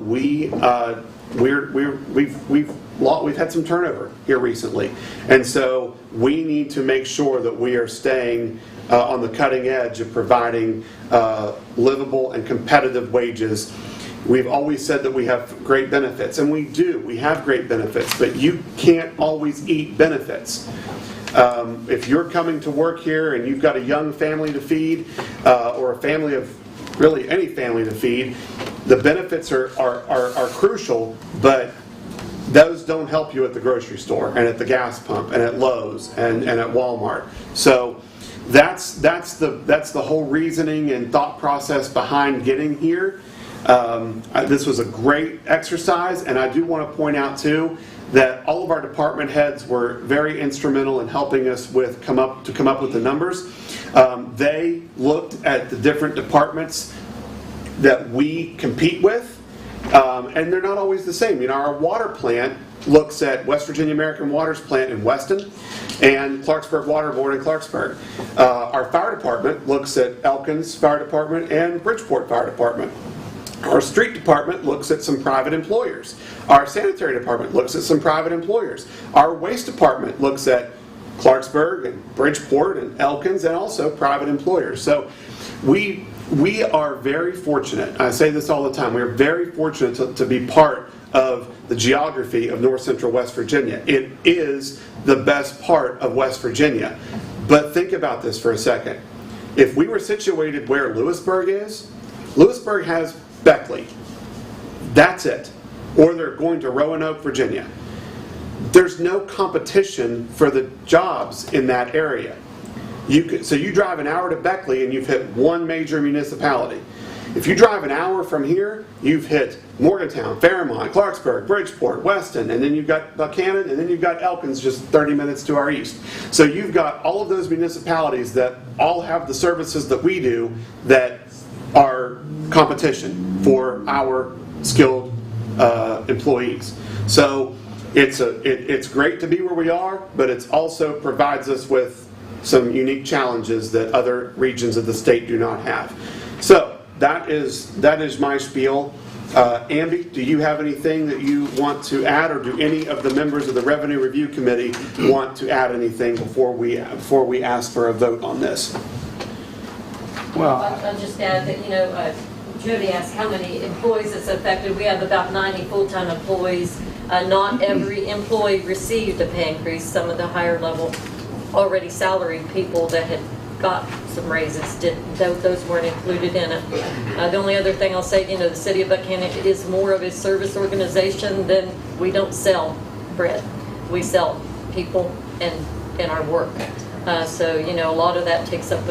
Speaker 1: we've had some turnover here recently, and so we need to make sure that we are staying on the cutting edge of providing livable and competitive wages. We've always said that we have great benefits, and we do. We have great benefits, but you can't always eat benefits. If you're coming to work here and you've got a young family to feed, or a family of really any family to feed, the benefits are crucial, but those don't help you at the grocery store and at the gas pump and at Lowe's and at Walmart. So that's the whole reasoning and thought process behind getting here. This was a great exercise, and I do want to point out too that all of our department heads were very instrumental in helping us come up with the numbers. They looked at the different departments that we compete with, and they're not always the same. You know, our water plant looks at West Virginia American Water's plant in Weston and Clarksburg Water Board in Clarksburg. Our fire department looks at Elkins Fire Department and Bridgeport Fire Department. Our street department looks at some private employers. Our sanitary department looks at some private employers. Our waste department looks at Clarksburg and Bridgeport and Elkins and also private employers. So we are very fortunate. I say this all the time. We are very fortunate to be part of the geography of North Central West Virginia. It is the best part of West Virginia. But think about this for a second. If we were situated where Lewisburg is, Lewisburg has Beckley. That's it. Or they're going to Roanoke, Virginia. There's no competition for the jobs in that area. So you drive an hour to Beckley and you've hit one major municipality. If you drive an hour from here, you've hit Morgantown, Fairmont, Clarksburg, Bridgeport, Weston, and then you've got Buckhannon, and then you've got Elkins just 30 minutes to our east. So you've got all of those municipalities that all have the services that we do that are competition for our skilled employees. So it's great to be where we are, but it also provides us with some unique challenges that other regions of the state do not have. So that is my spiel. Amby, do you have anything that you want to add, or do any of the members of the Revenue Review Committee want to add anything before we ask for a vote on this?
Speaker 16: Well, I'll just add that, Jody asked how many employees it's affected. We have about 90 full-time employees. Not every employee received a pay increase. Some of the higher level, already salaried people that had got some raises, those weren't included in it. The only other thing I'll say, the city of Buckhannon is more of a service organization than we don't sell bread. We sell people and our work. So, a lot of that takes up,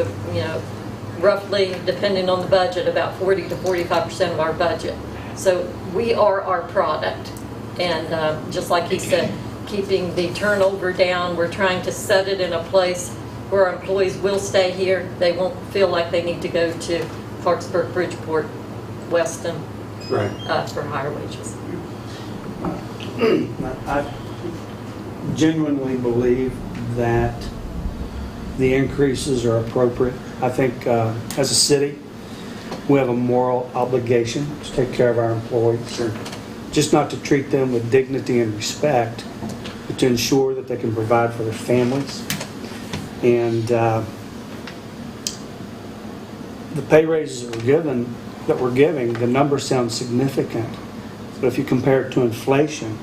Speaker 16: roughly, depending on the budget, about 40 to 45% of our budget. So we are our product. And just like he said, keeping the turnover down, we're trying to set it in a place where our employees will stay here. They won't feel like they need to go to Clarksburg, Bridgeport, Weston, right, for higher wages.
Speaker 14: I genuinely believe that the increases are appropriate. I think as a city, we have a moral obligation to take care of our employees. Sure. Just not to treat them with dignity and respect, but to ensure that they can provide for their families. And the pay raises that we're giving, the numbers sound significant. But if you compare it to inflation,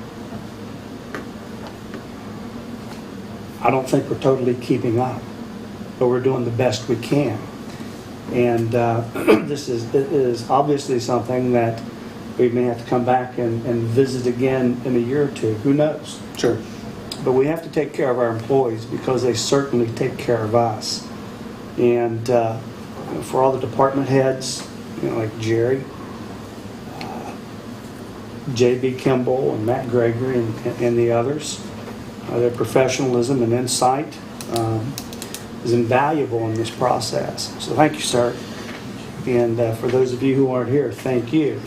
Speaker 14: I don't think we're totally keeping up. But we're doing the best we can. And this is obviously something that we may have to come back and visit again in a year or two. Who knows?
Speaker 1: Sure.
Speaker 14: But we have to take care of our employees because they certainly take care of us. And for all the department heads, like Jerry, J.B. Kimball and Matt Gregory and the others, their professionalism and insight is invaluable in this process. So thank you, sir. And for those of you who aren't here, thank you.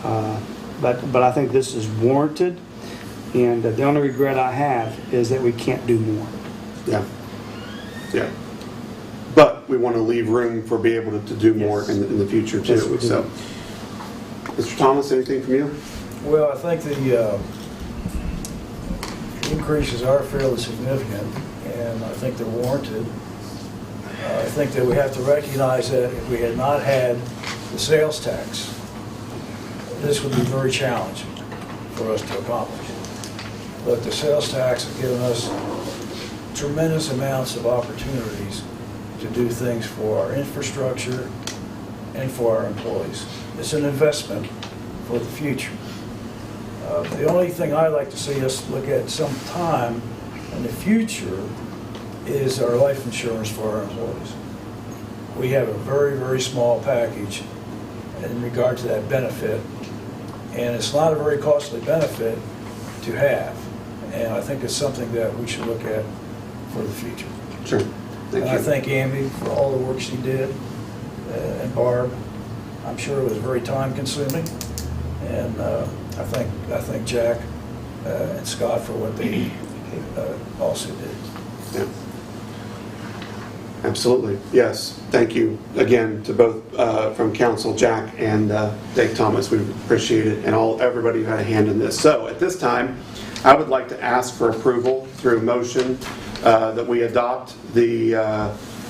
Speaker 14: But I think this is warranted. And the only regret I have is that we can't do more.
Speaker 1: Yeah. Yeah. But we want to leave room for being able to do more in the future too.
Speaker 14: Yes, we do.
Speaker 1: So, Mr. Thomas, anything from you?
Speaker 7: Well, I think the increases are fairly significant, and I think they're warranted. I think that we have to recognize that if we had not had the sales tax, this would be very challenging for us to accomplish. But the sales tax has given us tremendous amounts of opportunities to do things for our infrastructure and for our employees. It's an investment for the future. The only thing I'd like to see us look at sometime in the future is our life insurance for our employees. We have a very, very small package in regard to that benefit, and it's not a very costly benefit to have. And I think it's something that we should look at for the future.
Speaker 1: Sure. Thank
Speaker 7: And
Speaker 1: you.
Speaker 7: I thank Amby for all the work she did, and Barb. I'm sure it was very time consuming. And I thank Jack and Scott for what they also did.
Speaker 1: Yeah. Absolutely. Yes. Thank you again to both from Council Jack and Dave Thomas. We appreciate it, and everybody who had a hand in this. So at this time, I would like to ask for approval through motion that we adopt the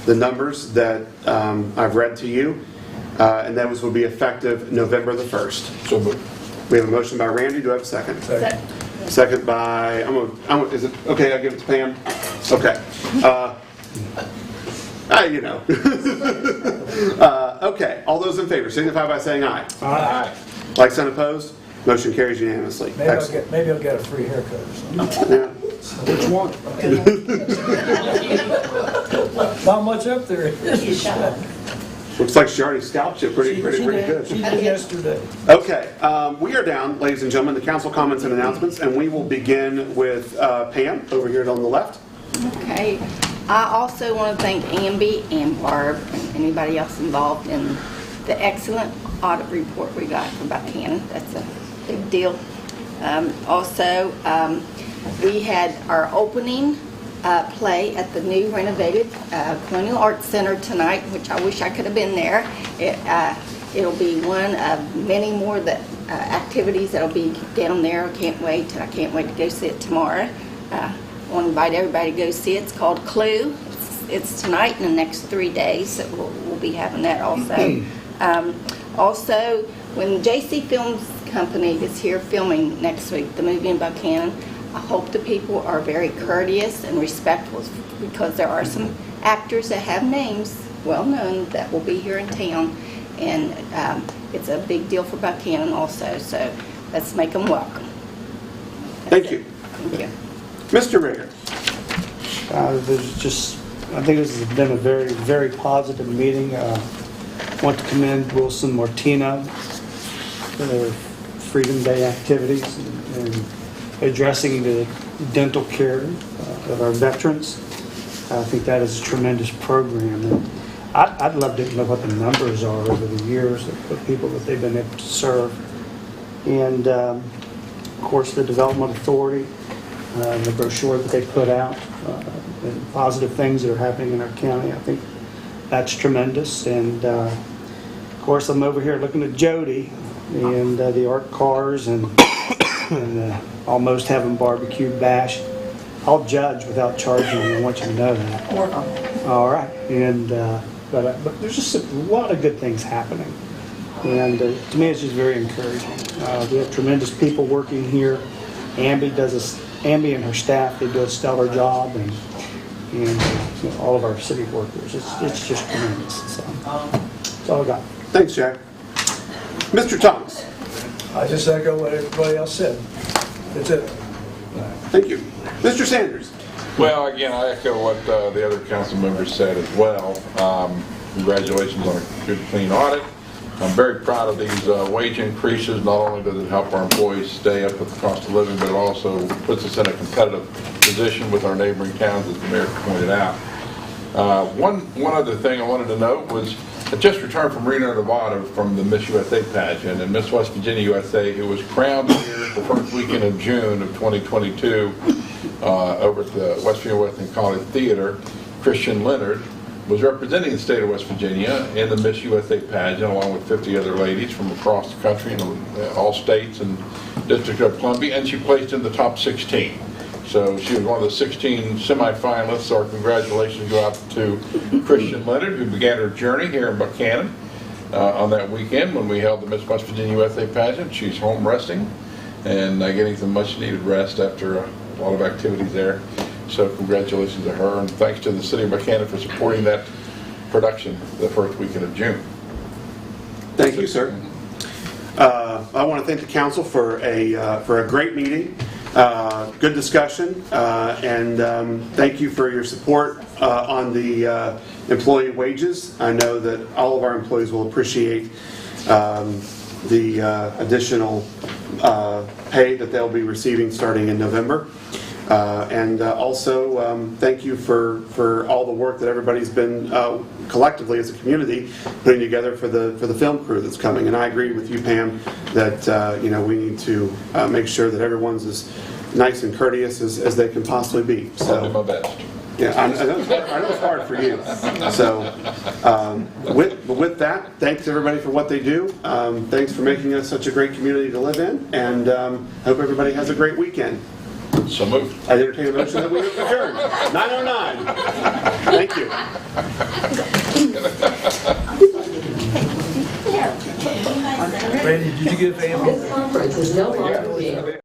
Speaker 1: numbers that I've read to you, and those will be effective November the 1st.
Speaker 2: So moved.
Speaker 1: We have a motion by Randy. Do I have a second? Second by, is it okay? I'll give it to Pam. Okay. You know. Okay. All those in favor signify by saying aye.
Speaker 7: Aye.
Speaker 1: Like, sign opposed. Motion carries unanimously.
Speaker 7: Maybe I'll get a free haircut or something.
Speaker 1: Yeah.
Speaker 14: Which one?
Speaker 7: Not much up there.
Speaker 1: Looks like she already scalped you pretty good.
Speaker 7: She did yesterday.
Speaker 1: Okay, we are down, ladies and gentlemen, to council comments and announcements, and we will begin with Pam over here on the left.
Speaker 13: Okay. I also want to thank Amby and Barb and anybody else involved in the excellent audit report we got from Buckhannon. That's a big deal. Also, we had our opening play at the new renovated Colonial Arts Center tonight, which I wish I could have been there. It'll be one of many more activities that'll be down there. I can't wait to go see it tomorrow. I want to invite everybody to go see it. It's called Clue. It's tonight and the next 3 days that we'll be having that also. Also, when JC Films Company is here filming next week, the movie in Buckhannon, I hope the people are very courteous and respectful, because there are some actors that have names, well known, that will be here in town, and it's a big deal for Buckhannon also, so let's make them welcome.
Speaker 1: Thank you.
Speaker 13: Thank you.
Speaker 1: Mr. Rigger.
Speaker 14: I think this has been a very, very positive meeting. I want to commend Wilson Martina for their Freedom Day activities and addressing the dental care of our veterans. I think that is a tremendous program. And I'd love to know what the numbers are over the years of people that they've been able to serve. And, of course, the Development Authority, the brochure that they put out, and positive things that are happening in our county. I think that's tremendous. And, of course, I'm over here looking at Jody and the art cars and almost having barbecue bash. I'll judge without charging. I want you to know that.
Speaker 11: Work on it.
Speaker 14: All right. And but there's just a lot of good things happening. And to me, it's just very encouraging. We have tremendous people working here. Amby and her staff, they do a stellar job, and all of our city workers. It's just tremendous. So that's all I got.
Speaker 1: Thanks, Jack. Mr. Thomas.
Speaker 7: I just echo what everybody else said. That's it.
Speaker 1: Thank you. Mr. Sanders.
Speaker 2: Well, again, I echo what the other council members said as well. Congratulations on a good, clean audit. I'm very proud of these wage increases. Not only does it help our employees stay up with the cost of living, but it also puts us in a competitive position with our neighboring towns, as the mayor pointed out. One other thing I wanted to note was I just returned from Reno, Nevada from the Miss USA pageant, and Miss West Virginia USA, who was crowned here the first weekend of June of 2022 over at the West Virginia Wesleyan College Theater. Christian Leonard was representing the state of West Virginia in the Miss USA pageant, along with 50 other ladies from across the country and all states and District of Columbia, and she placed in the top 16. So she was one of the 16 semifinalists. Our congratulations go out to Christian Leonard, who began her journey here in Buckhannon on that weekend when we held the Miss West Virginia USA pageant. She's home resting and getting some much needed rest after a lot of activities there. So congratulations to her, and thanks to the city of Buckhannon for supporting that production the first weekend of June.
Speaker 1: Thank you, sir. I want to thank the council for a great meeting, good discussion, and thank you for your support on the employee wages. I know that all of our employees will appreciate the additional pay that they'll be receiving starting in November. And also, thank you for all the work that everybody's been collectively as a community putting together for the film crew that's coming. And I agree with you, Pam, that we need to make sure that everyone's as nice and courteous as they can possibly be. So,
Speaker 2: I'll do my best.
Speaker 1: Yeah, I know it's hard for you. So, with that, thanks everybody for what they do. Thanks for making us such a great community to live in, and hope everybody has a great weekend.
Speaker 2: So moved.
Speaker 1: I entertain a motion that we adjourn. 9:09. Thank you.
Speaker 7: Randy, did you get family?
Speaker 3: This conference is no longer being